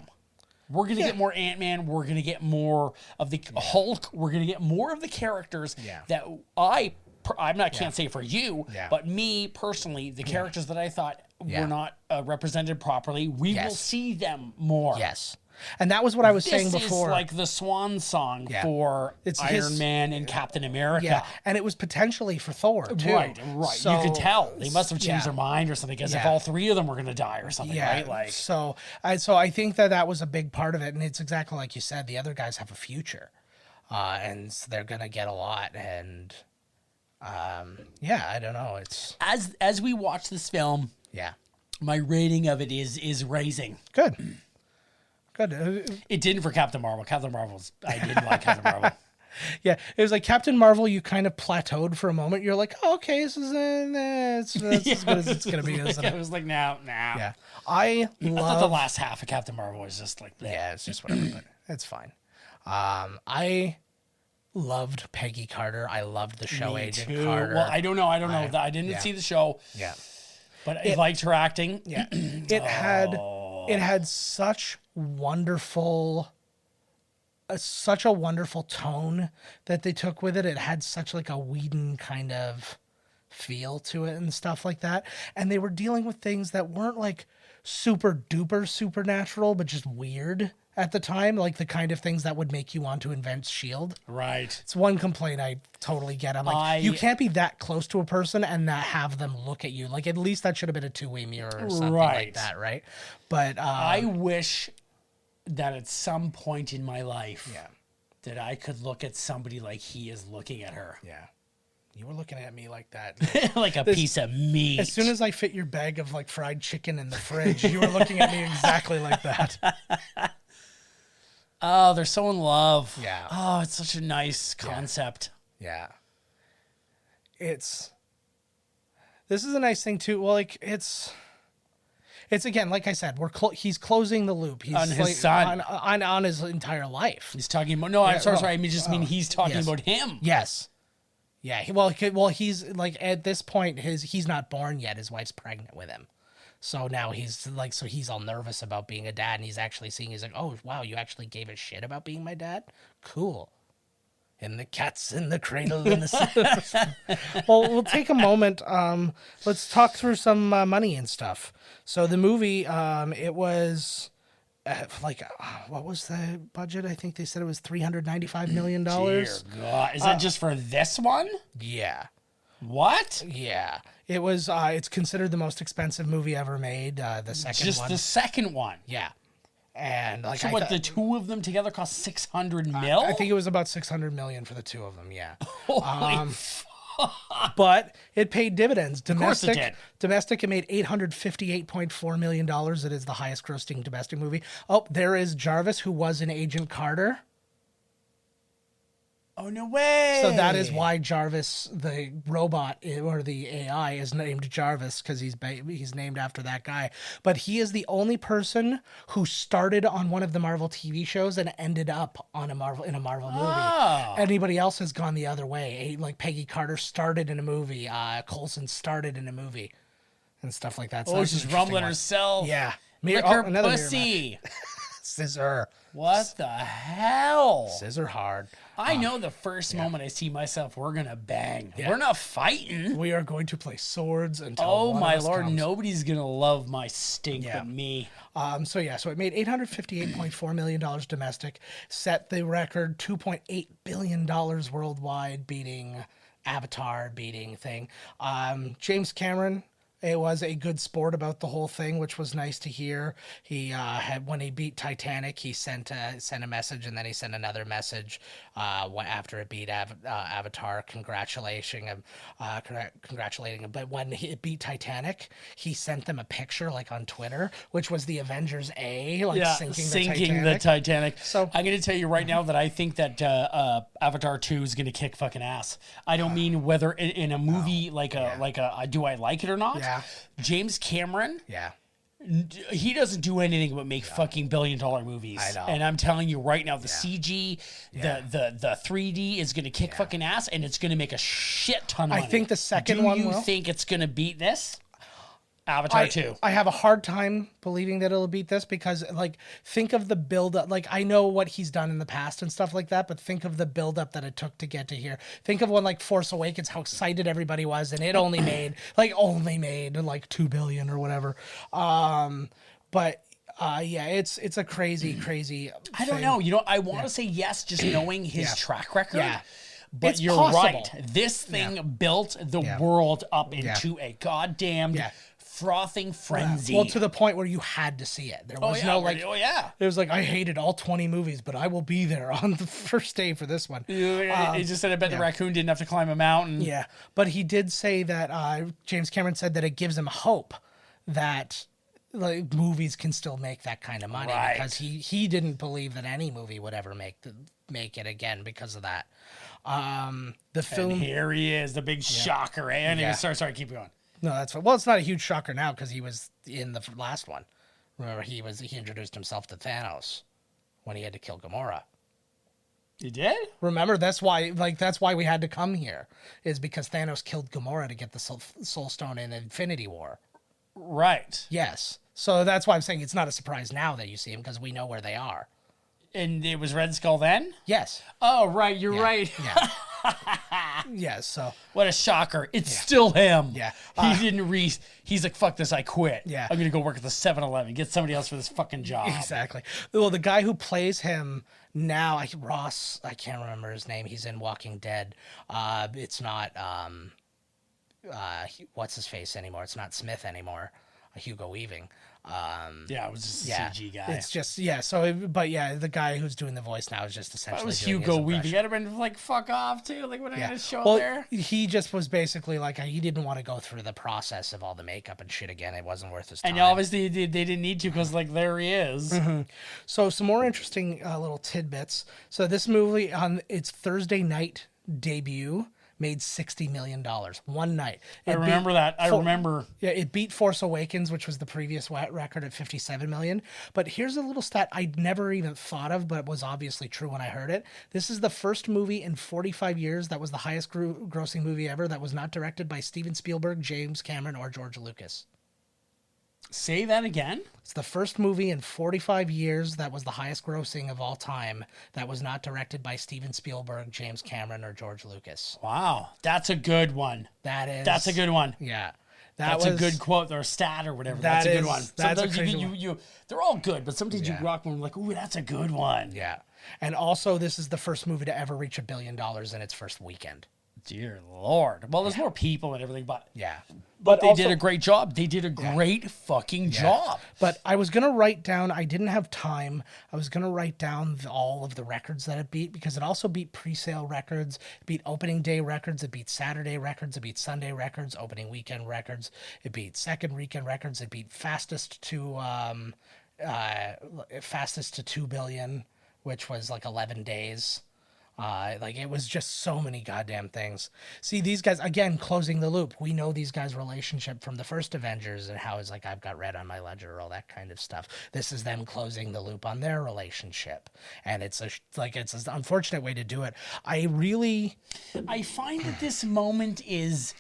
We're going to get more Ant-Man. We're going to get more of the Hulk. We're going to get more of the characters that can't say for you, but me personally, the characters that I thought were not represented properly, we will see them more. Yes. And that was what I was saying before. This is like the swan song for Iron Man and Captain America. Yeah, and it was potentially for Thor, too. Right. So, you could tell. They must have changed their mind or something, because if all three of them were going to die or something, right? Like, so I think that was a big part of it, and it's exactly like you said. The other guys have a future, and they're going to get a lot, and I don't know. It's as we watch this film, my rating of it is raising. Good. It didn't for Captain Marvel. I didn't like Captain Marvel. Yeah, it was like Captain Marvel. You kind of plateaued for a moment. You're like, oh, okay, this is it's as good as it's gonna be, isn't it? It was like, no. Yeah, I thought the last half of Captain Marvel was just like, it's just whatever. But it's fine. I loved Peggy Carter. I loved the show Agent Carter. Well, I don't know. I didn't see the show. Yeah, but I liked her acting. Yeah, it had such wonderful. Such a wonderful tone that they took with it. It had such like a Whedon kind of feel to it and stuff like that. And they were dealing with things that weren't like super duper supernatural, but just weird at the time. Like the kind of things that would make you want to invent S.H.I.E.L.D. Right. It's one complaint I totally get. I'm like, you can't be that close to a person and not have them look at you. Like at least that should have been a two-way mirror or something like that, right? But I wish that at some point in my life that I could look at somebody like he is looking at her. Yeah. You were looking at me like that. Like a piece of meat. As soon as I fit your bag of like fried chicken in the fridge, you were looking at me exactly like that. Oh, they're so in love. Yeah. Oh, it's such a nice concept. Yeah. This is a nice thing too. Well, like it's again, like I said, he's closing the loop. He's on his son. On his entire life. He's talking about, I'm sorry. I mean, he's talking about him. Yes. Yeah. Well, he's like, at this point, he's not born yet. His wife's pregnant with him. So now he's all nervous about being a dad, and he's actually seeing, he's like, oh, wow, you actually gave a shit about being my dad? Cool. And the cat's in the cradle. Well, we'll take a moment. Let's talk through some money and stuff. So the movie, it was what was the budget? I think they said it was $395 million. Dear God. Is that just for this one? Yeah. What? Yeah. It was, it's considered the most expensive movie ever made. The second one. Just the second one? Yeah. And like, so the two of them together cost $600 million? I think it was about $600 million for the two of them. Yeah. Holy but it paid dividends. Domestic, of course it did. Domestic, it made $858.4 million. It is the highest grossing domestic movie. Oh, there is Jarvis, who was in Agent Carter. Oh, no way. So that is why Jarvis, the robot or the AI, is named Jarvis, because he's named after that guy. But he is the only person who started on one of the Marvel TV shows and ended up on a Marvel movie. Oh. Anybody else has gone the other way. Like Peggy Carter started in a movie. Coulson started in a movie, and stuff like that. So Oh, she's rumbling herself. Yeah. Lick her pussy. Scissor. What the hell? Scissor hard. I know the first moment I see myself, we're going to bang. We're not fighting. We are going to play swords until Oh, one my of us Lord. comes. Nobody's going to love my stink but me. So it made $858.4 million domestic, set the record $2.8 billion worldwide, beating Avatar, beating thing. James Cameron, it was a good sport about the whole thing, which was nice to hear. He had, when he beat Titanic, he sent a message, and then he sent another message after it beat Avatar, congratulating him. But when it beat Titanic, he sent them a picture like on Twitter, which was the Avengers A, like sinking the Titanic. So I'm going to tell you right now that I think that Avatar 2 is going to kick fucking ass. I don't mean whether in a movie do I like it or not. Yeah. James Cameron. Yeah. He doesn't do anything but make fucking $1 billion movies. I know. And I'm telling you right now, the CG, the 3D is going to kick fucking ass, and it's going to make a shit ton of money. I think the second one Do you will. think it's going to beat this? Avatar 2. I have a hard time believing that it'll beat this because, like, think of the build-up. Like, I know what he's done in the past and stuff like that, but think of the build-up that it took to get to here. Think of when, like, Force Awakens, how excited everybody was, and it only made like $2 billion or whatever. It's a crazy. I don't know. I want to say yes, just knowing his track record. Yeah. But It's you're possible. right. This thing built the world up into a goddamn frothing frenzy. Well, to the point where you had to see it. There was It was like, I hated all 20 movies, but I will be there on the first day for this one. He just said, I bet the raccoon didn't have to climb a mountain. Yeah, but he did say that James Cameron said that it gives him hope that like movies can still make that kind of money, because he didn't believe that any movie would ever make it again because of that. The film, and here he is, the big shocker. Anyway, sorry, keep going. No, that's fine. Well, it's not a huge shocker now because he was in the last one. Remember, he introduced himself to Thanos when he had to kill Gamora. You did? Remember, that's why we had to come here, is because Thanos killed Gamora to get the Soul Stone in Infinity War. Right. Yes. So that's why I'm saying it's not a surprise now that you see him, because we know where they are. And it was Red Skull then? Yes. Oh, right. You're right. Yeah. Yes. So what a shocker. It's still him. Yeah. He didn't he's like, fuck this, I quit. Yeah. I'm going to go work at the 7-Eleven. Get somebody else for this fucking job. Exactly. Well, the guy who plays him now, Ross, I can't remember his name. He's in Walking Dead. It's not, what's his face anymore? It's not Smith anymore. Hugo Weaving. It was just a CG guy. It's just, the guy who's doing the voice now is just essentially That was doing Hugo his Weaving. impression. I'd have been like, fuck off too. Like, what am I going to show there? He just was basically like, he didn't want to go through the process of all the makeup and shit again. It wasn't worth his time. And obviously they didn't need to, because like, there he is. Mm-hmm. So some more interesting little tidbits. So this movie on its Thursday night debut made $60 million one night. I remember that. I remember. Yeah, it beat Force Awakens, which was the previous record at $57 million. But here's a little stat I'd never even thought of, but it was obviously true when I heard it. This is the first movie in 45 years that was the highest grossing movie ever that was not directed by Steven Spielberg, James Cameron, or George Lucas. Say that again? It's the first movie in 45 years that was the highest grossing of all time that was not directed by Steven Spielberg, James Cameron, or George Lucas. Wow. That's a good one. That's a good one. Yeah. That's a good quote or stat or whatever. That's a good one. That's sometimes a crazy one. They're all good, but sometimes you rock one like, ooh, that's a good one. Yeah. And also, this is the first movie to ever reach $1 billion in its first weekend. Dear Lord. Well, there's more people and everything, but But they did a great job. They did a great fucking job. But I was going to write down, I didn't have time. I was going to write down all of the records that it beat, because it also beat pre-sale records, it beat opening day records, it beat Saturday records, it beat Sunday records, opening weekend records, it beat second weekend records, it beat fastest to 2 billion, which was like 11 days. Like it was just so many goddamn things. See, these guys, again, closing the loop. We know these guys' relationship from the first Avengers and how it's like, I've got red on my ledger, all that kind of stuff. This is them closing the loop on their relationship. And it's it's an unfortunate way to do it. I find that this moment is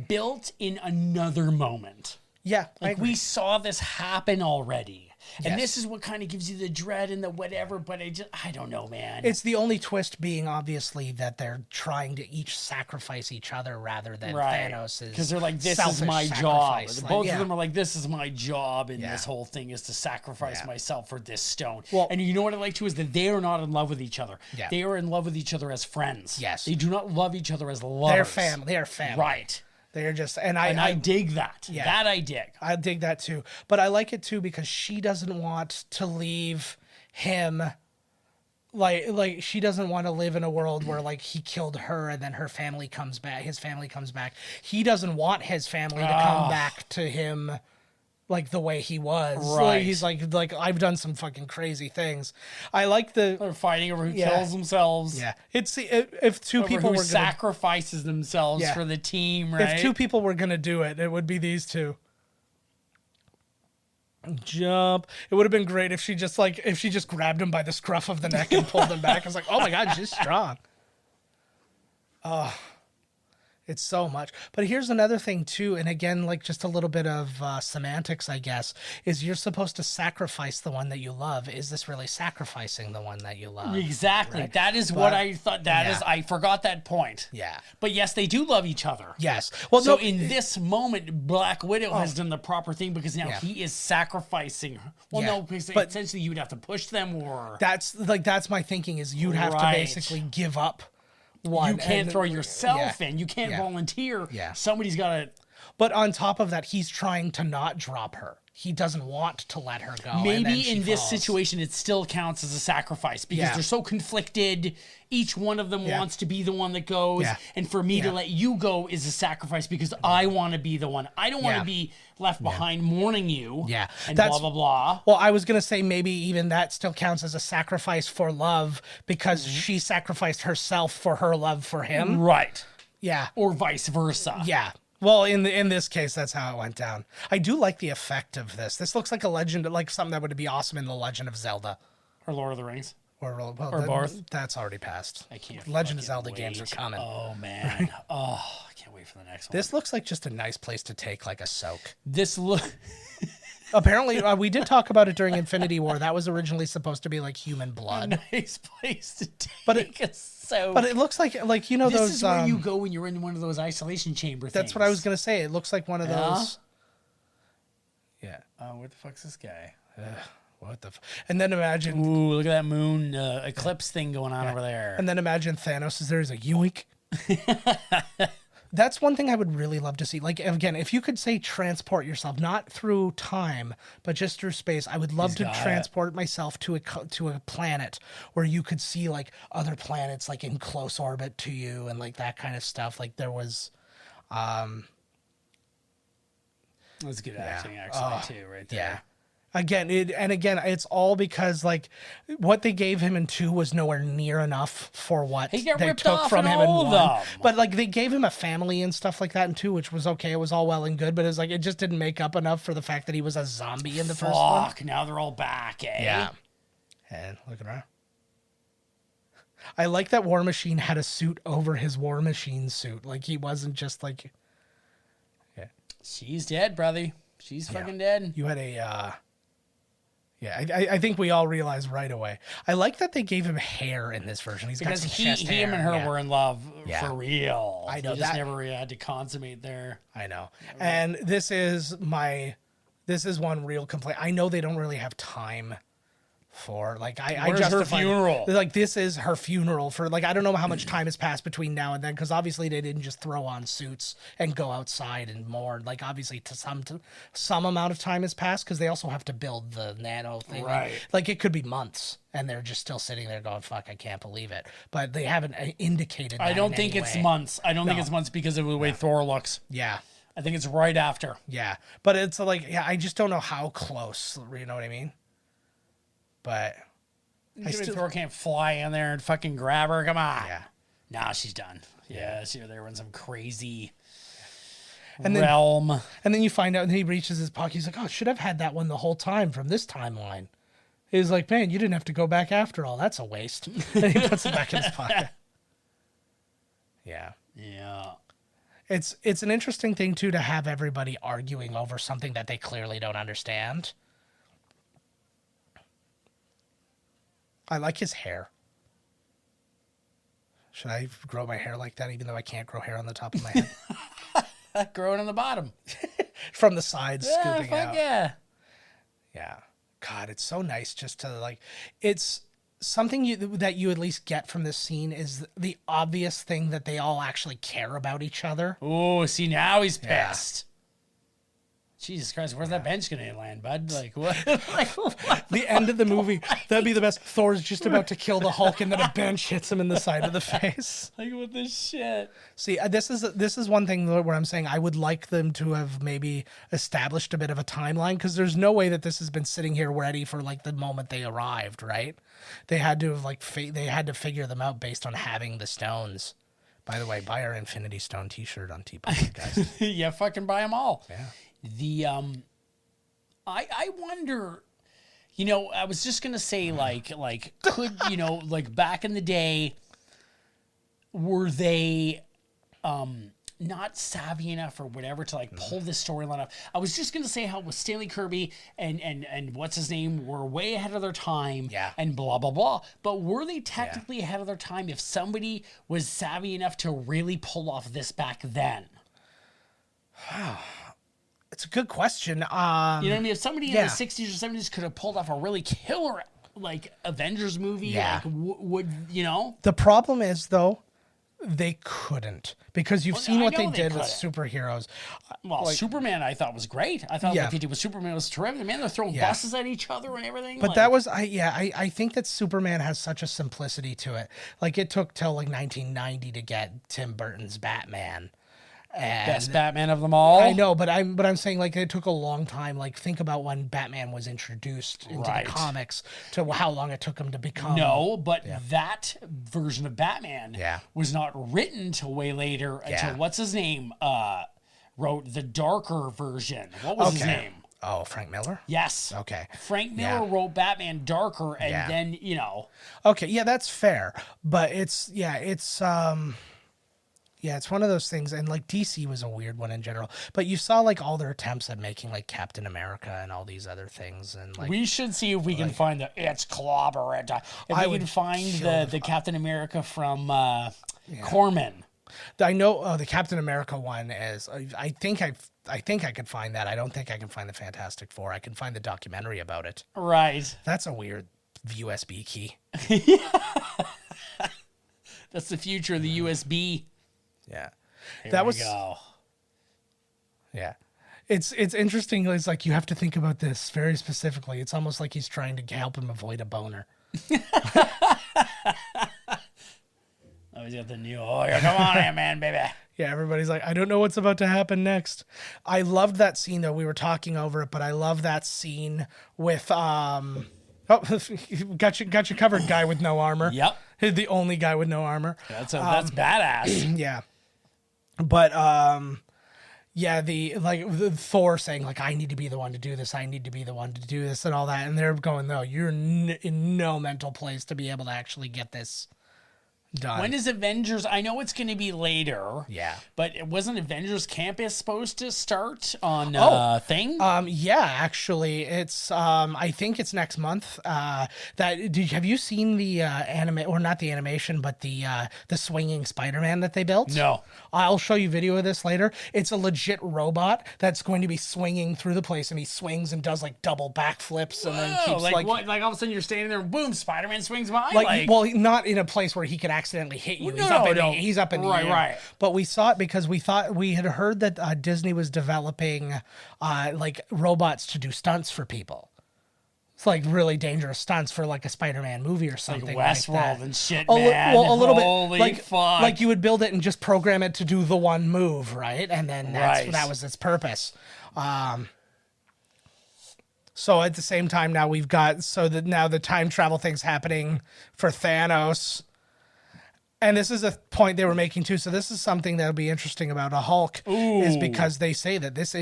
built in another moment. Yeah. Like we saw this happen already. And Yes. this is what kind of gives you the dread and the whatever, but I don't know, man. It's the only twist being obviously that they're trying to each sacrifice each other rather than Thanos' because they're like, this is selfish my job. sacrifice. Both of them are like, this is my job, and Yeah. this whole thing is to sacrifice myself for this stone. Well- and you know what I like too is that they are not in love with each other. Yeah. They are in love with each other as friends. Yes. They do not love each other as lovers. They're family. They're family. Right. They're just, And I dig that. Yeah. That I dig. I dig that too. But I like it too because she doesn't want to leave him. Like she doesn't want to live in a world where like he killed her and then her family comes back. His family comes back. He doesn't want his family to come back to him like the way he was. Right. Like, he's like I've done some fucking crazy things. I like the They're fighting over who kills themselves. yeah. It's if two Over people who were gonna, sacrifices themselves Yeah. for the team, right? if two people were gonna do it, it would be these two. Jump. It would have been great if she just grabbed him by the scruff of the neck and pulled him back. I was like, oh my god, she's strong. It's so much. But here's another thing too, and again, like just a little bit of semantics, I guess, is you're supposed to sacrifice the one that you love. Is this really sacrificing the one that you love? Exactly. Right? That is what I thought. That is. yeah. I forgot that point. Yeah. But yes, they do love each other. Yes. Well, So no, in this moment, Black Widow has done the proper thing because now he is sacrificing her. Well, Yeah. no, because But- essentially you would have to push them, or that's my thinking is you'd have to Right. basically give up one. you can't and- throw yourself yeah. in. You can't Yeah. volunteer. Yeah. Somebody's got to. But on top of that, he's trying to not drop her. He doesn't want to let her go. and then Maybe she in this falls. situation, it still counts as a sacrifice because Yeah. they're so conflicted. Each one of them Yeah. wants to be the one that goes. Yeah. And for me to let you go is a sacrifice because I want to be the one. I don't want Yeah. to be left behind mourning you. Yeah. And That's- blah, blah, blah. Well, I was going to say maybe even that still counts as a sacrifice for love because Mm-hmm. she sacrificed herself for her love for him. Right. Yeah. Or vice versa. Yeah. Well, in this case, that's how it went down. I do like the effect of this. This looks like a legend, like something that would be awesome in the Legend of Zelda. Or Lord of the Rings. Or both. That's already passed. I can't. Legend of fucking Zelda games are wait. coming. Oh, man. Oh, I can't wait for the next one. This looks like just a nice place to take like a soak. This look. Apparently, we did talk about it during Infinity War. That was originally supposed to be like human blood, Nice place to take But it- a soak. but it looks like you know This those. is where you go when you're in one of those isolation chamber things. That's what I was gonna say. It looks like one of those. Yeah. Where the fuck's this guy? What the? And then imagine. Ooh, look at that moon eclipse thing going on over there. And then imagine Thanos is there as a yoink. That's one thing I would really love to see. Like again, if you could say transport yourself, not through time, but just through space, I would love to got it. transport myself to a planet where you could see like other planets like in close orbit to you and like that kind of stuff. Like there was, That's good acting, actually, too, right there. yeah. Again, it's all because like what they gave him in 2 was nowhere near enough for what He got they ripped took off from in him in all of 1. them. But like they gave him a family and stuff like that in 2, which was okay. It was all well and good, but it was like it just didn't make up enough for the fact that he was a zombie in the first one. Fuck, now they're all back, eh? Yeah. And look at her. I like that War Machine had a suit over his War Machine suit. Like he wasn't just like. Yeah. She's dead, brother. She's fucking dead. You had a. Yeah, I think we all realized right away. I like that they gave him hair in this version. He's Because got some chest him hair. and her Yeah. were in love Yeah. for real. I know They just that- never had to consummate there. I know. And this is one real complaint. I know they don't really have time for like I Where's her justify it. funeral? Like this is her funeral for like I don't know how much time has passed between now and then because obviously they didn't just throw on suits and go outside and mourn. Like obviously to some amount of time has passed because they also have to build the nano thing. Right. Like it could be months and they're just still sitting there going fuck I can't believe it. But they haven't indicated. I that don't in think any it's way. months. I don't think No. it's months because of the way Thor looks. Yeah. I think it's right after. Yeah, but it's like, yeah, I just don't know how close. You know what I mean? But Thor can't fly in there and fucking grab her. Come on. Yeah. Nah, she's done. Yeah, see her there in some crazy and realm. And then you find out, and he reaches his pocket. He's like, "Oh, should have had that one the whole time from this timeline." He's like, "Man, you didn't have to go back after all. That's a waste." And he puts it back in his pocket. Yeah. Yeah. It's an interesting thing too to have everybody arguing over something that they clearly don't understand. I like his hair. Should I grow my hair like that, even though I can't grow hair on the top of my head? Growing on the bottom. From the sides, scooping out. Yeah. Yeah. God, it's so nice just to like, it's something that you at least get from this scene is the obvious thing that they all actually care about each other. Oh, see, now he's pissed. Jesus Christ, where's that bench going to land, bud? Like, what? The end of the movie, that'd be the best. Thor's just about to kill the Hulk, and then a bench hits him in the side of the face. Like, what the shit? See, this is one thing where I'm saying I would like them to have maybe established a bit of a timeline, because there's no way that this has been sitting here ready for like the moment they arrived, right? They had to have they had to figure them out based on having the stones. By the way, buy our Infinity Stone T-shirt on TeePublic, guys. Yeah, fucking buy them all. Yeah. I wonder, I was just gonna say like could like back in the day, were they not savvy enough or whatever to like pull this storyline up? I was just gonna say how with Stanley Kirby and what's his name were way ahead of their time, and blah blah blah. But were they technically ahead of their time if somebody was savvy enough to really pull off this back then? It's a good question. You know what I mean? If somebody in the 60s or 70s could have pulled off a really killer, like, Avengers movie, like, would, The problem is, though, they couldn't. Because you've seen what they did with superheroes. Well, Superman, I thought, was great. I thought what they did with Superman was terrific. Man, they're throwing buses at each other and everything. But that was, I think that Superman has such a simplicity to it. Like, it took till, like, 1990 to get Tim Burton's Batman. And best Batman of them all. I know, but I'm saying like it took a long time. Like think about when Batman was introduced into the comics to how long it took him to become. No, but that version of Batman was not written till way later until what's his name wrote the darker version. What was his name? Oh, Frank Miller? Yes. Okay. Frank Miller wrote Batman darker and then, Okay, yeah, that's fair. But it's one of those things, and like DC was a weird one in general. But you saw like all their attempts at making like Captain America and all these other things, and like we should see if we can find it's clobber. If we can find the Captain America from Corman. I know the Captain America one is. I think I could find that. I don't think I can find the Fantastic Four. I can find the documentary about it. Right. That's a weird USB key. That's the future of the USB. Yeah, Here we go. Yeah, it's interesting. It's like you have to think about this very specifically. It's almost like he's trying to help him avoid a boner. Oh, he's got the new. Oh, yeah, come on, Ant-Man, baby. Yeah, everybody's like, I don't know what's about to happen next. I loved that scene though. We were talking over it, but I love that scene with Oh, got you covered, guy with no armor. Yep, the only guy with no armor. That's badass. Yeah. But the Thor saying like I need to be the one to do this, I need to be the one to do this, and all that, and they're going, no, you're in no mental place to be able to actually get this done. When is Avengers? I know it's going to be later. Yeah, but wasn't Avengers Campus supposed to start on thing? Yeah, actually, it's I think it's next month. Have you seen the anime, or not the animation, but the swinging Spider-Man that they built? No. I'll show you video of this later. It's a legit robot that's going to be swinging through the place, and he swings and does like double backflips, and then keeps like what? Like all of a sudden you're standing there, and boom, Spider-Man swings by. Well, not in a place where he could accidentally hit you. He's up in the air. Right. But we saw it because we had heard that Disney was developing like robots to do stunts for people. It's like really dangerous stunts for like a Spider-Man movie or something like Westworld that. And shit, man. Well, a little Holy bit. fuck. Like you would build it and just program it to do the one move, right? And then that was its purpose. So at the same time now we've got now the time travel thing's happening for Thanos. And this is a point they were making too. So this is something that'll be interesting about a Hulk is because they say that his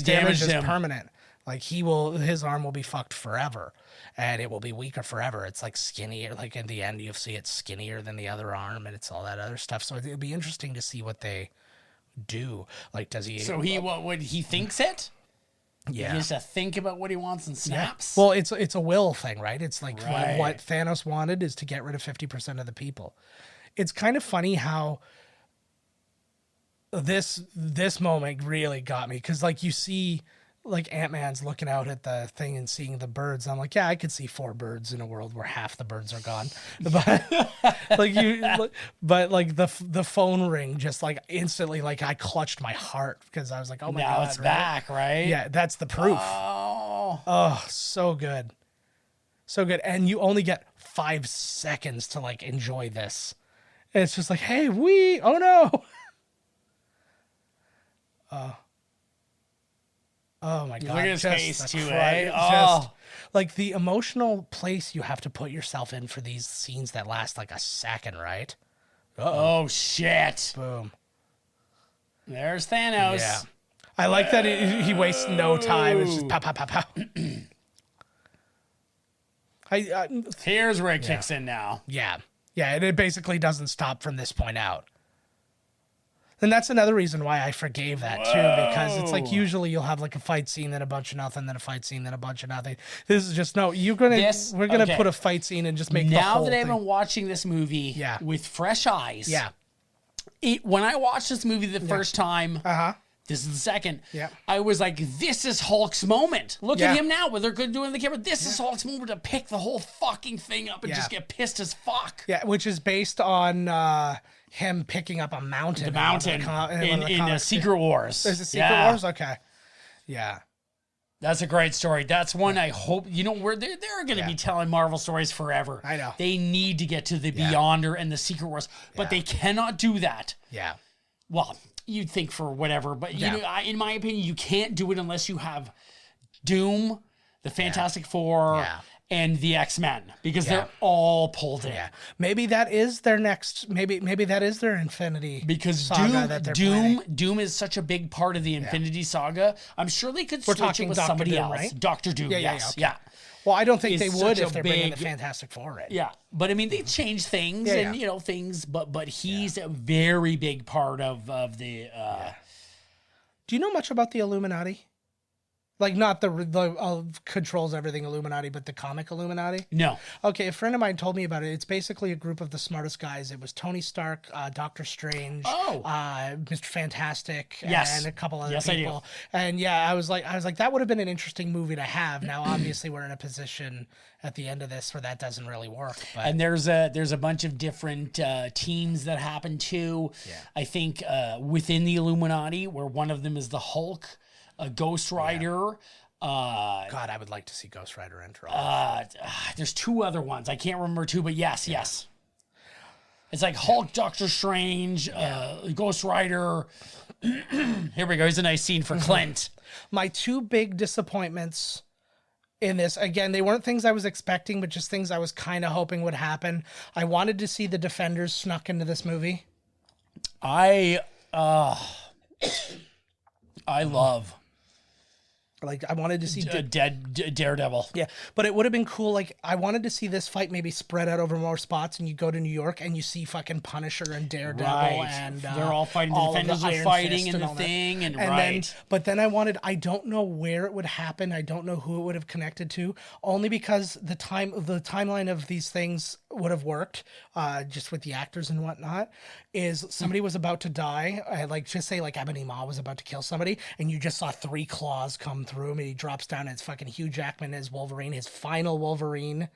damage is permanent. Like his arm will be fucked forever, and it will be weaker forever. It's like skinnier. Like in the end, you'll see it's skinnier than the other arm, and it's all that other stuff. So it'll be interesting to see what they do. Like, does he? So he thinks it? Yeah. He has to think about what he wants and snaps. Yeah. Well, it's a will thing, right? It's like what Thanos wanted is to get rid of 50% of the people. It's kind of funny how this moment really got me because like you see like Ant-Man's looking out at the thing and seeing the birds. I'm like, yeah, I could see 4 birds in a world where half the birds are gone. But like the phone ring just like instantly, like I clutched my heart because I was like, oh my God. Now it's back, right? Yeah, that's the proof. Oh, so good. So good. And you only get 5 seconds to like enjoy this. And it's just like, hey, oh no. Oh my God. Look at his face too, eh? Oh. Like the emotional place you have to put yourself in for these scenes that last like a second, right? Oh shit. Boom. There's Thanos. Yeah. I like that he wastes no time. It's just pow, pow, pow, pow. Here's where it kicks in now. Yeah. Yeah, and it basically doesn't stop from this point out. And that's another reason why I forgave that too, because it's like usually you'll have like a fight scene, then a bunch of nothing, then a fight scene, then a bunch of nothing. This is just we're gonna put a fight scene and just make the whole Now that I've thing. been watching this movie with fresh eyes, when I watched this movie the first time, this is the second, I was like, this is Hulk's moment. Look at him now, what they're doing the camera. This is Hulk's moment to pick the whole fucking thing up and just get pissed as fuck. Yeah, which is based on him picking up a mountain. The mountain in Secret Wars. There's a Secret Wars? Okay. Yeah. That's a great story. That's one I hope, they're going to be telling Marvel stories forever. I know. They need to get to the Beyonder and the Secret Wars, but they cannot do that. Yeah. Well, you'd think for whatever, but in my opinion, you can't do it unless you have Doom, the Fantastic Four, and the X-Men, because they're all pulled in. Yeah. Maybe that is their next. Maybe that is their Infinity Saga that they're planning. Doom is such a big part of the Infinity Saga. I'm sure they could switch it with Dr. somebody Doom, else. Right? Doctor Doom. Yes. Okay. Well, I don't think they Is would such if they're bringing the Fantastic Four in. Yeah, but I mean they change things things, but he's a very big part of the. Do you know much about the Illuminati? Like not the controls everything Illuminati, but the comic Illuminati? No. Okay, a friend of mine told me about it. It's basically a group of the smartest guys. It was Tony Stark, Doctor Strange, Mr. Fantastic, and a couple other people. And I was like, that would have been an interesting movie to have. Now, obviously, we're in a position at the end of this where that doesn't really work. But. And there's a bunch of different teams that happen too. Yeah. I think within the Illuminati, where one of them is the Hulk. A Ghost Rider. God, I would like to see Ghost Rider enter. There's 2 other ones. I can't remember 2, but yes. It's like Hulk, Doctor Strange, Ghost Rider. Here we go. Here's a nice scene for Clint. My 2 big disappointments in this, again, they weren't things I was expecting, but just things I was kind of hoping would happen. I wanted to see the Defenders snuck into this movie. I love. Like, I wanted to see Daredevil. Yeah, but it would have been cool. Like, I wanted to see this fight maybe spread out over more spots, and you go to New York and you see fucking Punisher and Daredevil, and they're all fighting. The Defenders are fighting in the thing, but then I don't know where it would happen. I don't know who it would have connected to. Only because the timeline of these things would have worked, just with the actors and whatnot. Is somebody was about to die, like just say like Ebony Maw was about to kill somebody, and you just saw 3 claws come through him, and he drops down, and it's fucking Hugh Jackman as Wolverine. His final Wolverine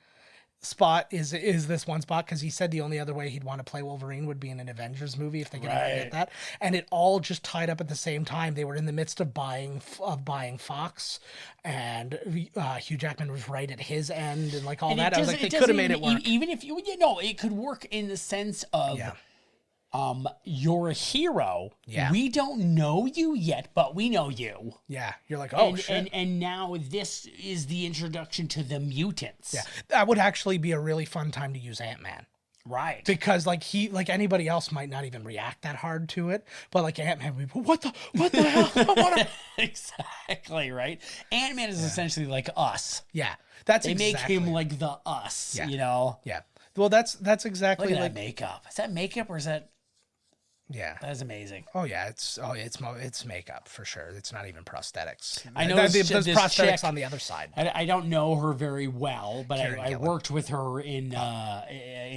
spot is this one spot, because he said the only other way he'd want to play Wolverine would be in an Avengers movie if they could ever get that. And it all just tied up at the same time. They were in the midst of buying Fox, and Hugh Jackman was right at his end, and like all that. I was like, they could have made it work. Even if it could work in the sense of You're a hero. Yeah. We don't know you yet, but we know you. Yeah. You're like, oh, and, shit. And now this is the introduction to the mutants. Yeah. That would actually be a really fun time to use Ant-Man. Right. Because like anybody else might not even react that hard to it, but like Ant-Man would be, what the hell? Exactly, right? Ant-Man is essentially like us. Yeah. That's They exactly. make him like the us, Yeah. you know? Yeah. Well, that's exactly Look at like that makeup. Is that makeup or is that... yeah. That is amazing. Oh yeah, it's makeup for sure. It's not even prosthetics. I know there's this prosthetics chick, on the other side. I don't know her very well, but I Gillan. worked with her in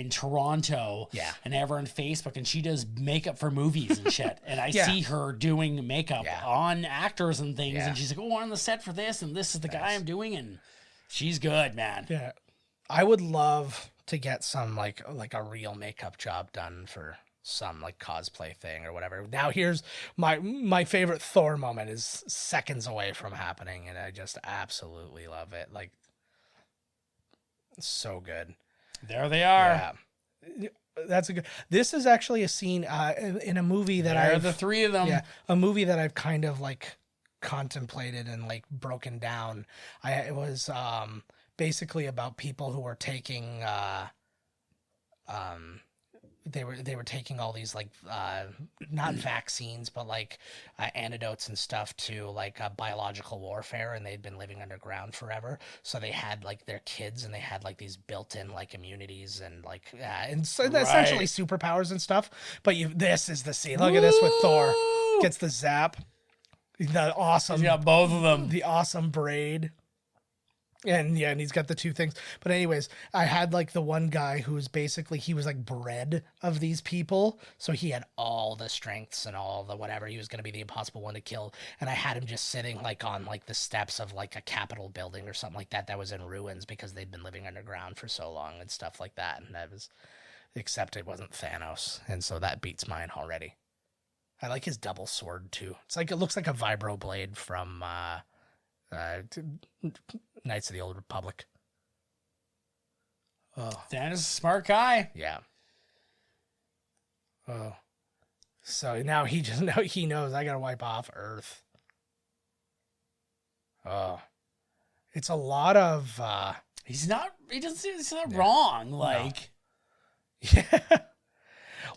Toronto. Yeah. And I have her on Facebook, and she does makeup for movies and shit. And I Yeah. see her doing makeup Yeah. on actors and things, Yeah. and she's like, "Oh, on the set for this, and this is the guy I'm doing," and she's good, man. Yeah, I would love to get some like a real makeup job done for some like cosplay thing or whatever. Now here's my favorite Thor moment is seconds away from happening, and I just absolutely love it. Like, it's so good. There they are. Yeah. That's a good. This is actually a scene in a movie that There are I've the three of them. Yeah, a movie that I've kind of like contemplated and like broken down. It was basically about people who were taking they were taking all these like not vaccines but like antidotes and stuff to like biological warfare, and they'd been living underground forever, so they had like their kids and they had like these built-in like immunities and like and so essentially superpowers and stuff. But this is the scene. Look at this with Thor gets the zap, the awesome, He's got both of them. the awesome braid. And yeah, and he's got the two things. But anyways, I had like the one guy who was basically, he was like bred of these people. So he had all the strengths and all the whatever. He was going to be the impossible one to kill. And I had him just sitting like on like the steps of like a Capitol building or something like that was in ruins because they'd been living underground for so long and stuff like that. And that was, except it wasn't Thanos. And so that beats mine already. I like his double sword too. It's like, it looks like a vibro blade from, Knights of the Old Republic. Oh, Thanos is a smart guy. yeah. Oh, so now he knows I gotta wipe off Earth. Oh, it's a lot of. He's not wrong. Like, Yeah.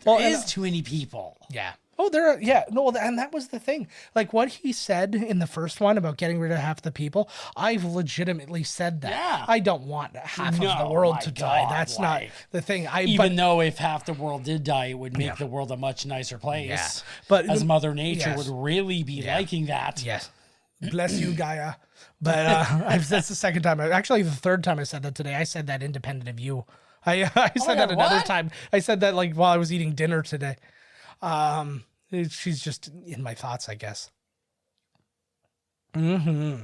Well, there is too many people. Yeah. Oh, and that was the thing. Like what he said in the first one about getting rid of half the people, I've legitimately said that. Yeah. I don't want half of No, the world my to die. God, That's like, not the thing. Even though if half the world did die, it would make Yeah. the world a much nicer place. Yeah. But as Mother Nature yes. would really be liking that. Yes. Bless you, Gaia. But that's the second time. Actually, the third time I said that today. I said that independent of you. I said that another what? time. I said that like while I was eating dinner today. She's just in my thoughts, I guess. Mm-hmm.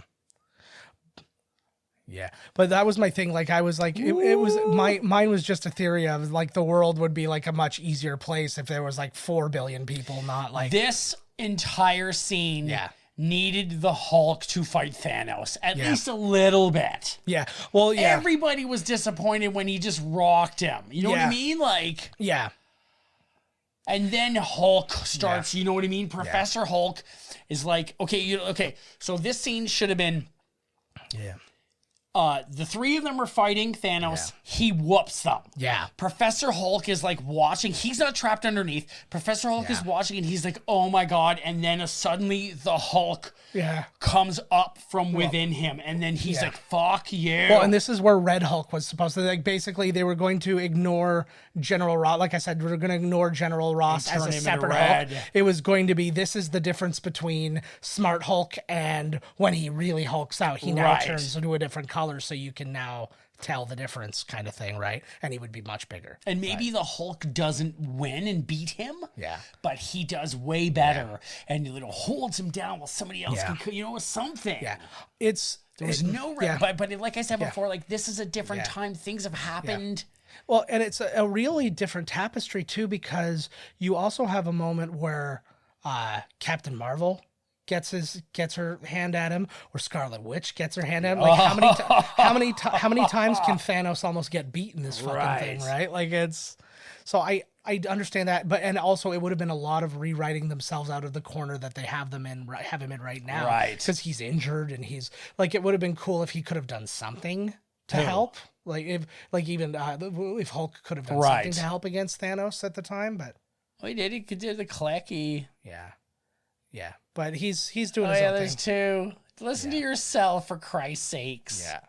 Yeah, but that was my thing. Like I was like, it was mine was just a theory of like the world would be like a much easier place if there was like 4 billion people, not like This entire scene Yeah. needed the Hulk to fight Thanos at Yeah. least a little bit. Yeah, well, yeah, Everybody was disappointed when he just rocked him. You know what I Yeah. mean? Like, yeah, and then Hulk starts, you know what I mean? Professor Hulk is like, okay, so this scene should have been yeah, the three of them are fighting Thanos. He whoops them. yeah. Professor Hulk is like watching. He's not trapped underneath. Professor Hulk is watching and he's like, oh my God. And then suddenly the Hulk Yeah. comes up from within him. And then he's like, fuck you. Well, and this is where Red Hulk was supposed to, like, basically they were going to ignore General Ross. Like I said, we're going to ignore General Ross And as turn a him into separate red. Hulk. It was going to be, this is the difference between Smart Hulk and when he really hulks out. He now Right. turns into a different color, so you can now tell the difference kind of thing, right? And he would be much bigger. And maybe the Hulk doesn't win and beat him. Yeah. But he does way better. And it holds him down while somebody else Yeah. can, something. Yeah. There was no, yeah. but like I said before, like this is a different time. Things have happened. Well, and it's a really different tapestry too, because you also have a moment where Captain Marvel gets her hand at him, or Scarlet Witch gets her hand at him. Like how many times can Thanos almost get beat in this fucking thing, right? Like it's so I understand that, and also it would have been a lot of rewriting themselves out of the corner that they have him in right now, Right? Because he's injured, and he's like, it would have been cool if he could have done something to help, like if Hulk could have done something to help against Thanos at the time, but he did. He did the clicky. Yeah, but he's doing his own thing. There's two. Listen to yourself, for Christ's sakes. Yeah,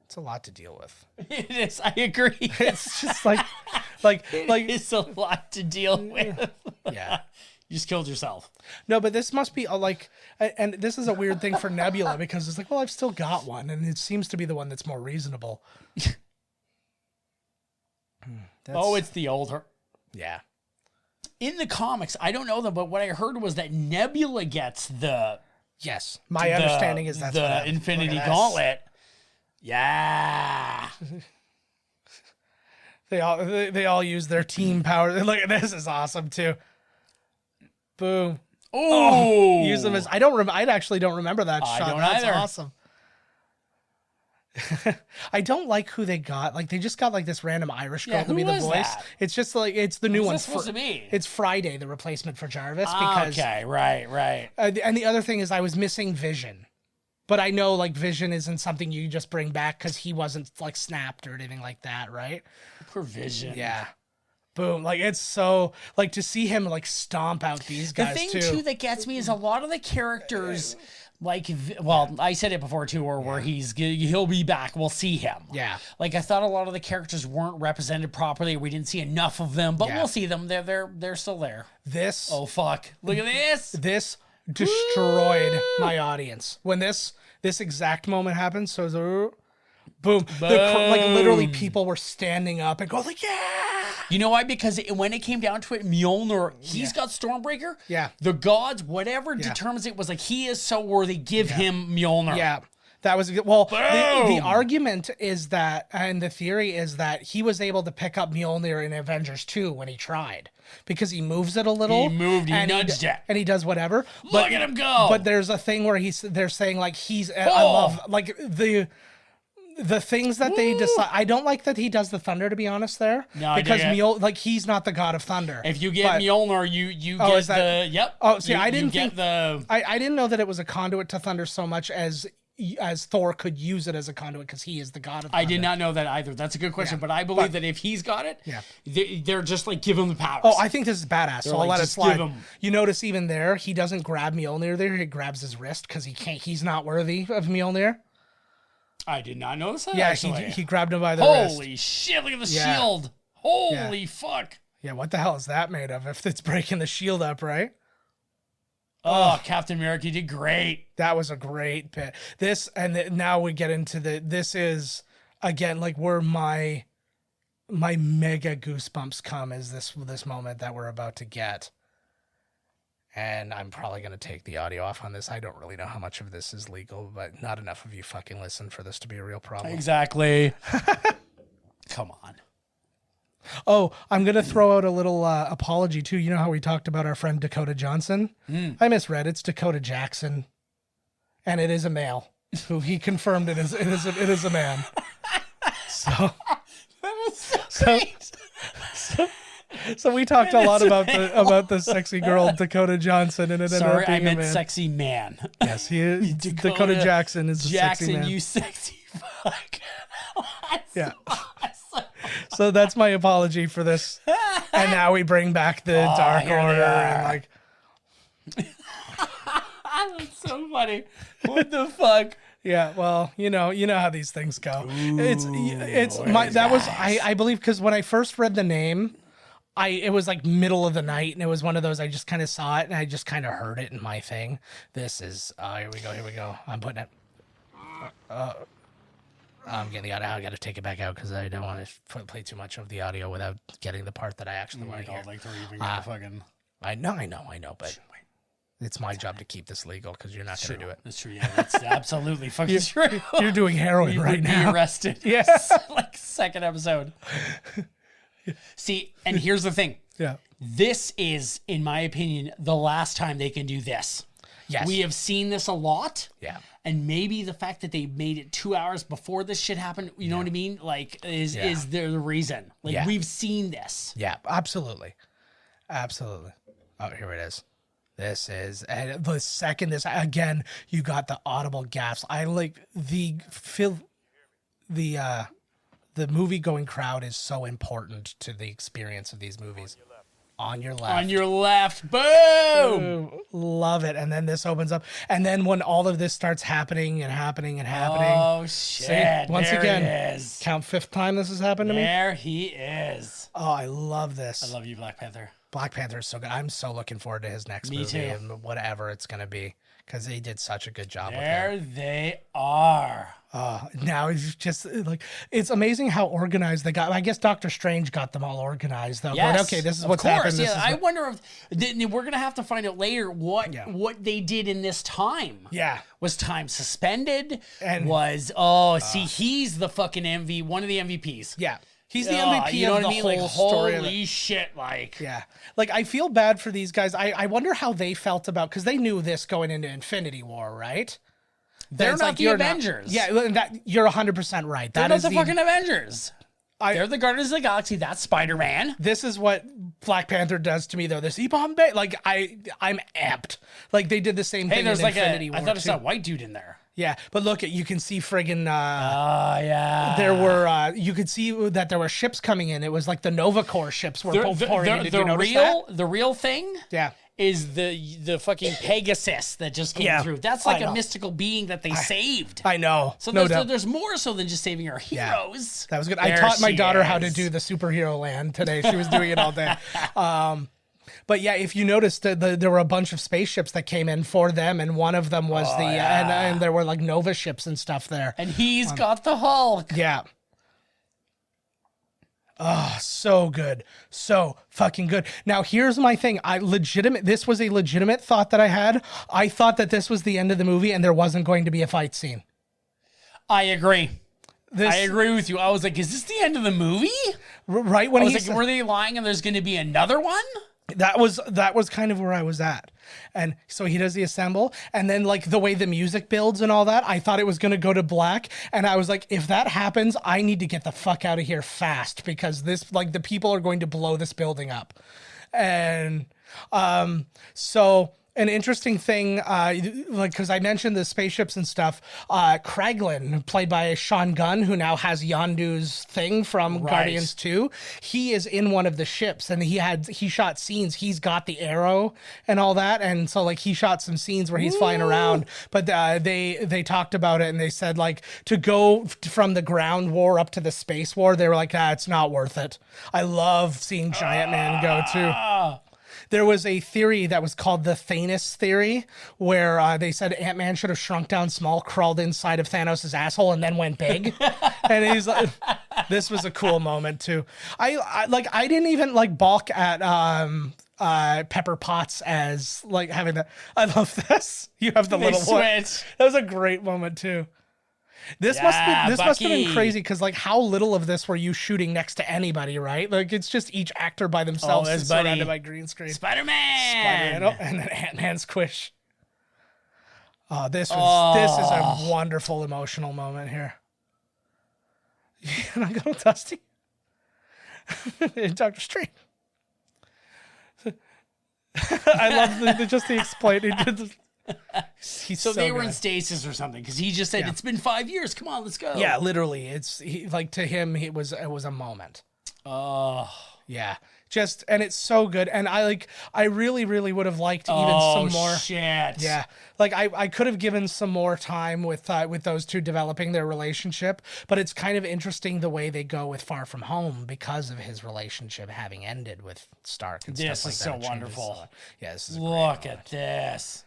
it's a lot to deal with. It is. I agree. It's just like it's a lot to deal with. Yeah. You just killed yourself. No, but this must be and this is a weird thing for Nebula, because it's like, well, I've still got one, and it seems to be the one that's more reasonable. It's the older. Yeah. In the comics, I don't know them, but what I heard was that Nebula gets the... Yes. My understanding is that's the Infinity Gauntlet. Yeah. They all use their team power. Look, this is awesome too. Boom. Oh, use them as I actually don't remember that shot. Don't That's either. Awesome. I don't like who they got. Like, they just got like this random Irish girl to be the voice. That? It's just like, it's the new one. What's that supposed to be? It's Friday, the replacement for Jarvis. Because, okay, right. And the other thing is, I was missing Vision. But I know, like, Vision isn't something you just bring back because he wasn't, like, snapped or anything like that, right? Poor Vision. Yeah. Boom. Like, it's so, like, to see him, like, stomp out these guys, The thing, too, that gets me is a lot of the characters... Like, well, I said it before too, where he'll be back. We'll see him. Yeah. Like, I thought a lot of the characters weren't represented properly. We didn't see enough of them, but we'll see them. They're still there. This. Oh fuck! Look at this. This destroyed my audience when this exact moment happened. So boom. Like, literally, people were standing up and going like, yeah. You know why? Because when it came down to it, Mjolnir, he's got Stormbreaker. Yeah. The gods, whatever determines it, was like, he is so worthy. Give him Mjolnir. Yeah. That was well. The argument is that, and the theory is that he was able to pick up Mjolnir in Avengers 2 when he tried, because he moves it a little. He nudged it, and he does whatever. Look at him go! But there's a thing where they're saying like I love like the things that they decide. I don't like that he does the thunder, to be honest. Because he's not the god of thunder. If you get Mjolnir, you get yep. Oh, see, I didn't think I didn't know that it was a conduit to thunder so much as Thor could use it as a conduit because he is the god of thunder. I did not know that either. That's a good question, but I believe that if he's got it, they're just like, give him the powers. Oh, I think this is badass. So I'll let it slide. Give him. You notice even there, he doesn't grab Mjolnir there. He grabs his wrist because he's not worthy of Mjolnir. I did not notice that. Yeah, he grabbed him by the wrist. Holy shit! Look at the shield. Holy fuck! Yeah, what the hell is that made of? If it's breaking the shield up, right? Oh, Captain America, you did great. That was a great bit. Now we get into this is again like where my mega goosebumps come is this moment that we're about to get. And I'm probably going to take the audio off on this. I don't really know how much of this is legal, but not enough of you fucking listen for this to be a real problem. Exactly. Come on. Oh, I'm going to throw out a little apology, too. You know how we talked about our friend Dakota Johnson? I misread. It's Dakota Jackson. And it is a male. Who he confirmed it is a man. So... That is so great. So we talked a lot about the sexy girl Dakota Johnson, and it ended up being I meant a man. Sexy man. Yes, he is. Dakota Jackson is a sexy man. You sexy fuck. Yeah. Awesome. So that's my apology for this. And now we bring back the Dark Order and like. That's so funny. What the fuck? Yeah, well, you know how these things go. I believe, because when I first read the name, it was like middle of the night, and it was one of those, I just kind of saw it and I just kind of heard it in my thing. This is here we go. I'm putting it. I'm getting the audio. I got to take it back out because I don't want to play too much of the audio without getting the part that I actually want to hear. Like they're even gonna fucking. I know, but it's my job to keep this legal because you're not going to do it. That's true. Yeah, that's absolutely fucking true. You're doing heroin right now. Be arrested. Yes. Like second episode. See, and here's the thing. Yeah. This is, in my opinion, the last time they can do this. Yes. We have seen this a lot. Yeah. and maybe the fact that they made it 2 hours before this shit happened, you know what I mean? Like, is there the reason? Like, we've seen this. Yeah, absolutely. Absolutely. Oh, here it is. This is, and the second this, again, you got the audible gasps. I like the movie going crowd is so important to the experience of these movies. On your left. On your left. Boom! Ooh, love it. And then this opens up. And then when all of this starts happening and happening and happening. Oh, shit. See, once there again, it is. Count fifth time this has happened to me. There he is. Oh, I love this. I love you, Black Panther. Black Panther is so good. I'm so looking forward to his next movie too. and whatever it's going to be, because he did such a good job with it. There they are. Now it's just like, it's amazing how organized they got. I guess Doctor Strange got them all organized though. Yes, But okay, this is of what's course, happened. This Yeah, is I what- wonder if we're gonna have to find out later what they did in this time. Yeah. Was time suspended? And- see, he's the fucking MVP, one of the MVPs. Yeah. He's the MVP you know of what the I mean? whole Like, story. of it. holy shit! Like, Yeah. Like, I feel bad for these guys. I wonder how they felt about, because they knew this going into Infinity War, right? they're It's not like, the you're Avengers. you're 100% right. they're That not is the fucking Avengers. They're the Guardians of the Galaxy. That's Spider-Man. This is what Black Panther does to me, though. This Bombay, like, I'm amped. Like, they did the same Hey, thing there's in like Infinity War, I thought it's too. a white dude in there. Yeah, but look, you can see friggin', yeah. there were, you could see that there were ships coming in. It was like the Nova Corps ships were pouring in. Did you notice that? The real thing Yeah. is the fucking Pegasus that just came through. That's like a mystical being that they saved. I know. So no there's, doubt. there's more so than just saving our heroes. That was good. I There taught my she daughter how to is. do the superhero land today. She was doing it all day. But yeah, if you noticed, there were a bunch of spaceships that came in for them, and one of them was and there were like Nova ships and stuff there. And he's got the Hulk. Yeah. Oh, so good. So fucking good. Now, here's my thing. This was a legitimate thought that I had. I thought that this was the end of the movie and there wasn't going to be a fight scene. I agree. This, I agree with you. I was like, is this the end of the movie? Right when I was he like, were they lying and there's going to be another one? that was kind of where I was at. And so he does the assemble, and then like the way the music builds and all that, I thought it was going to go to black. And I was like, if that happens, I need to get the fuck out of here fast, because this, like, the people are going to blow this building up. And so an interesting thing, like, because I mentioned the spaceships and stuff, Kraglin, played by Sean Gunn, who now has Yondu's thing from Guardians 2, he is in one of the ships, and he shot scenes. He's got the arrow and all that, and so like he shot some scenes where he's flying around. But they talked about it, and they said, like, to go from the ground war up to the space war, they were like, it's not worth it. I love seeing Giant Man go too. There was a theory that was called the Thanos theory, where they said Ant-Man should have shrunk down small, crawled inside of Thanos' asshole, and then went big. And he's like, this was a cool moment too. I didn't even like balk at Pepper Potts as like having that. I love this. You have the little one. Switch. That was a great moment too. This must have been crazy, because like how little of this were you shooting next to anybody, right? Like it's just each actor by themselves, surrounded by green screen. Spider-Man. Oh, and then Ant-Man squish. Oh, this is a wonderful emotional moment here. And I go, Dusty. Dr. Strange. I love the explaining. So they were in stasis or something, because he just said, it's been 5 years. Come on, let's go. Yeah, literally. Like to him, it was a moment. Oh. Yeah. And it's so good. And I really, really would have liked even some more. Shit. Yeah. Like I could have given some more time with those two developing their relationship, but it's kind of interesting the way they go with Far From Home because of his relationship having ended with Stark and This stuff like is that. so It changes wonderful. a lot. Yeah, this is a great Look moment. at this.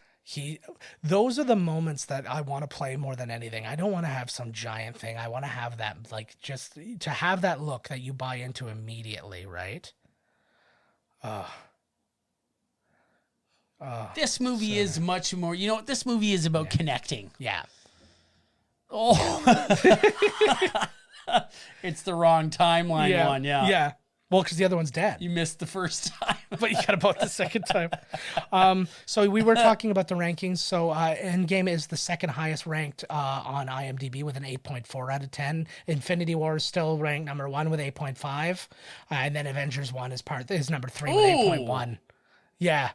Those are the moments that I want to play more than anything. I don't want to have some giant thing. I want to have that, like, just to have that look that you buy into immediately, right? This movie is much more, you know what? This movie is about connecting. Yeah. Oh. It's the wrong timeline one, yeah. Yeah. Well, because the other one's dead. You missed the first time. But you got about the second time. So we were talking about the rankings. So Endgame is the second highest ranked on IMDb with an 8.4 out of 10. Infinity War is still ranked number 1 with 8.5. And then Avengers 1 is number 3 with 8.1. Yeah.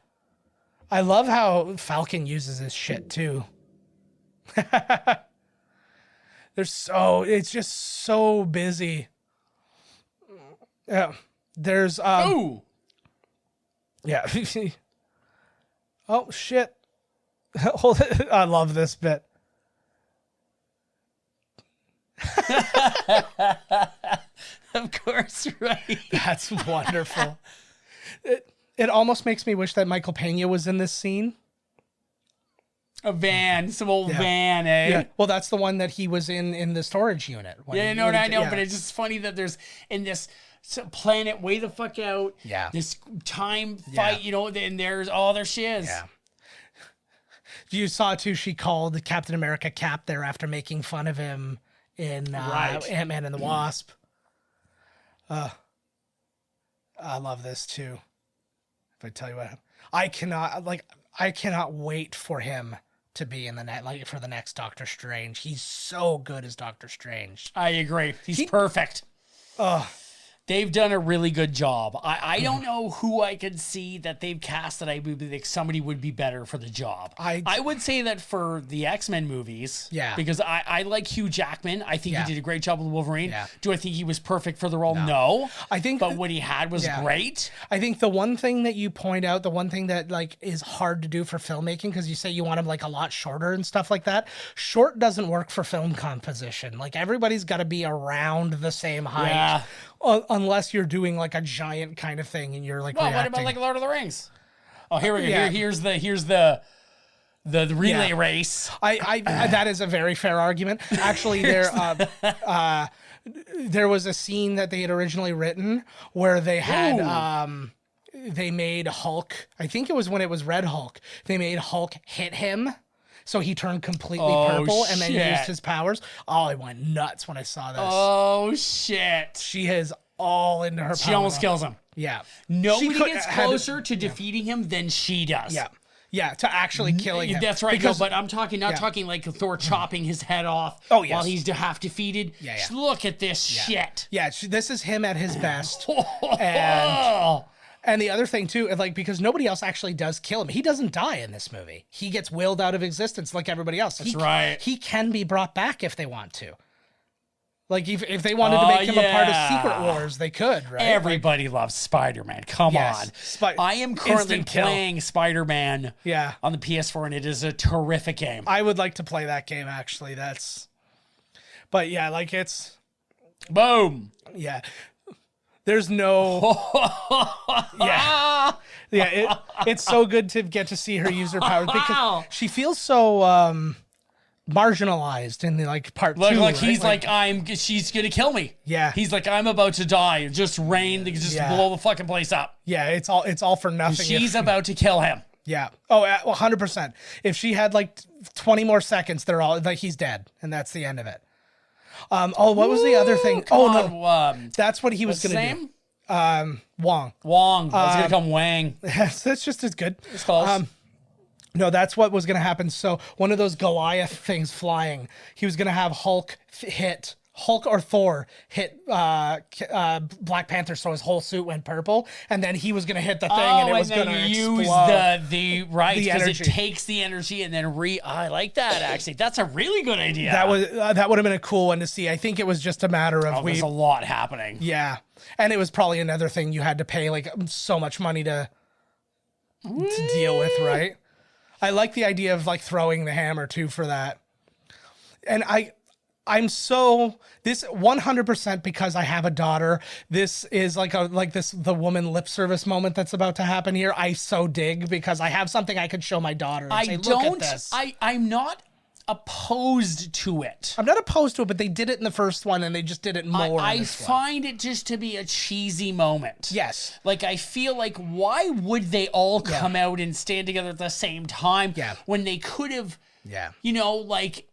I love how Falcon uses this shit too. It's just so busy. Yeah. There's yeah. Oh shit. Hold it. I love this bit. Of course, right. That's wonderful. It almost makes me wish that Michael Pena was in this scene. A van, some old van, eh? Yeah. Well, that's the one that he was in the storage unit. I know, but it's just funny that there's in this planet way the fuck out. Yeah. This time fight, and there's all there she is. Yeah. You saw too, she called Captain America Cap there after making fun of him in Ant-Man and the Wasp. I love this too. If I tell you what, I cannot wait for him to be in for the next Doctor Strange. He's so good as Doctor Strange. I agree. He's perfect. They've done a really good job. I don't know who I could see that they've cast that I would think somebody would be better for the job. I would say that for the X-Men movies, because I like Hugh Jackman. I think he did a great job with Wolverine. Yeah. Do I think he was perfect for the role? No. But what he had was great. I think the one thing that you point out, the one thing that is hard to do for filmmaking, because you say you want him a lot shorter and stuff like that. Short doesn't work for film composition. Everybody's got to be around the same height. Yeah. Unless you're doing a giant kind of thing and you're what about Lord of the Rings? Oh, here we go. Yeah. Here's the relay race. I that is a very fair argument. Actually, there was a scene that they had originally written where they had they made Hulk. I think it was when it was Red Hulk. They made Hulk hit him. So he turned completely purple and then used his powers. Oh, I went nuts when I saw this. Oh, shit. She is all into her powers. She almost kills him. Yeah. Nobody gets closer to defeating him than she does. Yeah. Yeah, to actually killing him. That's right. But I'm talking, not talking like Thor chopping his head off while he's half defeated. Yeah. Look at this shit. Yeah, this is him at his best. And the other thing too, because nobody else actually does kill him. He doesn't die in this movie. He gets willed out of existence like everybody else. That's right. He can be brought back if they want to. If they wanted to make him a part of Secret Wars, they could, right? Everybody loves Spider-Man. Come on. I am currently playing Spider-Man on the PS4, and it is a terrific game. I would like to play that game, actually. But yeah, it's... Boom. Yeah. There's no... it's so good to get to see her use her powers because she feels so marginalized in the part 2. Look, he's she's gonna kill me. Yeah. He's I'm about to die. Just rain to just blow the fucking place up. Yeah, it's all for nothing. She's about to kill him. Yeah. Oh, 100%. If she had 20 more seconds, they're all he's dead, and that's the end of it. What was the other thing? That's what he was going to do. Wong. I was going to come Wang. That's just as good. It's close. No, that's what was going to happen. So one of those Goliath things flying, he was going to have Hulk or Thor hit Black Panther, so his whole suit went purple, and then he was going to hit the thing, and it was going to use the because it takes the energy and then I like that actually. That's a really good idea. That would have been a cool one to see. I think it was just a matter of there's a lot happening. Yeah, and it was probably another thing you had to pay so much money to deal with, right? I like the idea of throwing the hammer too for that, and I'm so this 100% because I have a daughter. This is the woman lip service moment that's about to happen here. I so dig because I have something I could show my daughter. And Look at this. I'm not opposed to it. I'm not opposed to it, but they did it in the first one and they just did it more. I find it just to be a cheesy moment. Yes. I feel why would they all come out and stand together at the same time? Yeah. When they could have. Yeah.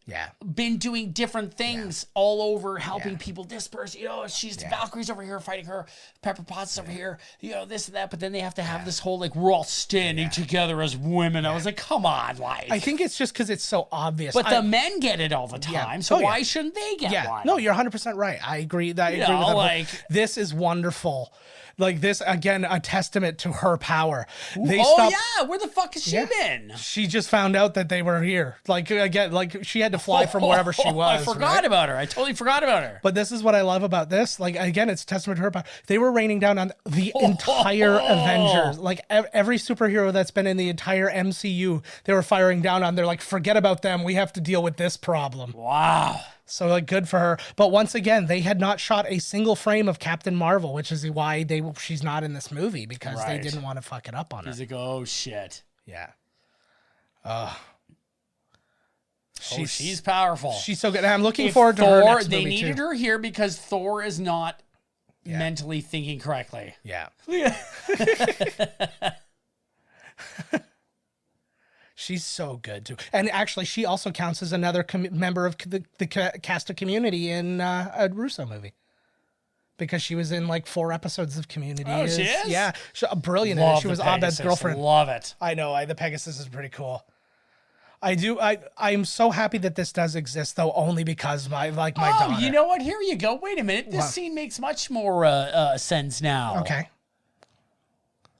Yeah. been doing different things all over, helping people disperse. She's Valkyrie's over here fighting her, Pepper Potts over here, this and that. But then they have to have this whole we're all standing together as women. I was like, come on, I think it's just because it's so obvious. But the men get it all the time, so why shouldn't they get one? No, you're 100% right. I agree. I agree with that. This is wonderful. Like this again, a testament to her power. Where the fuck has she been? She just found out that they were here. Like again, like she had to fly from wherever she was. I forgot about her. I totally forgot about her. But this is what I love about this. Like again, it's a testament to her power. They were raining down on the entire Avengers. Like every superhero that's been in the entire MCU, they were firing down on. They're like, forget about them. We have to deal with this problem. Wow. So like good for her. But once again, they had not shot a single frame of Captain Marvel, which is why she's not in this movie, because they didn't want to fuck it up on her. He's like, oh shit. Yeah. She's powerful. She's so good. And I'm looking forward to her next movie. They needed her here because Thor is not mentally thinking correctly. Yeah. She's so good too, and actually, she also counts as another member of the cast of Community in a Russo movie, because she was in like 4 episodes of Community. Oh, she is? Yeah, brilliant. Love she was Abed's girlfriend. Love it. I know. The Pegasus is pretty cool. I'm so happy that this does exist, though, only because my daughter. You know what? Here you go. Wait a minute. This scene makes much more sense now. Okay.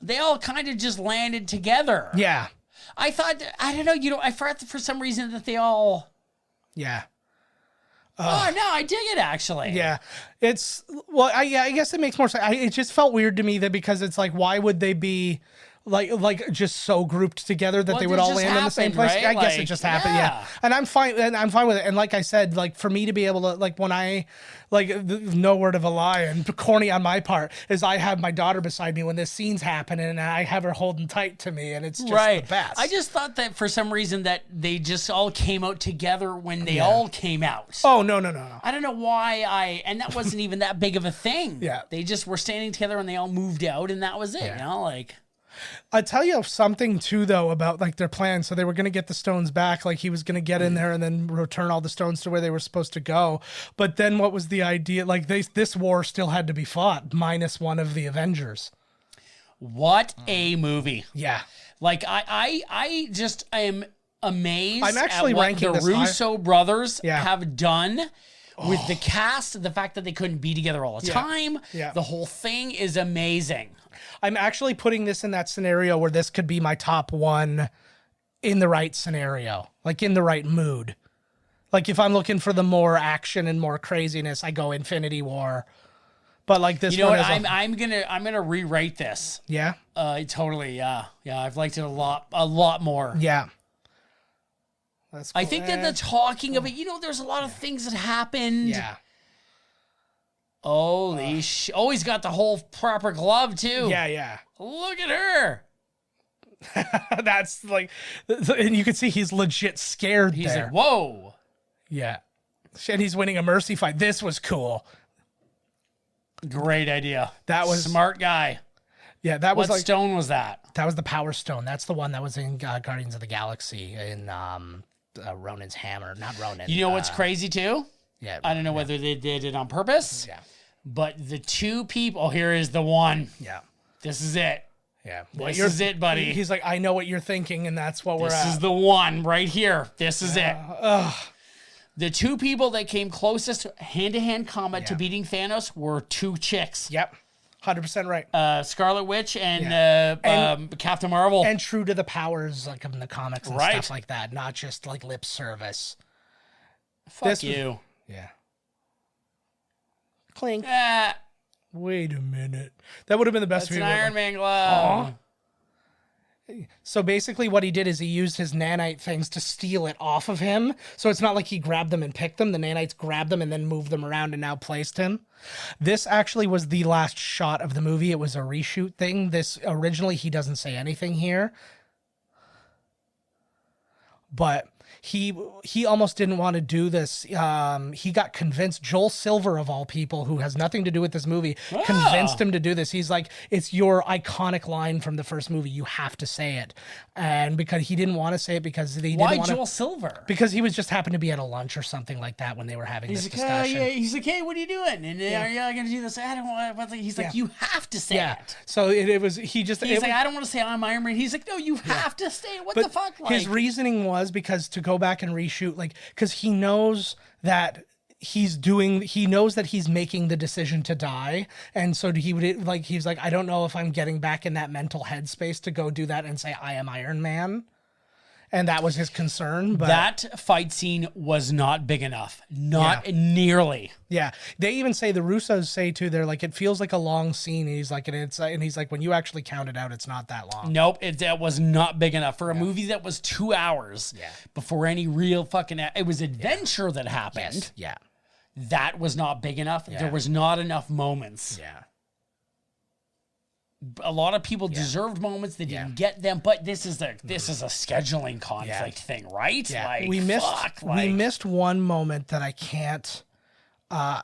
They all kind of just landed together. Yeah. I thought, I don't know, I thought for some reason that they all... Yeah. Oh, no, I dig it, actually. Yeah. It's... Well, I guess it makes more sense. It just felt weird to me that because it's like, why would they be... Like just so grouped together that they would all land in the same place. Right? I guess it just happened. Yeah. And I'm fine with it. And like I said, like for me to be able to, like when I, no word of a lie and corny on my part is I have my daughter beside me when this scene's happening and I have her holding tight to me and it's just the best. I just thought that for some reason that they just all came out together when they all came out. Oh, no. I don't know why and that wasn't even that big of a thing. Yeah. They just were standing together and they all moved out and that was it, I'll tell you something too, though, about like their plan. So they were going to get the stones back. Like he was going to get in there and then return all the stones to where they were supposed to go. But then what was the idea? Like this war still had to be fought minus one of the Avengers. What a movie. Yeah. Like I just am amazed I'm actually at what ranking the Russo brothers Yeah. have done with the cast, the fact that they couldn't be together all the time. Yeah. The whole thing is amazing. I'm actually putting this in that scenario where this could be my top one in the right scenario, like in the right mood. Like if I'm looking for the more action and more craziness, I go Infinity War. But like this, you know what? I'm gonna rewrite this. Yeah. Totally. Yeah. I've liked it a lot more. Yeah. That's cool. I think that the talking of it, there's a lot of things that happened. Yeah. Holy shit. Oh, he's got the whole proper glove, too. Yeah. Look at her. That's like, and you can see he's legit scared. He's like, whoa. Yeah. And he's winning a mercy fight. This was cool. Great idea. That was smart guy. Yeah, that was what stone was that? That was the Power Stone. That's the one that was in Guardians of the Galaxy in Ronan's hammer. Not Ronan. You know what's crazy, too? Yeah. I don't know whether they did it on purpose. Yeah. But the two people, oh, here is the one. Yeah. This is it. Yeah. This is it, buddy. He's like, I know what you're thinking, and that's what we're at. This is the one right here. This is it. The two people that came closest hand-to-hand combat to beating Thanos were 2 chicks. Yep. 100% right. Scarlet Witch and Captain Marvel. And true to the powers like in the comics and stuff like that, not just like lip service. Fuck you. Yeah. Clink. Ah, Wait a minute. That would have been the best that's an video. Iron Man glove. So basically what he did is he used his nanite things to steal it off of him. So it's not like he grabbed them and picked them. The nanites grabbed them and then moved them around and now placed him. This actually was the last shot of the movie. It was a reshoot thing. This originally, he doesn't say anything here. But he almost didn't want to do this. He got convinced. Joel Silver, of all people, who has nothing to do with this movie, convinced him to do this. He's like, it's your iconic line from the first movie. You have to say it. And because he didn't want to say it because they Why didn't want Joel Silver? Because he was just happened to be at a lunch or something like that when they were having this discussion. He's like, hey, what are you doing? And are you going to do this? I don't want to. He's like, you have to say it. So it was, he's like, I don't want to say I'm Iron Man. He's like, no, you have to say it. What the fuck? Like, his reasoning was because to go back and reshoot, like, because he knows that he knows that he's making the decision to die. And so he's like, I don't know if I'm getting back in that mental headspace to go do that and say, I am Iron Man. And that was his concern. But that fight scene was not big enough. Not nearly. Yeah. They even say, the Russos say too, they're like, it feels like a long scene. And he's like, when you actually count it out, it's not that long. Nope. That was not big enough for a movie that was 2 hours before any real fucking, it was adventure that happened. Yes. Yeah. That was not big enough. Yeah. There was not enough moments. Yeah. A lot of people deserved moments. They didn't get them, but this is a scheduling conflict thing, right? Yeah. Like, we missed one moment that I can't, God,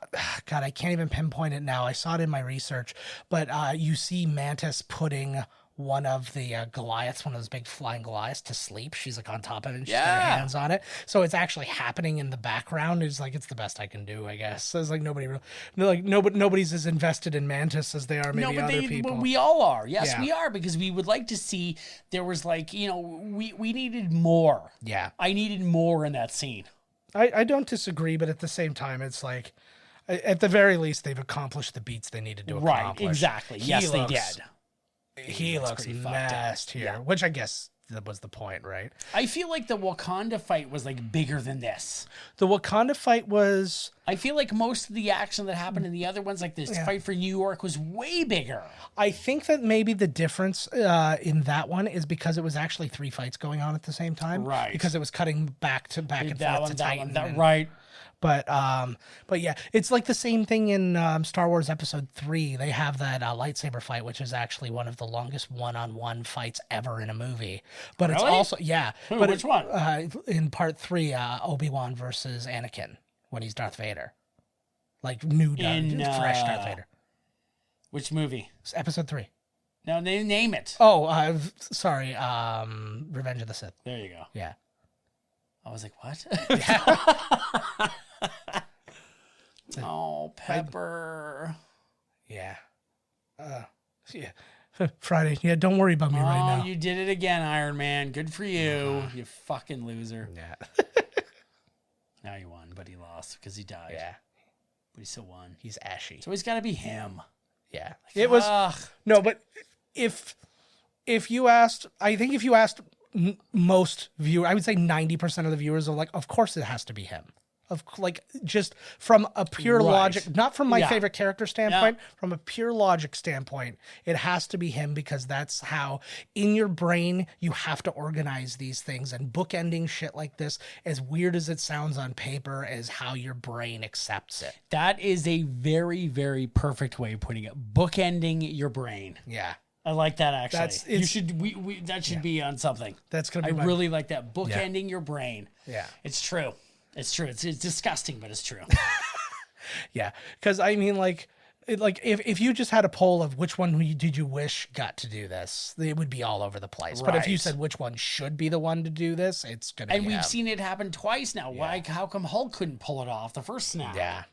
I can't even pinpoint it now. I saw it in my research, but you see Mantis putting one of the Goliaths, one of those big flying Goliaths, to sleep. She's like on top of it and she's got her hands on it. So it's actually happening in the background. It's like, it's the best I can do, I guess. It's like nobody's as invested in Mantis as they are maybe other people. But we all are. Yes, we are, because we would like to see, there was like, we needed more. Yeah. I needed more in that scene. I don't disagree, but at the same time, it's like, at the very least, they've accomplished the beats they needed to accomplish. Right, exactly. Yes, they did. He looks messed here, which I guess that was the point, right? I feel like the Wakanda fight was like bigger than this. The Wakanda fight was... I feel like most of the action that happened in the other ones, like this fight for New York, was way bigger. I think that maybe the difference in that one is because it was actually 3 fights going on at the same time. Right. Because it was cutting back and forth to Titan. Right. But yeah, it's like the same thing in Star Wars Episode 3. They have that lightsaber fight, which is actually one of the longest one-on-one fights ever in a movie. But really? It's also but which one? In Part 3, Obi-Wan versus Anakin when he's Darth Vader, like fresh Darth Vader. Which movie? It's Episode 3. No, name it. Oh, sorry. Revenge of the Sith. There you go. Yeah. I was like, what? Oh, Pepper. Yeah. Friday. Yeah, don't worry about me right now. You did it again, Iron Man. Good for you. You fucking loser. Yeah. Now he won, but he lost because he died. Yeah. But he still won. He's ashy. So he's got to be him. Yeah. It was... No, but if you asked... I think if you asked most viewers, I would say 90% of the viewers are like, of course it has to be him. Just from a pure logic, not from my favorite character standpoint, from a pure logic standpoint, it has to be him, because that's how in your brain you have to organize these things, and bookending shit like this, as weird as it sounds on paper, is how your brain accepts it. That is a very, very perfect way of putting it. Bookending your brain. Yeah. I like that, actually. That should be on something. That's gonna be. I really like that. Bookending your brain. Yeah. It's true. It's true. It's disgusting, but it's true. Yeah, because I mean, if you just had a poll of which one did you wish got to do this, it would be all over the place. Right. But if you said which one should be the one to do this, it's gonna. And we've seen it happen twice now. Why? How come Hulk couldn't pull it off the first snap? Yeah.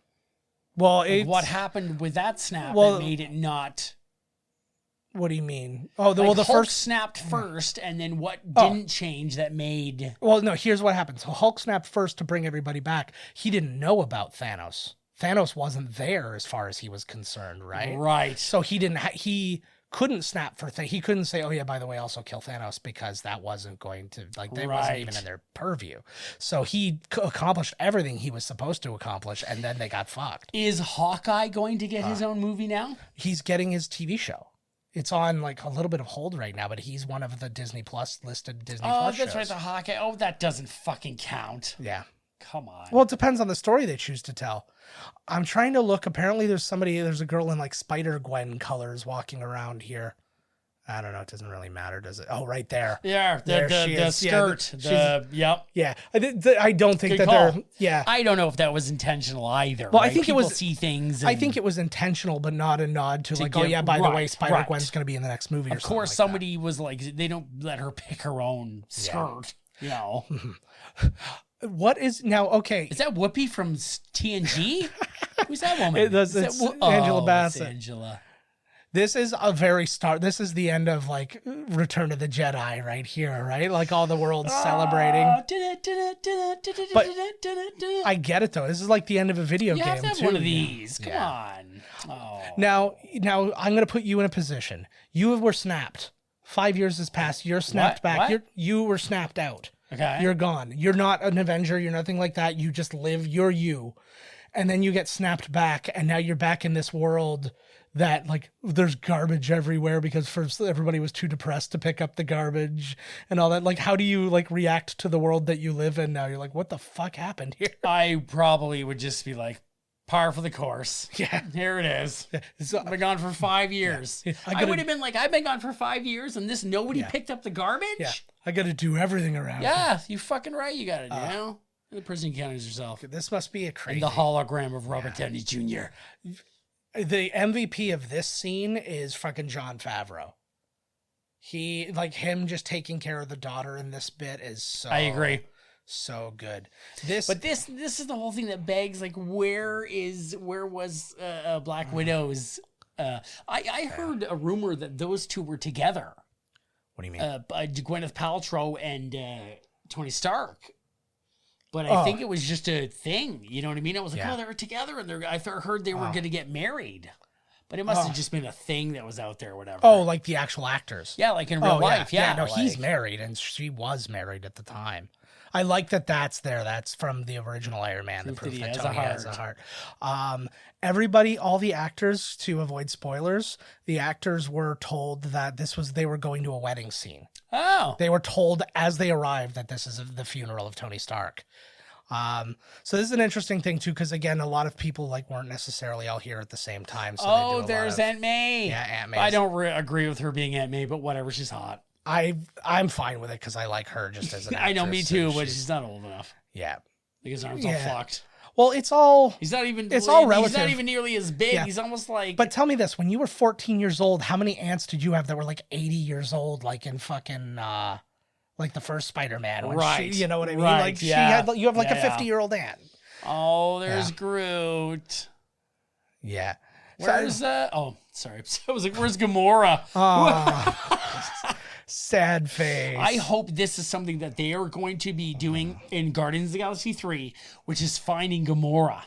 Well, what happened with that snap that made it not? What do you mean? Oh, the Hulk first snapped first, and then what didn't change that made? Well, no. Here's what happened. So Hulk snapped first to bring everybody back. He didn't know about Thanos. Thanos wasn't there as far as he was concerned, right? Right. So he didn't. He couldn't snap for He couldn't say, "Oh yeah, by the way, also kill Thanos," because that wasn't going to that wasn't even in their purview. So he accomplished everything he was supposed to accomplish, and then they got fucked. Is Hawkeye going to get his own movie now? He's getting his TV show. It's on a little bit of hold right now, but he's one of the Disney Plus listed Disney Plus shows. Oh, that's right, the Hawkeye. Oh, that doesn't fucking count. Yeah. Come on. Well, it depends on the story they choose to tell. I'm trying to look. Apparently there's a girl in Spider-Gwen colors walking around here. I don't know. It doesn't really matter, does it? Oh, right there. Yeah, There she the is. skirt. Yeah, Yep. Yeah. I don't think Good that call. they're. Yeah. I don't know if that was intentional either. Well, I right? think People it was. see things. I think it was intentional, but not a nod to like, oh get- yeah, by the way, right, Spider right. Gwen's going to be in the next movie. Of course, somebody was like, they don't let her pick her own skirt. You know, What is now? Okay, is that Whoopi from TNG? Who's that woman? It's Angela Bassett. It's Angela. this is a very start. This is the end of like Return of the Jedi right here, right? Like all the world's celebrating. I get it though. This is like the end of a video You game have to have too. one of these. Come on. Oh. Now I'm going to put you in a position. You were snapped. 5 years has passed. You're snapped back. What? You were snapped out. Okay. You're gone. You're not an Avenger. You're nothing like that. You just live. You're you. And then you get snapped back, and now you're back in this world that like there's garbage everywhere because first everybody was too depressed to pick up the garbage and all that. Like, how do you like react to the world that you live in now? You're like, what the fuck happened here? I probably would just be like, par for the course. Yeah. Here it is. So, I've been gone for 5 years. Yeah. I would have been like, I've been gone for 5 years and nobody Yeah. picked up the garbage? yeah. I got to do everything around. Yeah, you fucking right. You got to do. You know? The prison encounters yourself. This must be a crazy. And the hologram of Robert Downey Jr. The MVP of this scene is fucking Jon Favreau. He like him just taking care of the daughter in this bit is so. I agree. So good. But this is the whole thing that begs like, where was Black Widow's? I heard a rumor that those two were together. What do you mean? Gwyneth Paltrow and Tony Stark. But I think it was just a thing. You know what I mean? I was like, oh, they were together, and I heard they were going to get married. But it must have just been a thing that was out there or whatever. Oh, like the actual actors. Yeah, like in real life. Yeah, no, like, he's married, and she was married at the time. I like that that's there. That's from the original Iron Man, the proof that Tony has a heart. Everybody, all the actors, to avoid spoilers, the actors were told that they were going to a wedding scene. Oh. They were told as they arrived that this is the funeral of Tony Stark. So this is an interesting thing too, because again, a lot of people like weren't necessarily all here at the same time. So there's Aunt May. Yeah, Aunt May. I don't agree with her being Aunt May, but whatever, she's hot. I'm fine with it because I like her just as an actress. I know, me too, but she's not old enough. Yeah. Like his arms all fucked. Well, it's all relative. It's all relative. He's not even nearly as big. Yeah. He's almost like. But tell me this: when you were 14 years old, how many aunts did you have that were like 80 years old, like in fucking like the first Spider-Man? Right. You know what I mean? Right. Like Yeah. you have like a 50-year-old aunt. Oh, there's Groot. Yeah. Where's oh, sorry. I was like, where's Gamora? Sad face. I hope this is something that they are going to be doing in Guardians of the Galaxy 3, which is finding Gamora.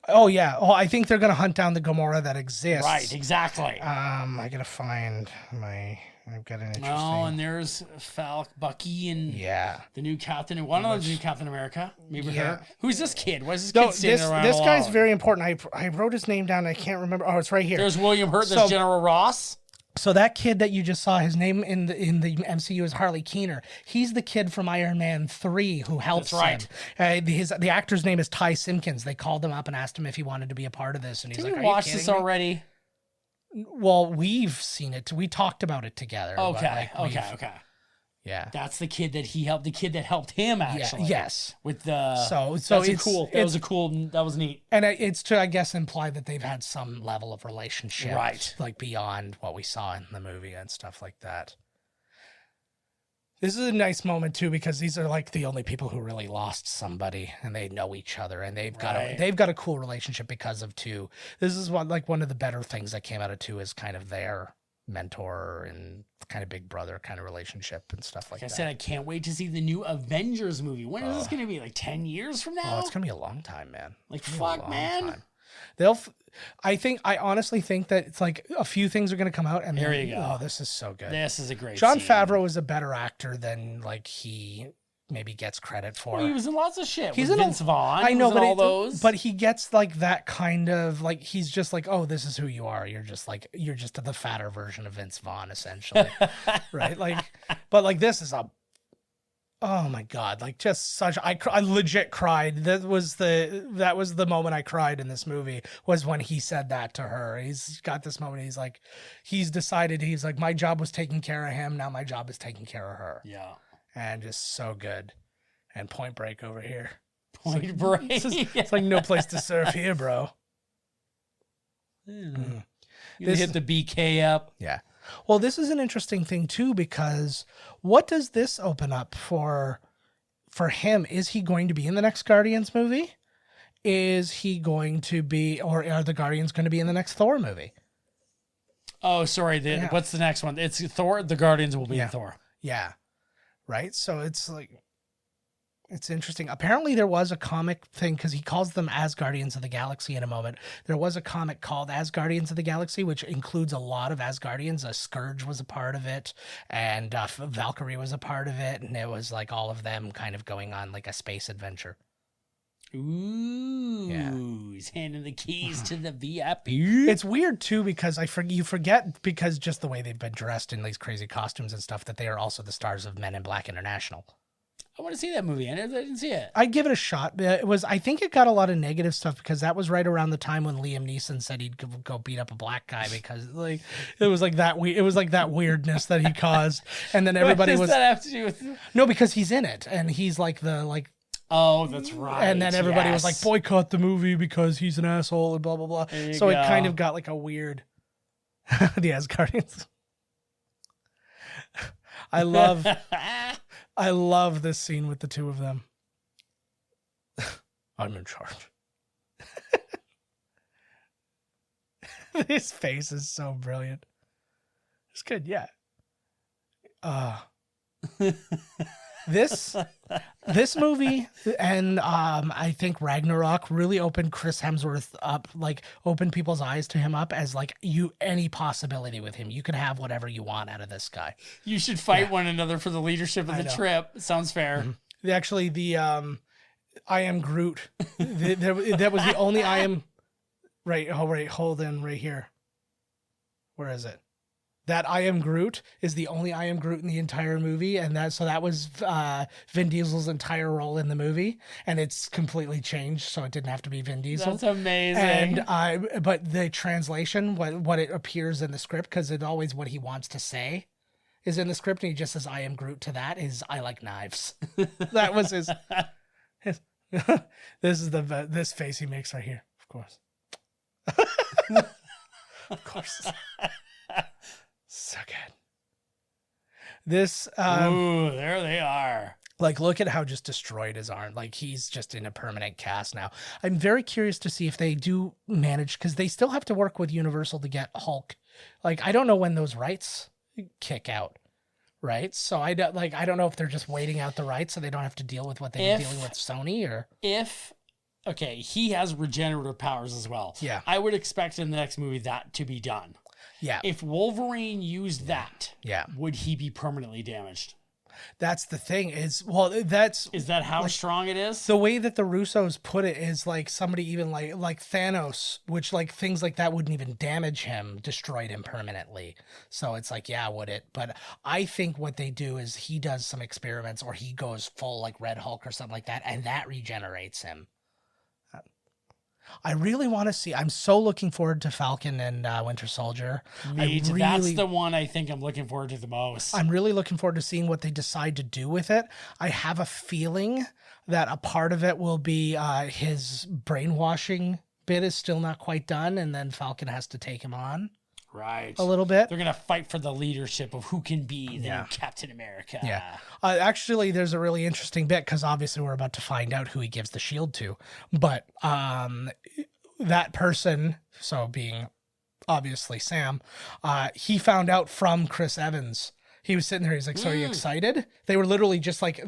Oh yeah. Oh, I think they're gonna hunt down the Gamora that exists. Right, exactly. I gotta find I've got an interesting. Oh, and there's Bucky and the new Captain. One of them's new Captain America. Maybe her. Who's this kid? Why is this kid standing around This guy's alone? very important. I wrote his name down. I can't remember. Oh, it's right here. There's William Hurt. There's General Ross. So that kid that you just saw, his name in the MCU is Harley Keener. He's the kid from Iron Man 3 who helps That's right. him. The actor's name is Ty Simpkins. They called him up and asked him if he wanted to be a part of this, and he's Did like, we "Are watch you this kidding me?" already? Well, we've seen it. We talked about it together. Okay, but, like, okay. Yeah. That's the kid that he helped. The kid that helped him actually. Yes. With the So that's cool. That was neat. And it's to, I guess, imply that they've had some level of relationship, Right? Like beyond what we saw in the movie and stuff like that. This is a nice moment too because these are like the only people who really lost somebody, and they know each other, and they've got a cool relationship because of 2. This is one of the better things that came out of 2 is kind of their mentor and kind of big brother kind of relationship and stuff like that. I said I can't wait to see the new Avengers movie. When is this going to be? Like 10 years from now? Oh, it's gonna be a long time, man. Like fuck, man. I honestly think that it's like a few things are going to come out and There you go. Oh, this is so good. This is a great Jon scene. Favreau is a better actor than like he maybe gets credit for. Well, he was in lots of shit. He's with in Vince Vaughn. I know, He was but in all those. But he gets like that kind of like he's just like, oh, this is who you are. You're just the fatter version of Vince Vaughn, essentially, right? Like, but like this is Oh my God. Like just such, I legit cried. That was the moment I cried in this movie, was when he said that to her. He's got this moment. He's like, he's decided, he's like, my job was taking care of him. Now my job is taking care of her. Yeah. And just so good. And Point Break over here. Point Break. It's like no place to surf here, bro. You hit the BK up. Yeah. Well, this is an interesting thing too, because what does this open up for him? Is he going to be in the next Guardians movie? Is he going to be, or are the Guardians going to be in the next Thor movie? Oh, sorry. What's the next one? It's Thor. The Guardians will be in Thor. Yeah. Right. So it's like, it's interesting. Apparently there was a comic thing, because he calls them As Guardians of the Galaxy in a moment. There was a comic called As Guardians of the Galaxy, which includes a lot of Asgardians. Scourge was a part of it, and Valkyrie was a part of it, and it was like all of them kind of going on like a space adventure. Ooh, yeah. He's handing the keys to the VIP. It's weird too, because you forget, because just the way they've been dressed in these crazy costumes and stuff, that they are also the stars of Men in Black International. I want to see that movie. I didn't see it. I'd give it a shot. I think it got a lot of negative stuff, because that was right around the time when Liam Neeson said he'd go beat up a black guy, because like it was like that weirdness that he caused, and then everybody what does that have to do with? No, because he's in it, and he's like Oh, that's right. And then everybody was like, boycott the movie because he's an asshole and blah blah blah. So it kind of got like a weird the Asgardians. I love this scene with the two of them. I'm in charge. His face is so brilliant. It's good, yeah. This movie and I think Ragnarok really opened Chris Hemsworth up, like opened people's eyes to him up as like any possibility with him. You can have whatever you want out of this guy. You should fight one another for the leadership of the trip. Sounds fair. Mm-hmm. Actually, the I am Groot. That was the only I am. Right. Oh, right. Hold in right here. Where is it? That I am Groot is the only I am Groot in the entire movie, and that was Vin Diesel's entire role in the movie, and it's completely changed, so it didn't have to be Vin Diesel. That's amazing. And but the translation, what it appears in the script, because it always what he wants to say is in the script, and he just says I am Groot to that is I like knives. That was his. This is this face he makes right here, of course. Of course. So good. This ooh, there they are. Like, look at how just destroyed his arm. Like, he's just in a permanent cast now. I'm very curious to see if they do manage, because they still have to work with Universal to get Hulk. Like, I don't know when those rights kick out, right? So I don't know if they're just waiting out the rights so they don't have to deal with what they've been dealing with Sony, or okay, he has regenerative powers as well. Yeah, I would expect in the next movie that to be done. Yeah. If Wolverine used that, yeah, would he be permanently damaged? That's the thing. Is that how strong it is? The way that the Russos put it is like somebody even like Thanos, which like things like that wouldn't even damage him, destroyed him permanently. So it's like, yeah, would it? But I think what they do is he does some experiments, or he goes full like Red Hulk or something like that, and that regenerates him. I really want to see. I'm so looking forward to Falcon and Winter Soldier. That's the one I think I'm looking forward to the most. I'm really looking forward to seeing what they decide to do with it. I have a feeling that a part of it will be his brainwashing bit is still not quite done, and then Falcon has to take him on. Right. A little bit. They're going to fight for the leadership of who can be the Captain America. Yeah. Actually, there's a really interesting bit, because obviously we're about to find out who he gives the shield to. But that person, so being obviously Sam, he found out from Chris Evans. He was sitting there. He's like, so are you excited? They were literally just like,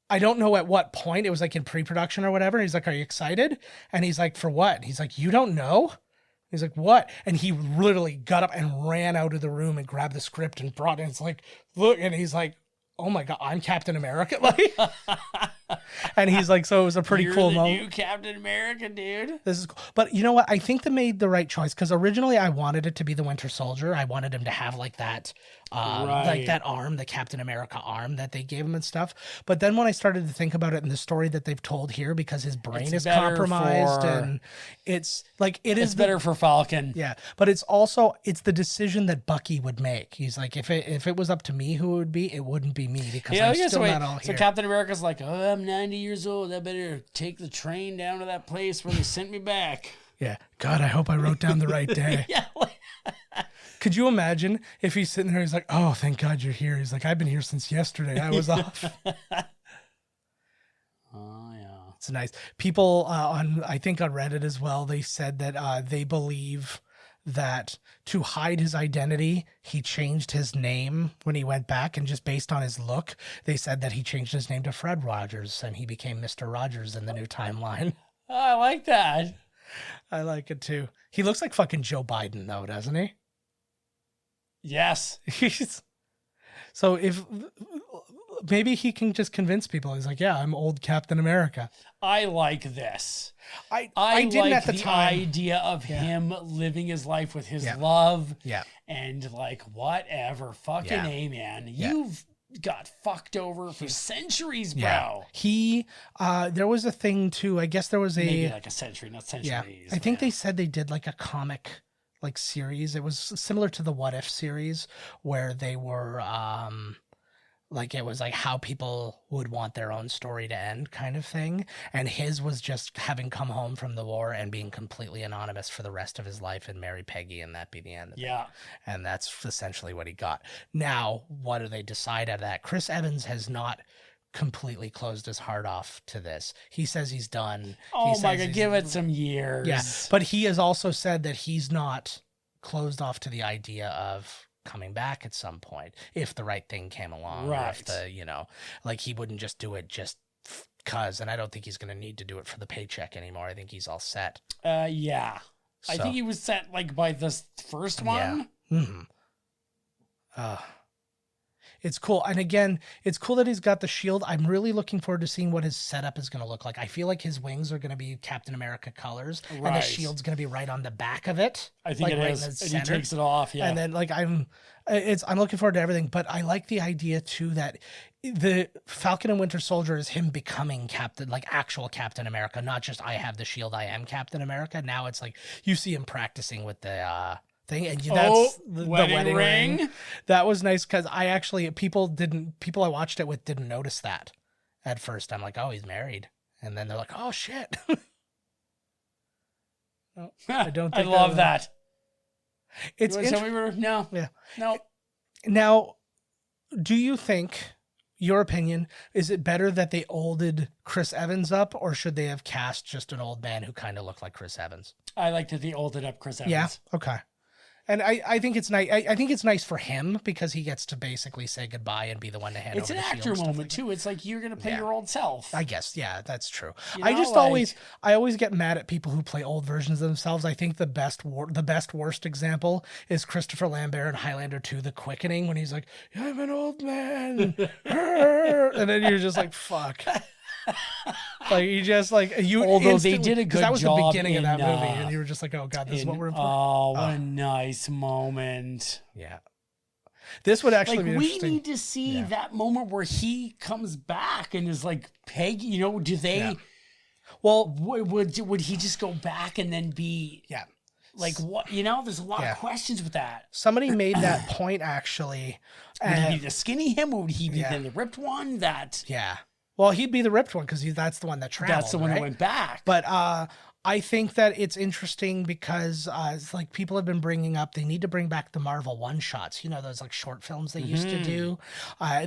I don't know at what point. It was like in pre-production or whatever. He's like, are you excited? And he's like, for what? He's like, you don't know? He's like, what? And he literally got up and ran out of the room and grabbed the script and brought it. It's like, look, and he's like, oh my God, I'm Captain America. Like, And he's like, so it was a pretty You're cool the moment. new Captain America, dude. This is cool. But you know what? I think they made the right choice because originally I wanted it to be the Winter Soldier. I wanted him to have like that, like that arm, the Captain America arm that they gave him and stuff. But then when I started to think about it in the story that they've told here, because his brain is compromised and it's like it's better for Falcon. Yeah, but it's the decision that Bucky would make. He's like, if it was up to me, who it would be? It wouldn't be me because I'm still not all here. So Captain America's like, oh, I'm 90 years old. I better take the train down to that place where they sent me back. Yeah. God, I hope I wrote down the right day. Yeah. Could you imagine if he's sitting there, he's like, oh, thank God you're here. He's like, I've been here since yesterday. I was off. Oh, yeah. It's nice. People I think on Reddit as well, they said that they believe that to hide his identity, he changed his name when he went back, and just based on his look, they said that he changed his name to Fred Rogers and he became Mr. Rogers in the new timeline. Oh, I like that. I like it too. He looks like fucking Joe Biden though, doesn't he? Yes. So if maybe he can just convince people. He's like, yeah, I'm old Captain America. I like this. I didn't like at the time. Idea of him living his life with his love. Yeah. And like, whatever. Fucking A, man. You've got fucked over for centuries, bro. Yeah. He, there was a thing too. I guess there was maybe like a century, not centuries. Yeah. I think they said they did like a comic like series. It was similar to the What If series where they were, like it was like how people would want their own story to end kind of thing. And his was just having come home from the war and being completely anonymous for the rest of his life and marry Peggy and that be the end of it. And that's essentially what he got. Now, what do they decide out of that? Chris Evans has not completely closed his heart off to this. He says he's done. Oh my God, give it some years. Yeah, but he has also said that he's not closed off to the idea of coming back at some point if the right thing came along, right? Or if the, like he wouldn't just do it just cause, and I don't think he's going to need to do it for the paycheck anymore. I think he's all set. Yeah. So, I think he was set like by this first one. Yeah. Mm-hmm. It's cool. And again, it's cool that he's got the shield. I'm really looking forward to seeing what his setup is going to look like. I feel like his wings are going to be Captain America colors, and the shield's going to be right on the back of it. I think like it is. And he takes it off. Yeah. And then like I'm looking forward to everything, but I like the idea too that the Falcon and Winter Soldier is him becoming Captain, like actual Captain America, not just I have the shield, I am Captain America. Now it's like you see him practicing with the thing, and that's the wedding ring. That was nice because people I watched it with didn't notice that at first. I'm like, oh, he's married, and then they're like, oh shit. No, I don't. I love that. It's no. Yeah. No. Now, do you think, your opinion, is it better that they olded Chris Evans up, or should they have cast just an old man who kind of looked like Chris Evans? I like that they olded up Chris Evans. Yeah. Okay. And I think it's nice. I think it's nice for him because he gets to basically say goodbye and be the one to hand over the shield. It's an actor moment too. It's like you're gonna play your old self. I guess. Yeah, that's true. I always get mad at people who play old versions of themselves. I think the best worst example is Christopher Lambert in Highlander 2: The Quickening, when he's like, "I'm an old man," and then you're just like, "Fuck." Like you just like you. Although they did a good job. That was the beginning of that movie, and you were just like, "Oh God, this is what we're in for." Oh, what a nice moment! Yeah, this would actually be interesting. We need to see that moment where he comes back and is like, "Peg," do they? Yeah. Well, would he just go back and then be? Yeah. Like what? There's a lot of questions with that. Somebody made that point actually. Would he be the skinny him, or would he be the ripped one? Yeah. Well, he'd be the ripped one because that's the one that traveled. That's the one that went back. But I think that it's interesting because it's like people have been bringing up, they need to bring back the Marvel one-shots. Those like short films they used to do.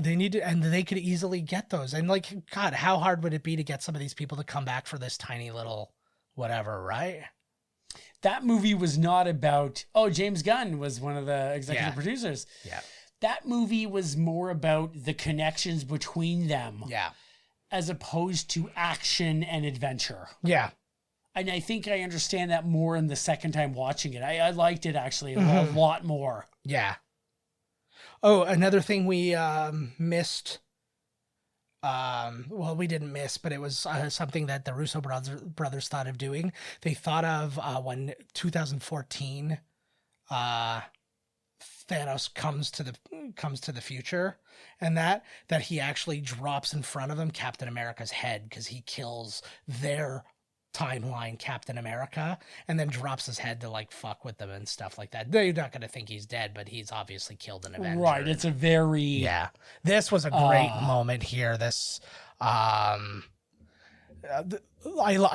They need to, and they could easily get those. And like, God, how hard would it be to get some of these people to come back for this tiny little whatever, right? That movie was not about, James Gunn was one of the executive producers. Yeah. That movie was more about the connections between them. Yeah. As opposed to action and adventure. Yeah. And I think I understand that more in the second time watching it. I liked it actually a lot more. Yeah. Oh, another thing we missed well, we didn't miss, but it was something that the Russo brothers thought of doing. They thought of when 2014 Thanos comes to the future, and that he actually drops in front of him Captain America's head, because he kills their timeline Captain America, and then drops his head to like fuck with them and stuff like that. They're not going to think he's dead, but he's obviously killed an Avenger. Right. It's a very... Yeah. This was a great moment here. This, I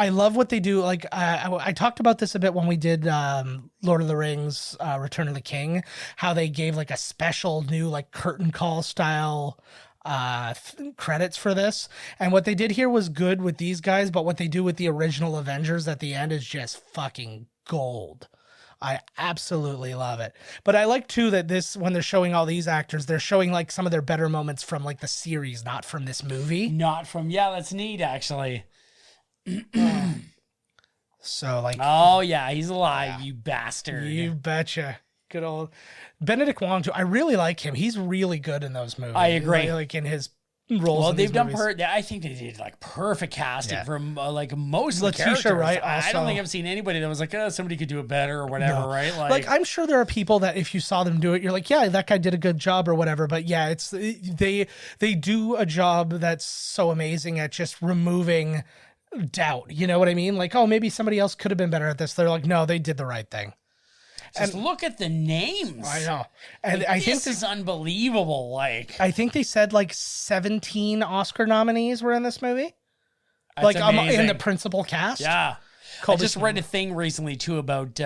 love what they do. Like, I talked about this a bit when we did Lord of the Rings, Return of the King, how they gave like a special new like curtain call style credits for this. And what they did here was good with these guys, but what they do with the original Avengers at the end is just fucking gold. I absolutely love it. But I like too that this, when they're showing all these actors, they're showing like some of their better moments from like the series, not from this movie. Not from, yeah, that's neat actually. So like, oh yeah, he's alive, you bastard. You betcha. Good old Benedict Wong too. I really like him. He's really good in those movies. I agree. Really, like in his roles. Well, in they've these done movies. I think they did like perfect casting from like most of the Letitia characters. Wright I don't also- think I've seen anybody that was like, oh, somebody could do it better or whatever, No. right? Like I'm sure there are people that if you saw them do it, you're like, yeah, that guy did a good job or whatever. But yeah, it's they do a job that's so amazing at just removing doubt. You know what I mean? Like, oh, maybe somebody else could have been better at this. They're like, no, they did the right thing. just look at the names. I know. And Like, I think this is unbelievable. Like, I think they said like 17 Oscar nominees were in this movie. that's Like in amazing. the principal cast. Yeah. Call I just this- read a thing recently too about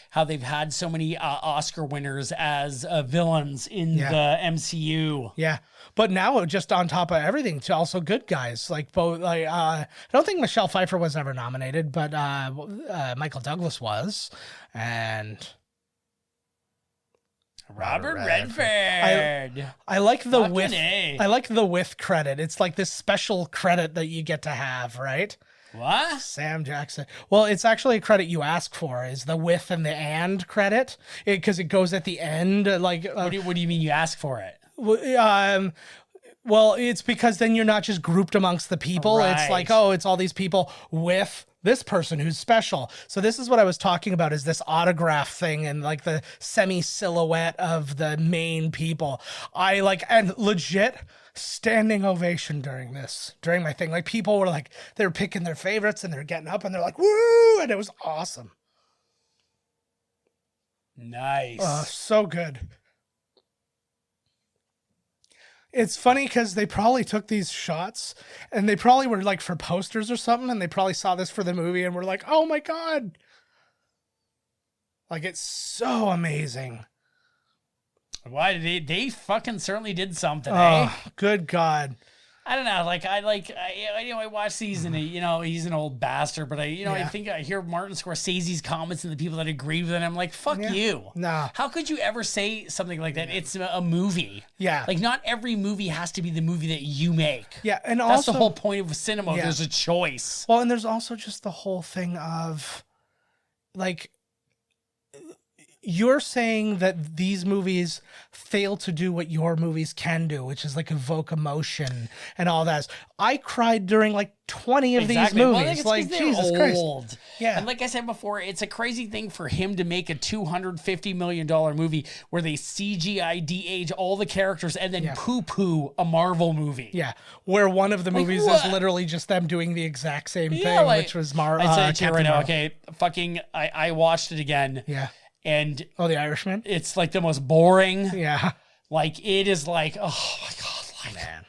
how they've had so many Oscar winners as villains in Yeah. the MCU. Yeah. But now just on top of everything, to also good guys like both. Like I don't think Michelle Pfeiffer was ever nominated, but Michael Douglas was, and Robert Redford. Redford. I like the Fucking with. A. I like the with credit. It's like this special credit that you get to have, right? What? Sam Jackson. Well, it's actually a credit you ask for. Is the with and the and credit, because it goes at the end. Like What do you mean you ask for it? well, it's because then you're not just grouped amongst the people. Right. It's like, oh, it's all these people with this person who's special. So this is what I was talking about, is this autograph thing and like the semi-silhouette of the main people. I like, and legit standing ovation during my thing. Like people were like, they were picking their favorites and they're getting up and they're like, woo! And it was awesome. Nice. So good. It's funny because they probably took these shots and they probably were like for posters or something, and they probably saw this for the movie and were like, oh my God. Like, it's so amazing. Why did they fucking certainly did something, eh? Oh, good God. I don't know. Like I watch these and he's an old bastard, but I Yeah. think I hear Martin Scorsese's comments and the people that agree with it. And I'm like, fuck you. Nah. How could you ever say something like that? It's a movie. Yeah. Like not every movie has to be the movie that you make. Yeah. And That's also the whole point of cinema. Yeah. There's a choice. Well, and there's also just the whole thing of like, you're saying that these movies fail to do what your movies can do, which is like evoke emotion and all that. I cried during like 20 of these Well, I movies. think it's Like, 'cause they're Jesus Christ. old. Yeah. And like I said before, it's a crazy thing for him to make a $250 million movie where they CGI de-age all the characters and then poo-poo a Marvel movie. Yeah. Where one of the Like, movies what? is literally just them doing the exact same Yeah, thing, like, which was I say it to you right Captain now. Marvel. Okay, fucking, I watched it again. Yeah. And Oh, The Irishman? it's like the most boring. Yeah. Like it is like, oh my God. Like, Man.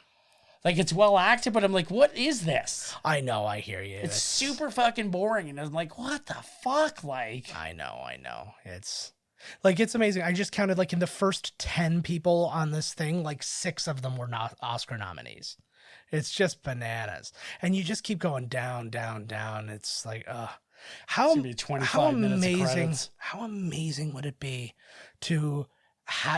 like it's well acted, but I'm like, what is this? I know, I hear you. It's super fucking boring. And I'm like, what the fuck? Like, I know. It's like, it's amazing. I just counted like in the first 10 people on this thing, like 6 of them were not Oscar nominees. It's just bananas. And you just keep going down, down, down. It's like, how gonna be 25 minutes of amazing, credits. how amazing would it be to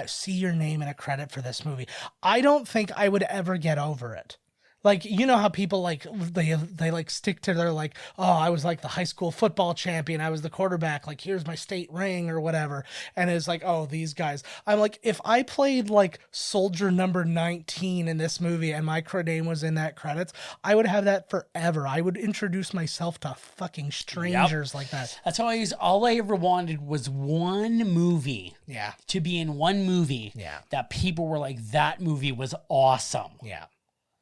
see your name in a credit for this movie? I don't think I would ever get over it. Like, you know how people like they like stick to their like, oh, I was like the high school football champion, I was the quarterback, like here's my state ring or whatever. And it's like, oh, these guys. I'm like, if I played like soldier number 19 in this movie and my name was in that credits, I would have that forever. I would introduce myself to fucking strangers like that. That's how all I ever wanted was one movie. Yeah. To be in one movie. Yeah. That people were like, that movie was awesome. Yeah.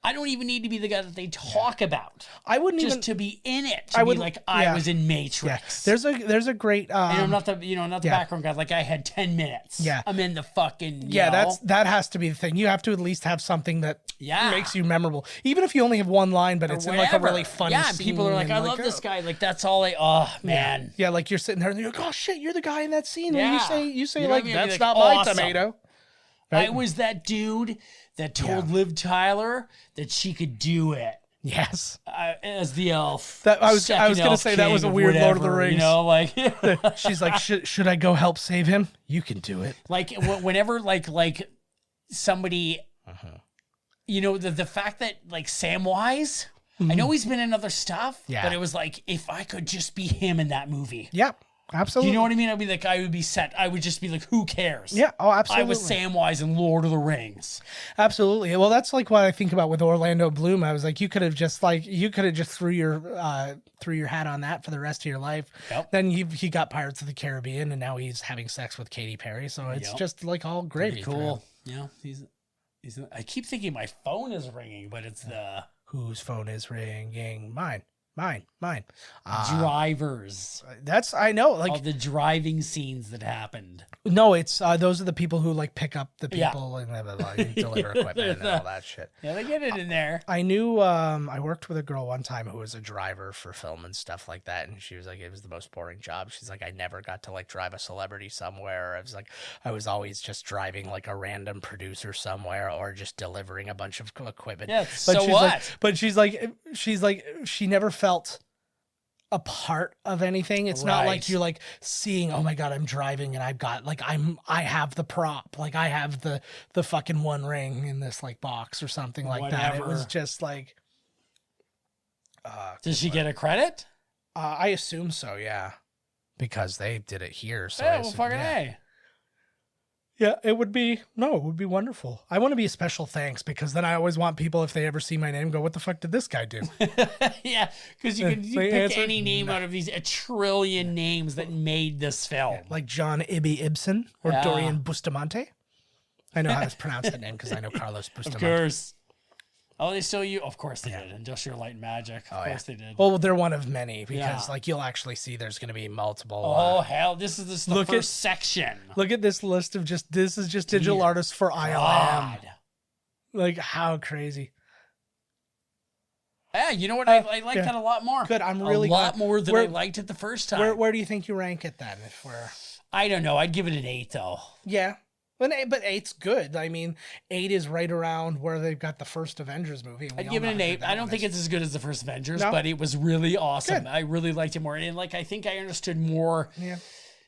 I don't even need to be the guy that they talk about. I wouldn't just even to be in it. I would like I was in Matrix. Yeah. There's a great not the background guy. Like I had 10 minutes. Yeah. I'm in the fucking that has to be the thing. You have to at least have something that makes you memorable. Even if you only have one line, but it's in like a really funny scene. Yeah, people are like, I love this guy. Like that's all man. Yeah, like you're sitting there and you're like, oh shit, you're the guy in that scene. Yeah. And you say You know like, what I mean? that's Like, not my awesome. tomato. Right? I was that dude that told Liv Tyler that she could do it. Yes. As the elf. I was going to say that was a weird Lord of the Rings. You know, like she's like, should I go help save him? You can do it. Like whenever like somebody, you know, the fact that like Samwise, I know he's been in other stuff, but it was like, if I could just be him in that movie. Yeah. Absolutely. You know what I mean? I'd be like, I would be set. I would just be like, who cares? Yeah. Oh, absolutely. I was Samwise in Lord of the Rings. Absolutely. Well, that's like what I think about with Orlando Bloom. I was like, you could have just threw your hat on that for the rest of your life. Yep. Then he got Pirates of the Caribbean, and now he's having sex with Katy Perry. So it's just like all great. Pretty cool. Yeah. He's. I keep thinking my phone is ringing, but it's the whose phone is ringing? Mine. Drivers. I know, like all the driving scenes that happened. No, it's those are the people who like pick up the people and like, deliver equipment and all that shit. Yeah, they get it in there. I knew I worked with a girl one time who was a driver for film and stuff like that, and she was like, it was the most boring job. She's like, I never got to like drive a celebrity somewhere. I was always just driving like a random producer somewhere or just delivering a bunch of equipment. Yeah, so what? But she's like she never felt a part of anything. It's not like you're like seeing, oh my God, I'm driving and I've got like I have the prop, like I have the fucking One Ring in this like box or something like that. It was just like Does she get a credit? I assume so, yeah. Because they did it here. So yeah, well, fucking A. Yeah, it would be wonderful. I want to be a special thanks because then I always want people, if they ever see my name, go, what the fuck did this guy do? Yeah, because you can pick any name out of these a trillion names that made this film. Yeah, like John Ibsen or Dorian Bustamante. I know how to pronounce that name because I know Carlos Bustamante. Of course. Oh, they still use? Of course they did. Industrial Light and Magic. Of course they did. Well, they're one of many because like you'll actually see there's going to be multiple. Oh, hell. This is the first section. Look at this list of this is just digital artists for ILM. Like how crazy. Yeah, you know what? I like that a lot more. Good. I'm really a lot more than I liked it the first time. Where do you think you rank it then? If we're, I don't know. I'd give it an 8 though. Yeah. But 8's good. I mean, 8 is right around where they've got the first Avengers movie. I'd give it an 8. I don't think it's as good as the first Avengers, but it was really awesome. Good. I really liked it more. And like, I think I understood more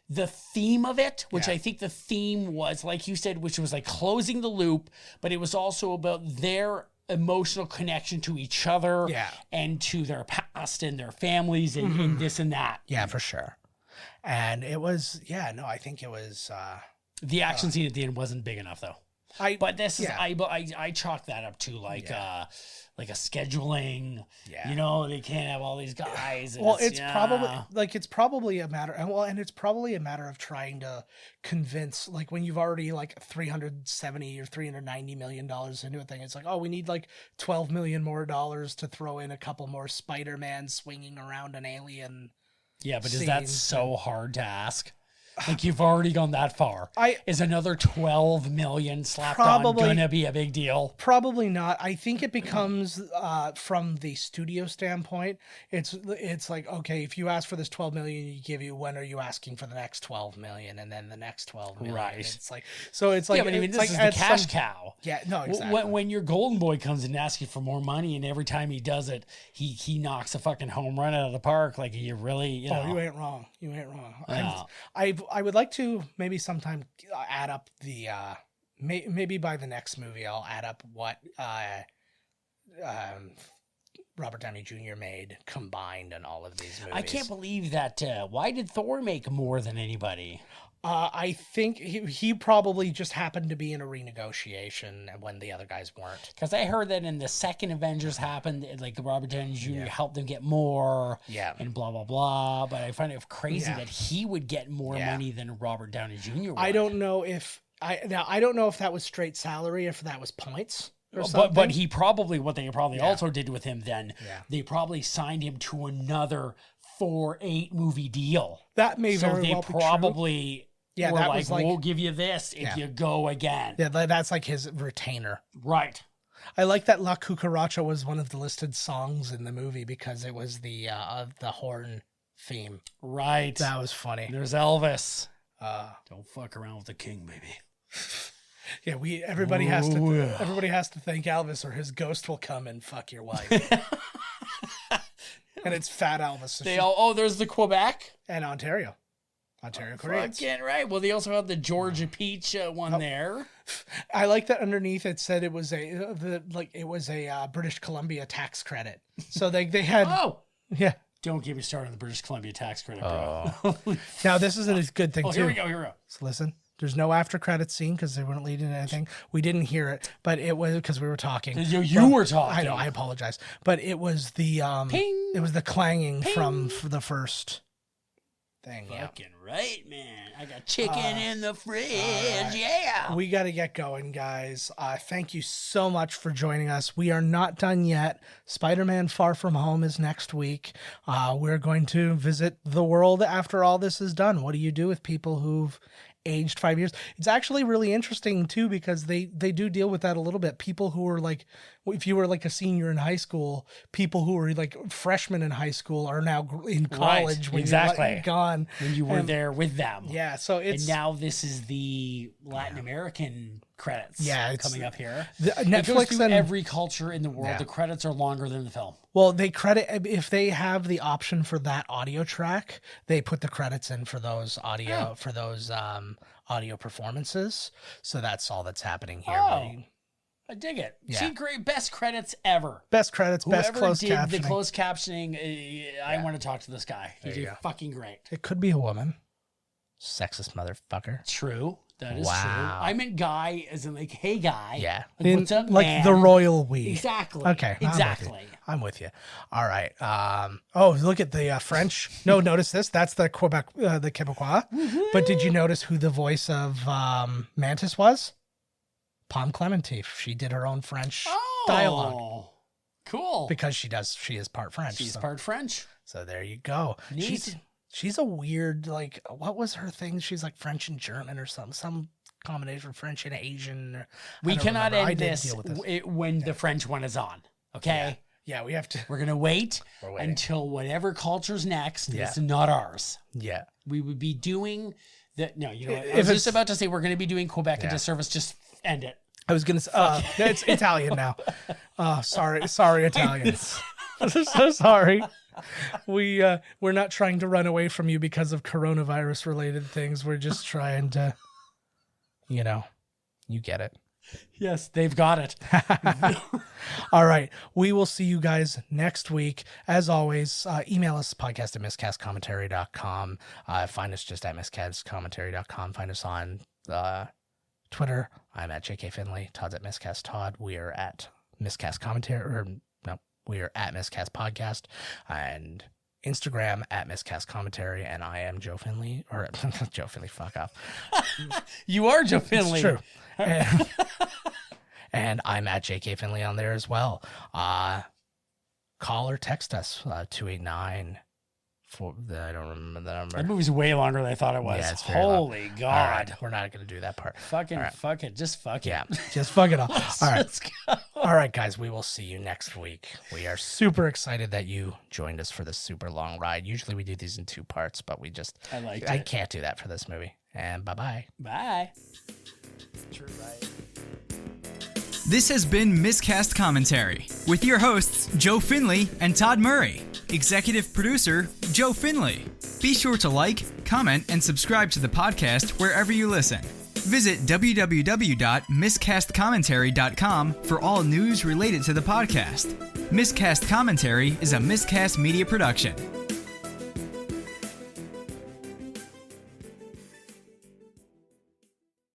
the theme of it, which I think the theme was, like you said, which was like closing the loop, but it was also about their emotional connection to each other and to their past and their families and this and that. Yeah, for sure. And it was, I think it was... The action scene at the end wasn't big enough though. But this is I chalk that up to like a scheduling. Yeah. You know, they can't have all these guys. Well, it's probably a matter and it's probably a matter of trying to convince, like when you've already like $370 or $390 million into a thing, it's like, oh, we need like $12 million more dollars to throw in a couple more Spider-Man swinging around an alien. Yeah, but is that so hard to ask? Like you've already gone that far. Is another 12 million slapped on gonna be a big deal? Probably not. I think it becomes from the studio standpoint. It's like, okay, if you ask for this 12 million, you give you, when are you asking for the next 12 million and then the next 12 million? Right. It's like, so it's like, yeah, but I mean, this is the cash cow. Yeah, no, exactly. When your golden boy comes and asks you for more money, and every time he does it, he knocks a fucking home run out of the park. Like you really, you know. Oh, you ain't wrong. You ain't wrong. Yeah. I would like to maybe sometime add up the maybe by the next movie I'll add up what Robert Downey Jr. made combined in all of these movies. I can't believe that. Why did Thor make more than anybody? I think he probably just happened to be in a renegotiation when the other guys weren't. Because I heard that in the second Avengers happened, like Robert Downey Jr. helped them get more, and blah blah blah. But I find it crazy that he would get more money than Robert Downey Jr. would. I don't know if that was straight salary, if that was points. But he probably, what they probably also did with him then, they probably signed him to another 4-8 movie deal. That may very well be true. So they probably were that like, was like, we'll give you this if you go again. Yeah, that's like his retainer. Right. I like that La Cucaracha was one of the listed songs in the movie because it was the horn theme. Right. That was funny. There's Elvis. Don't fuck around with the king, baby. Yeah, everybody has to thank Elvis or his ghost will come and fuck your wife. And it's Fat Elvis. So there's the Quebec and Ontario. Koreans. Fucking right. Well, they also have the Georgia Peach one there. I like that underneath it said it was a British Columbia tax credit. So they had yeah. Don't get me started on the British Columbia tax credit, bro. Now this is a good thing too. Here we go. So listen. There's no after credit scene because they weren't leading to anything. We didn't hear it, but it was because we were talking. You were talking. I know. I apologize, but it was the Ping. It was the clanging Ping. from the first thing. Fucking right, man. I got chicken in the fridge. Yeah. We got to get going, guys. Thank you so much for joining us. We are not done yet. Spider-Man Far From Home is next week. We're going to visit the world after all this is done. What do you do with people who've aged 5 years? It's actually really interesting too because they do deal with that a little bit. People who are like, if you were like a senior in high school, people who were like freshmen in high school are now in college when you're gone. When you were there with them. Yeah, so it's... And now this is the Latin American credits coming up here. Netflix and every culture in the world, the credits are longer than the film. Well, they credit, if they have the option for that audio track, they put the credits in for those audio, audio performances. So that's all that's happening here. I dig it. Yeah. See, great. Best credits ever. Best credits, best closed captioning. Whoever did the closed captioning, I want to talk to this guy. He did fucking great. It could be a woman. Sexist motherfucker. True. That is true. I meant guy as in like, hey guy. Yeah. Like, what's up, like man? the royal we. Exactly. Okay. Exactly. I'm with you. All right. Look at the French. No, notice this. That's the Quebec, the Quebecois. Woo-hoo. But did you notice who the voice of Mantis was? Pom Clementif. She did her own French dialogue. Cool. Because she is part French. She's part French. So there you go. Neat. She's a weird, like, what was her thing? She's like French and German or something. Some combination of French and Asian. We cannot end this when the French one is on. Okay? Yeah, we have to. We're going to wait until whatever culture's next is not ours. Yeah. We would be doing that. No, you know what? I was just about to say we're going to be doing Quebec a disservice. Just end it. I was going to say, it's Italian now. Sorry, Italians. I'm so sorry. We're not trying to run away from you because of coronavirus related things. We're just trying to, you get it. Yes, they've got it. All right. We will see you guys next week. As always, email us podcast at miscastcommentary.com. Find us just at miscastcommentary.com. Find us on Twitter. I'm at JK Finley. Todd's at miscast Todd. We are at miscast commentary, we are at Miscast Podcast, and Instagram at Miscast Commentary, and I am Joe Finley, or Joe Finley, fuck off. You are Joe Finley. It's true. And I'm at JK Finley on there as well. Call or text us, 289. I don't remember the number. That movie's way longer than I thought it was. Yeah, it's Holy God. All right, we're not going to do that part. Fuck it. Just fuck it. Yeah, just fuck it all. All right. Let's go. All right, guys, we will see you next week. We are super excited that you joined us for this super long ride. Usually we do these in 2 parts, but I can't do that for this movie. And bye-bye. Bye. True, right? This has been Miscast Commentary with your hosts, Joe Finley and Todd Murray. Executive producer, Joe Finley. Be sure to like, comment, and subscribe to the podcast wherever you listen. Visit www.miscastcommentary.com for all news related to the podcast. Miscast Commentary is a Miscast Media production.